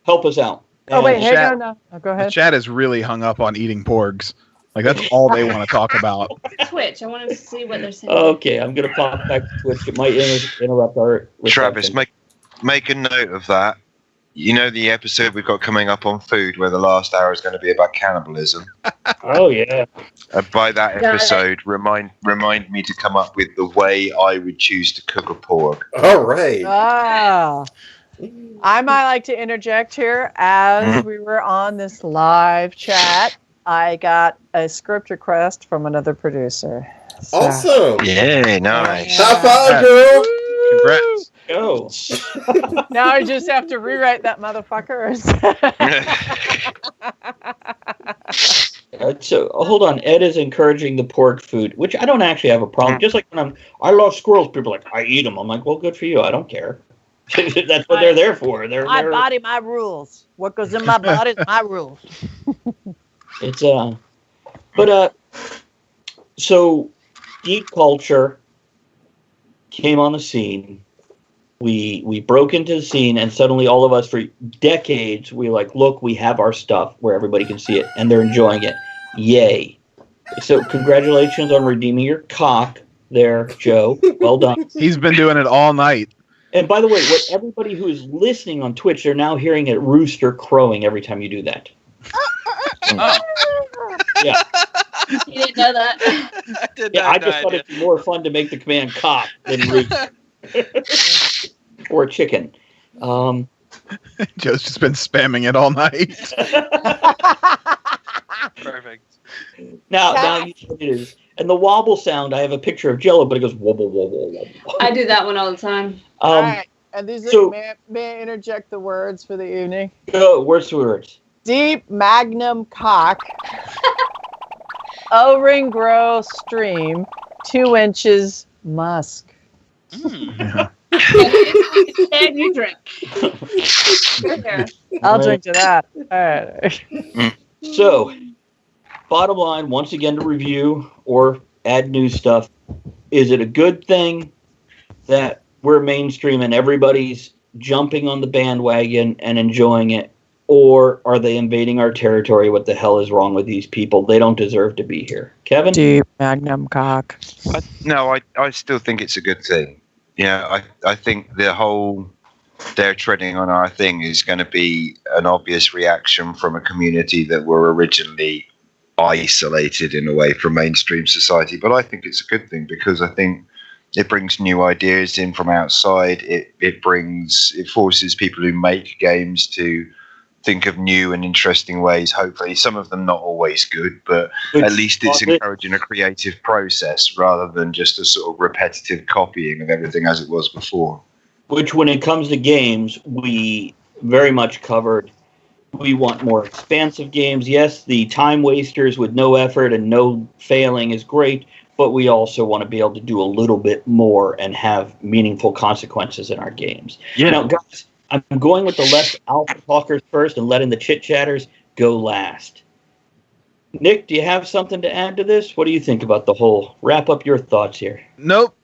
Help us out. Oh, wait, no. Go ahead. The chat is really hung up on eating porgs. Like, that's all they want to talk about. Twitch. I want to see what they're saying. Okay, I'm going to pop back to Twitch. It might interrupt our... Travis, make a note of that. You know the episode we've got coming up on food where the last hour is going to be about cannibalism? Oh, yeah. By that episode, remind me to come up with the way I would choose to cook a porg. All right. I might like to interject here. As we were on this live chat, I got a script request from another producer. So. Awesome. Yay, nice. High five, girl. Congrats. go. Now I just have to rewrite that motherfucker. So hold on. Ed is encouraging the pork food, which I don't actually have a problem. Just like when I love squirrels. People are like, I eat them. I'm like, well, good for you. I don't care. That's what they're there for. My body, my rules. What goes in my body is my rules. It's so geek culture came on the scene. We broke into the scene, and suddenly all of us for decades we like, look, we have our stuff where everybody can see it, and they're enjoying it. Yay! So congratulations on redeeming your cock there, Joe. Well done. He's been doing it all night. And by the way, what everybody who is listening on Twitch, they're now hearing a rooster crowing every time you do that. Oh. Yeah. You didn't know that. I did Yeah, not I just thought it'd be more fun to make the command cock than rooster. Or chicken. Joe's just been spamming it all night. Perfect. Now you know what it is. And the wobble sound, I have a picture of Jello, but it goes wobble, wobble, wobble. I do that one all the time. All right. And these are, so- may I interject the words for the evening? Words to words. Deep magnum cock. O-ring grow stream. 2 inches musk. Yeah. And you drink. There. I'll drink to that. All right. So, bottom line, once again to review or add new stuff, is it a good thing that we're mainstream and everybody's jumping on the bandwagon and enjoying it? Or are they invading our territory? What the hell is wrong with these people? They don't deserve to be here. Kevin? Deep magnum cock. I still think it's a good thing. Yeah, I think the whole they're treading on our thing is going to be an obvious reaction from a community that were originally isolated in a way from mainstream society. But I think it's a good thing because I think it brings new ideas in from outside. It forces people who make games to think of new and interesting ways. Hopefully, some of them not always good, but at least it's encouraging a creative process rather than just a sort of repetitive copying of everything as it was before. Which, when it comes to games, we very much covered. We want more expansive games. Yes, the time wasters with no effort and no failing is great, but we also want to be able to do a little bit more and have meaningful consequences in our games. Yeah. Now, guys, I'm going with the less alpha talkers first and letting the chit-chatters go last. Nick, do you have something to add to this? What do you think about the whole? Wrap up your thoughts here. Nope.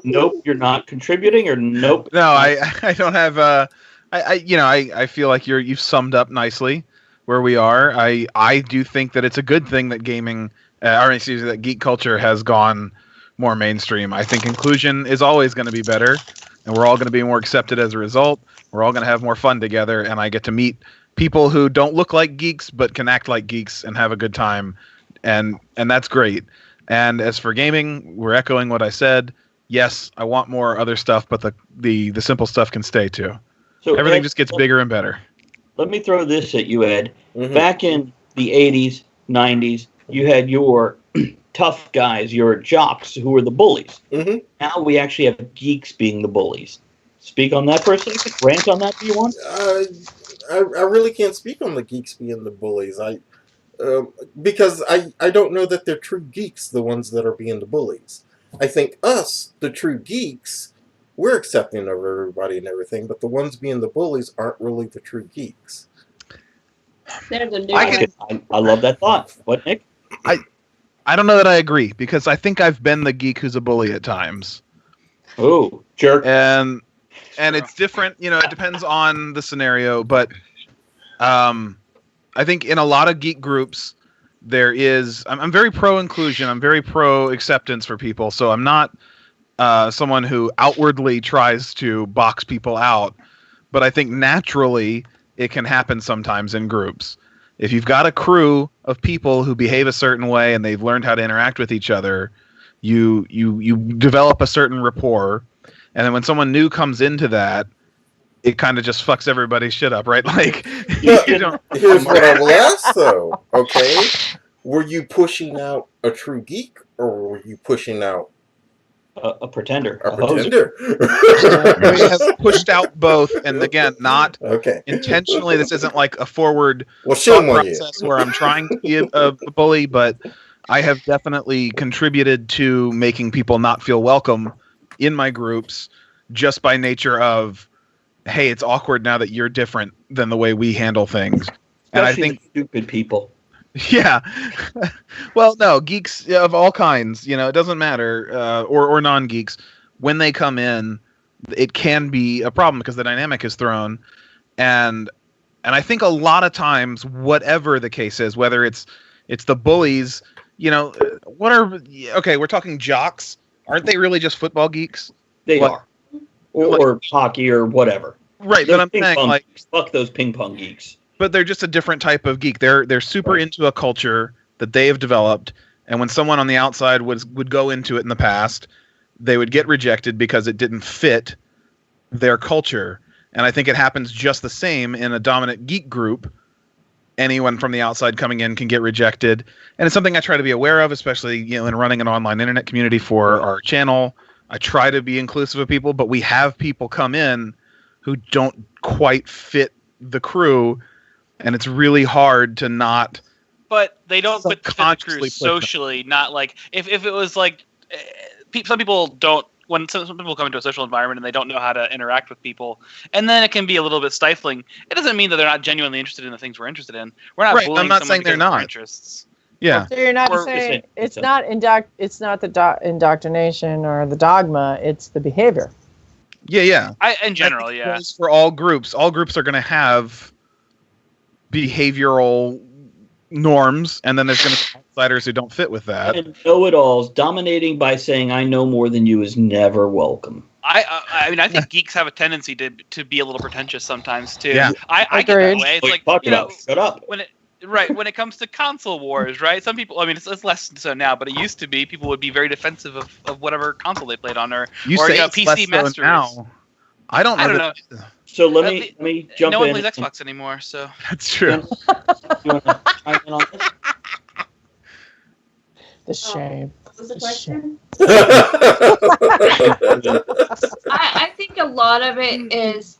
Nope, you're not contributing, or nope? No, I don't have. I feel like you've summed up nicely where we are. I do think that it's a good thing that gaming, that geek culture has gone more mainstream. I think inclusion is always going to be better, and we're all going to be more accepted as a result. We're all going to have more fun together, and I get to meet people who don't look like geeks but can act like geeks and have a good time, and that's great. And as for gaming, we're echoing what I said. Yes, I want more other stuff, but the simple stuff can stay too. So Everything Ed, just gets bigger and better. Let me throw this at you, Ed. Mhm. Back in the 80s, 90s, you had your tough guys, your jocks, who were the bullies. Mhm. Now we actually have geeks being the bullies. Speak on that for a second. Rant on that if you want. I really can't speak on the geeks being the bullies. Because I don't know that they're true geeks, the ones that are being the bullies. I think us, the true geeks, we're accepting of everybody and everything, but the ones being the bullies aren't really the true geeks. There's a new I love that thought. What, Nick? I don't know that I agree because I think I've been the geek who's a bully at times. Oh, jerk. And it's different, it depends on the scenario, but I think in a lot of geek groups there is I'm very pro inclusion, I'm very pro acceptance for people, so I'm not someone who outwardly tries to box people out, but I think naturally it can happen sometimes in groups. If you've got a crew of people who behave a certain way and they've learned how to interact with each other, you develop a certain rapport. And then when someone new comes into that, it kind of just fucks everybody's shit up, right? Like, you don't. Here's what I will ask, though. Okay, were you pushing out a true geek, or were you pushing out A pretender. A hoser. pretender. We have pushed out both, and again, not Okay. intentionally. This isn't like a forward Well, thought shame on you. process where I'm trying to be a bully, but I have definitely contributed to making people not feel welcome in my groups just by nature of, hey, it's awkward now that you're different than the way we handle things. And I Especially think, stupid people. yeah. Well, no, geeks of all kinds, it doesn't matter, or non-geeks, when they come in, it can be a problem because the dynamic is thrown. And I think a lot of times, whatever the case is, whether it's the bullies, we're talking jocks. Aren't they really just football geeks? They Like- are. Or hockey or whatever. Right, Those but I'm ping saying, pong like, geeks. Fuck those ping pong geeks. but they're just a different type of geek. They're super into a culture that they have developed, and when someone on the outside would go into it in the past, they would get rejected because it didn't fit their culture. And I think it happens just the same in a dominant geek group. Anyone from the outside coming in can get rejected, and it's something I try to be aware of, especially in running an online internet community for our channel. I try to be inclusive of people, but we have people come in who don't quite fit the crew, and it's really hard to not. But they don't put the Subconsciously crew put them. socially, not like if it was like some people don't. When some people come into a social environment and they don't know how to interact with people, and then it can be a little bit stifling. It doesn't mean that they're not genuinely interested in the things we're interested in. We're not Right, bullying I'm not someone saying they're because of their not. interests. Yeah, So you're not Or- saying it's it's not the indoctrination or the dogma. It's the behavior. yeah. In general, I think it yeah. goes for all groups are going to have behavioral norms, and then there's going to be outsiders who don't fit with that. And know-it-alls dominating by saying "I know more than you" is never welcome. I mean, I think geeks have a tendency to be a little pretentious sometimes too. Yeah. I get that Agreed. way. It's What like, are you talking about? Shut up. when it comes to console wars, right? Some people, I mean, it's less so now, but it used to be people would be very defensive of whatever console they played on, or Say it's PC less so Master Race. now. I don't know. I don't that- So let Uh, me jump No one in. plays Xbox anymore, so That's true. You want to chime in on this? The shame. What was the The question? Mm-hmm. I think a lot of it is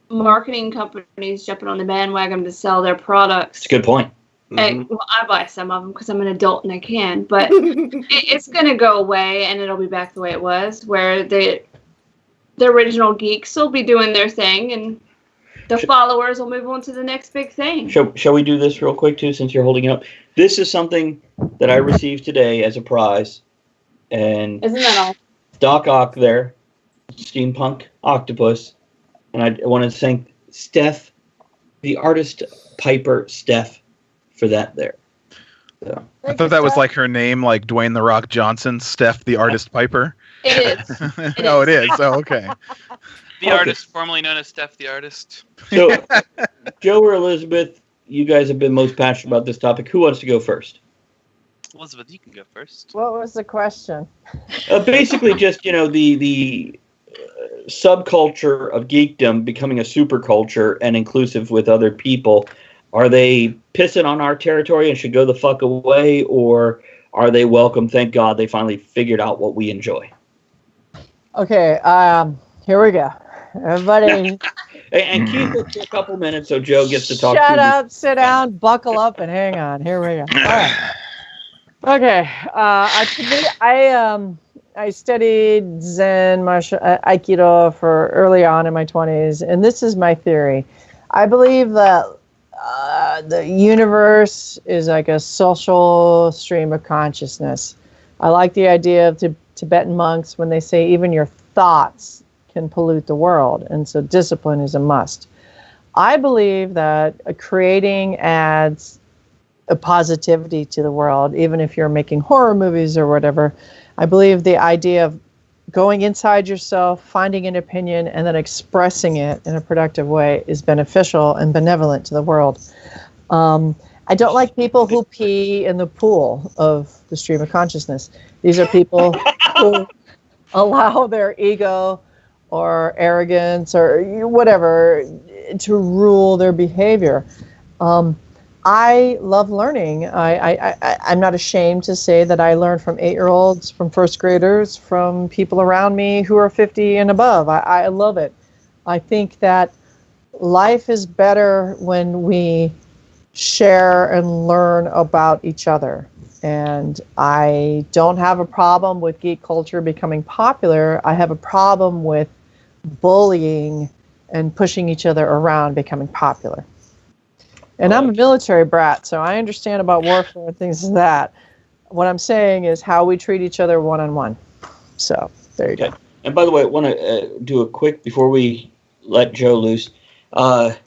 marketing companies jumping on the bandwagon to sell their products. It's a good point. And, well, I buy some of them because I'm an adult and I can, but it's going to go away and it'll be back the way it was, where the original geeks will be doing their thing and the followers will move on to the next big thing. Shall we do this real quick too, since you're holding it up? This is something that I received today as a prize, and Isn't that all? Doc Ock there, steampunk octopus, and I wanted to thank Steph, the artist Piper Steph, for that there. So, I thought that was like her name, like Dwayne the Rock Johnson, Steph the Artist Piper. It is. Oh, it is. Oh, okay. the Okay. artist, formerly known as Steph the Artist. so Joe or Elizabeth, you guys have been most passionate about this topic. Who wants to go first? Elizabeth, you can go first. What was the question? Basically, just the subculture of geekdom becoming a superculture and inclusive with other people. Are they pissing on our territory and should go the fuck away, or are they welcome? Thank God they finally figured out what we enjoy. Okay, here we go. Everybody, And keep it to a couple minutes so Joe gets to talk. shut to up, sit down, buckle up, and hang on. Here we go. All right. Okay, I studied Zen, martial Aikido for early on in my 20s, and this is my theory. I believe that the universe is like a social stream of consciousness. I like the idea of Tibetan monks when they say even your thoughts can pollute the world, and so discipline is a must. I believe that creating adds a positivity to the world, even if you're making horror movies or whatever. I believe the idea of going inside yourself, finding an opinion, and then expressing it in a productive way is beneficial and benevolent to the world. I don't like people who pee in the pool of the stream of consciousness. These are people who allow their ego or arrogance or whatever to rule their behavior. I love learning. I'm not ashamed to say that I learn from 8-year-olds, from first graders, from people around me who are 50 and above. I love it. I think that life is better when we share and learn about each other. And I don't have a problem with geek culture becoming popular. I have a problem with bullying and pushing each other around becoming popular. And I'm a military brat, so I understand about warfare and things like that. What I'm saying is how we treat each other one-on-one. So, there you go. And by the way, I want to do a quick, before we let Joe loose,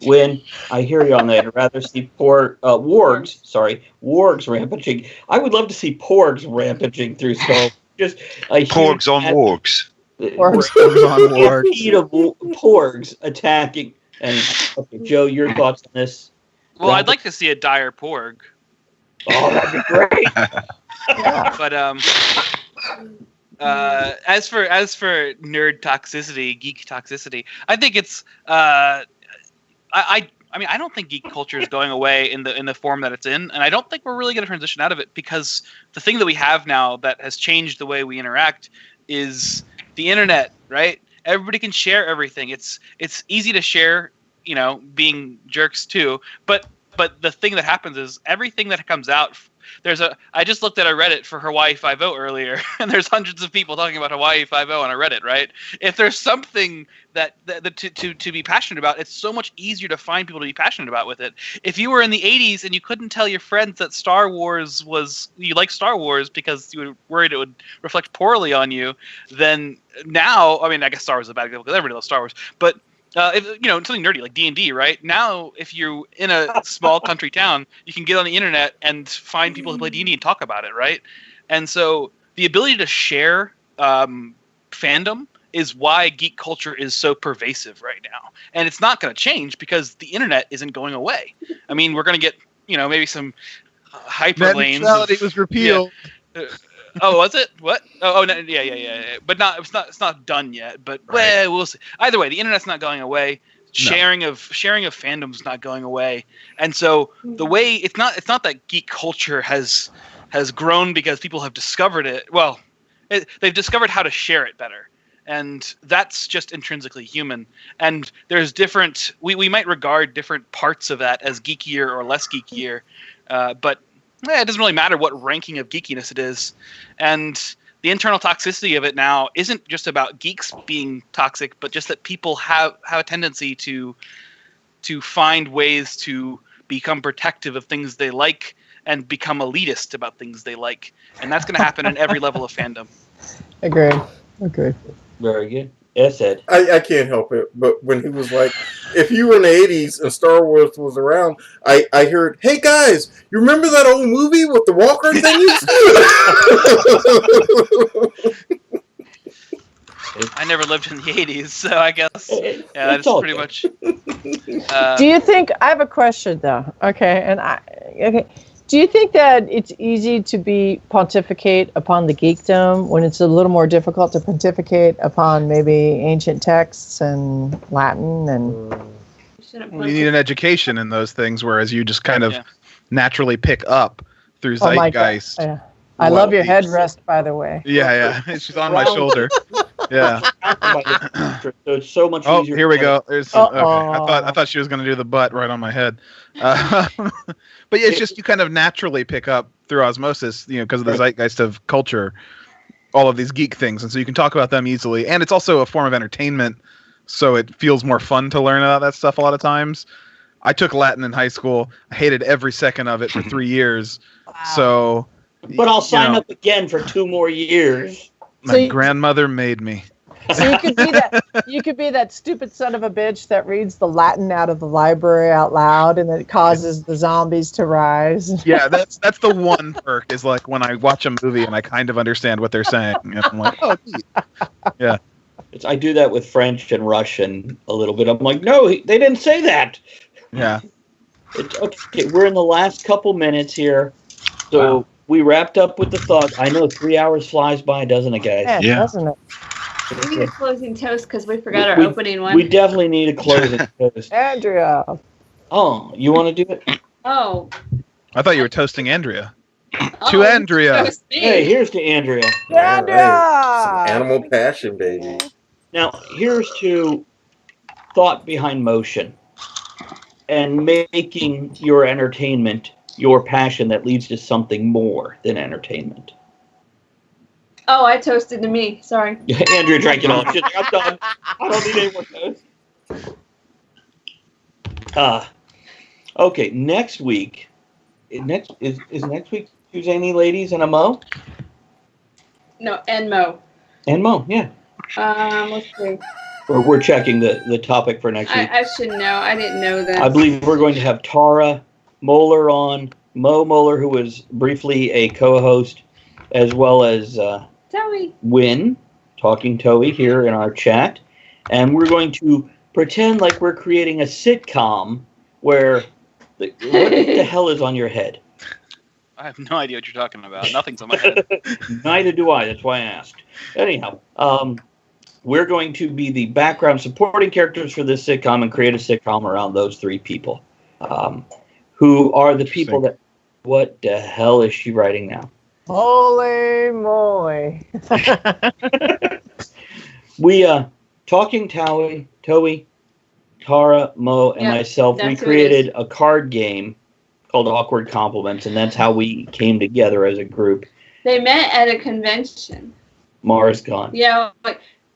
when I hear you on that, I'd rather see wargs rampaging. I would love to see porgs rampaging through Skull. Just Porgs on wargs. Porgs on wargs. Stampede of porgs attacking. And okay, Joe, your thoughts on this? Well, I'd like to see a dire porg. Oh, that'd be great. But as for nerd toxicity, geek toxicity, I think it's I mean, I don't think geek culture is going away in the form that it's in, and I don't think we're really going to transition out of it, because the thing that we have now that has changed the way we interact is the internet, right? Everybody can share everything. It's easy to share, you know, being jerks too, but the thing that happens is everything that comes out. I just looked at a Reddit for Hawaii 5-0 earlier, and there's hundreds of people talking about Hawaii 5-0 on a Reddit, right? If there's something that to be passionate about, it's so much easier to find people to be passionate about with it. If you were in the 80s and you couldn't tell your friends that you like Star Wars because you were worried it would reflect poorly on you, then now, I mean, I guess Star Wars is a bad example because everybody loves Star Wars, but if, you know, something nerdy like D&D, right? Now, if you're in a small country town, you can get on the internet and find people who play D&D and talk about it, right? And so the ability to share fandom is why geek culture is so pervasive right now. And it's not going to change because the internet isn't going away. I mean, we're going to get, you know, maybe some hyperlanes. Net neutrality was repealed. Yeah. Oh, was it? What? Oh, no, yeah. But it's not done yet. But well, we'll see. Either way, the internet's not going away. Sharing of fandom's not going away. And so the way it's not that geek culture has grown because people have discovered it. Well, they've discovered how to share it better. And that's just intrinsically human. And there's different. We might regard different parts of that as geekier or less geekier, but it doesn't really matter what ranking of geekiness it is. And the internal toxicity of it now isn't just about geeks being toxic, but just that people have a tendency to find ways to become protective of things they like and become elitist about things they like. And that's going to happen in every level of fandom. Agreed. Very good. Yes, Ed. I can't help it, but when he was like, if you were in the 80s and Star Wars was around, I heard, hey guys, you remember that old movie with the walker thingies? I never lived in the 80s, so I guess, yeah, that's pretty much. Do you think, I have a question though, okay. Do you think that it's easy to pontificate upon the geekdom when it's a little more difficult to pontificate upon maybe ancient texts and Latin and? You need an education in those things, whereas you just kind of naturally pick up through zeitgeist. I love your headrest, by the way. Yeah, she's on my shoulder. Yeah. So it's so much easier. Oh, here we go. There's. Okay. I thought she was going to do the butt right on my head. But yeah, it's just you kind of naturally pick up through osmosis, you know, because of the zeitgeist of culture, all of these geek things, and so you can talk about them easily. And it's also a form of entertainment, so it feels more fun to learn about that stuff a lot of times. I took Latin in high school. I hated every second of it for 3 years. Wow. So. But I'll sign up again for 2 more years. My grandmother made me. So you could be that stupid son of a bitch that reads the Latin out of the library out loud, and it causes the zombies to rise. Yeah, that's the one perk is like when I watch a movie and I kind of understand what they're saying. And I'm like, oh, neat. Yeah. I do that with French and Russian a little bit. I'm like, no, they didn't say that. Yeah. Okay, we're in the last couple minutes here, so we wrapped up with the thoughts. I know 3 hours flies by, doesn't it, guys? Yeah. Doesn't it? We need a closing toast because we forgot our opening one. We definitely need a closing toast. Andrea. Oh, you want to do it? Oh, I thought you were toasting Andrea. Oh, To Andrea. toast me. Hey, here's to Andrea. All right. Some Andrea! animal passion, baby. Now, here's to thought behind motion and making your entertainment your passion that leads to something more than entertainment. Oh, I toasted to me. Sorry. Andrea drank it all. She's like, I'm done. I don't need any more toast. Okay, next week. Is next week Tuesday, ladies, and a Mo? No, and Mo. And Mo, yeah. Let's see. We're checking the topic for next week. I should know. I didn't know that. I believe we're going to have Tara Moeller on, Mo Moeller, who was briefly a co-host, as well as Zoe. Win, Talking Toey, here in our chat. And we're going to pretend like we're creating a sitcom where... what the hell is on your head? I have no idea what you're talking about. Nothing's on my head. Neither do I. That's why I asked. Anyhow, we're going to be the background supporting characters for this sitcom and create a sitcom around those three people, who are the people that... What the hell is she writing now? Holy moly. We, Talking Toey, Tara, Mo, and Yeah, myself, we that's who it created a card game called Awkward Compliments, and that's how we came together as a group. They met at a convention. Mars gone. Yeah.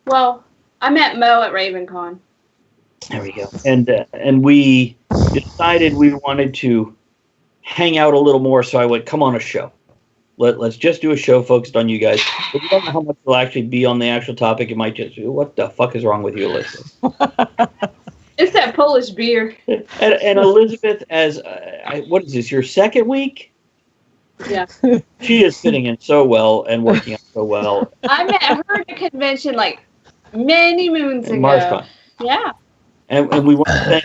Well, I met Mo at RavenCon. There we go. And we decided we wanted to hang out a little more, so I went, come on a show. Let's just do a show focused on you guys. If you don't know how much will actually be on the actual topic, it might just, what the fuck is wrong with you, Alyssa? It's that Polish beer. And Elizabeth, as, what is this, your second week? Yeah. She is fitting in so well and working out so well. I met her at a convention like many moons ago. MarsCon. Yeah. And we want to thank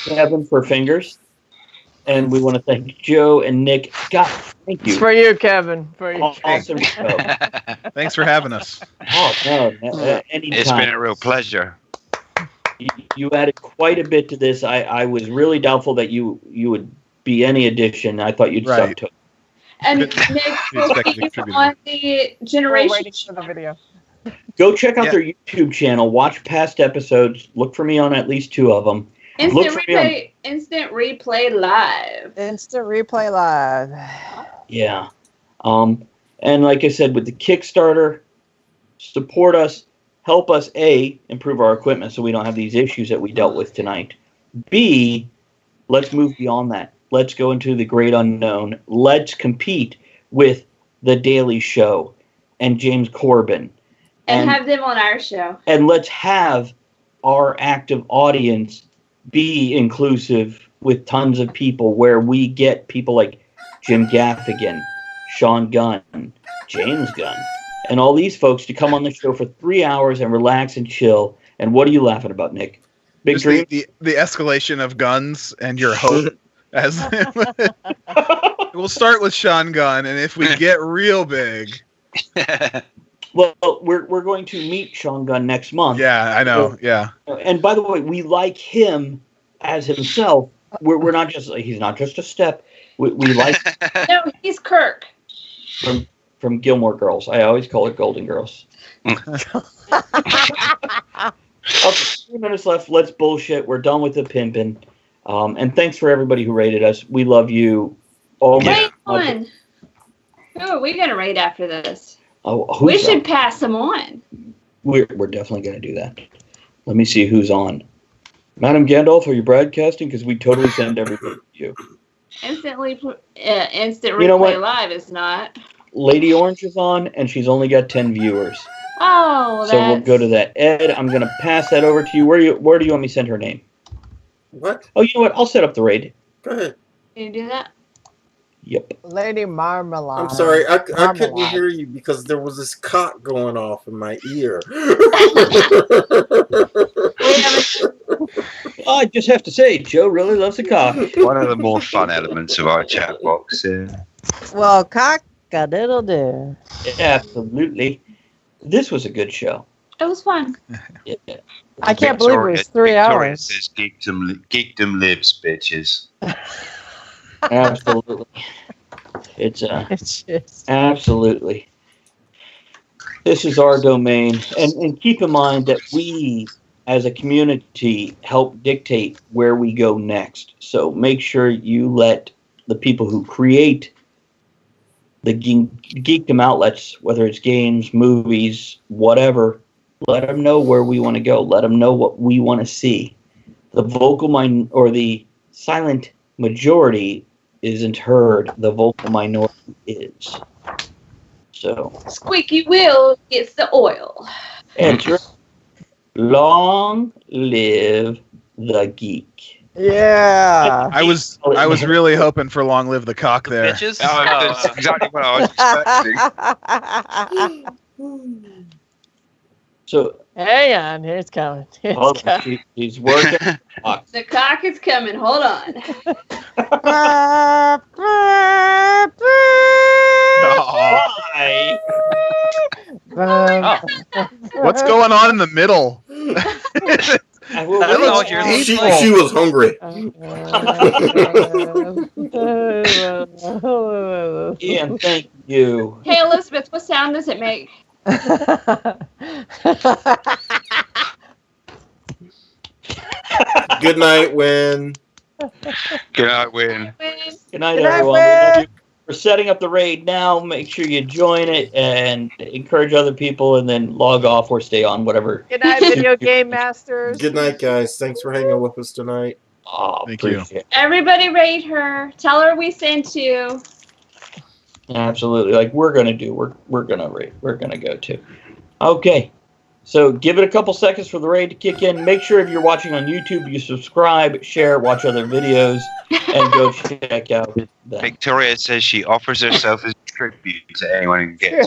Kevin for fingers. And we want to thank Joe and Nick. God, thank you. It's for you, Kevin. For you. Awesome show. Thanks for having us. Oh, no. Anytime. It's been a real pleasure. You added quite a bit to this. I was really doubtful that you would be any addition. I thought you'd suck to it. And Nick will be on the We're Generation. waiting for the video. Go check out their YouTube channel. Watch past episodes. Look for me on at least 2 of them. Instant replay live. Instant replay live. Yeah. And like I said, with the Kickstarter, support us, help us, A, improve our equipment so we don't have these issues that we dealt with tonight. B, let's move beyond that. Let's go into the great unknown. Let's compete with The Daily Show and James Corbin. And have them on our show. And let's have our active audience be inclusive with tons of people, where we get people like Jim Gaffigan, Sean Gunn, James Gunn, and all these folks to come on the show for 3 hours and relax and chill. And what are you laughing about, Nick? Big Just dream? the escalation of guns and your hope. As we'll start with Sean Gunn, and if we get real big, well, we're going to meet Sean Gunn next month. Yeah, I know. Yeah. And by the way, we like him as himself. We're not just he's not just a step. We like No, he's Kirk from Gilmore Girls. I always call it Golden Girls. Okay, 3 minutes left. Let's bullshit. We're done with the pimping. And thanks for everybody who rated us. We love you. Oh Wait on. Who are we going to rate after this? Oh, we should pass them on. We're definitely going to do that. Let me see who's on. Madam Gandalf, are you broadcasting? Because we totally send everything to you. Instant replay live is not. Lady Orange is on, and she's only got 10 viewers. Oh, so we'll go to that. Ed, I'm going to pass that over to you. Where do you want me to send her name? What? Oh, you know what? I'll set up the raid. Go ahead. Can you do that? Yep. Lady Marmalade. I'm sorry, I couldn't hear you because there was this cock going off in my ear. I just have to say, Joe really loves a cock. One of the more fun elements of our chat box. Well, cock-a-diddle-do. Absolutely. This was a good show. It was fun. Yeah. I can't believe it was 3 Victoria hours. says geekdom lives, bitches. Absolutely. It's It's just absolutely. This is our domain, and keep in mind that we, as a community, help dictate where we go next. So make sure you let the people who create the geekdom outlets, whether it's games, movies, whatever, let them know where we want to go. Let them know what we want to see. The vocal or the silent majority isn't heard. The vocal minority is. So Squeaky wheel gets the oil. enter. Long live the geek. yeah. I was really hoping for long live the cock there. Bitches. Oh, that's exactly what I was expecting. So Hang on, here it's coming. hold on, he's working. The cock is coming. Hold on. Hi. What's going on in the middle? I will I don't know what wait. you're She, Painful. she was hungry. Ian, thank you. Hey, Elizabeth, what sound does it make? Good night, Win. Good night, Win. Good night, Good night, everyone. Fred. We're setting up the raid now. Make sure you join it and encourage other people, and then log off or stay on, whatever. Good night, video game masters. Good night, guys. Thanks for hanging with us tonight. Oh, Thank you. appreciate it. Everybody rate her. Tell her we sent you. Absolutely, like we're gonna do. We're gonna raid. We're gonna go to. Okay, so give it a couple seconds for the raid to kick in. Make sure if you're watching on YouTube, you subscribe, share, watch other videos, and go check out that. Victoria says she offers herself as tribute to anyone who gets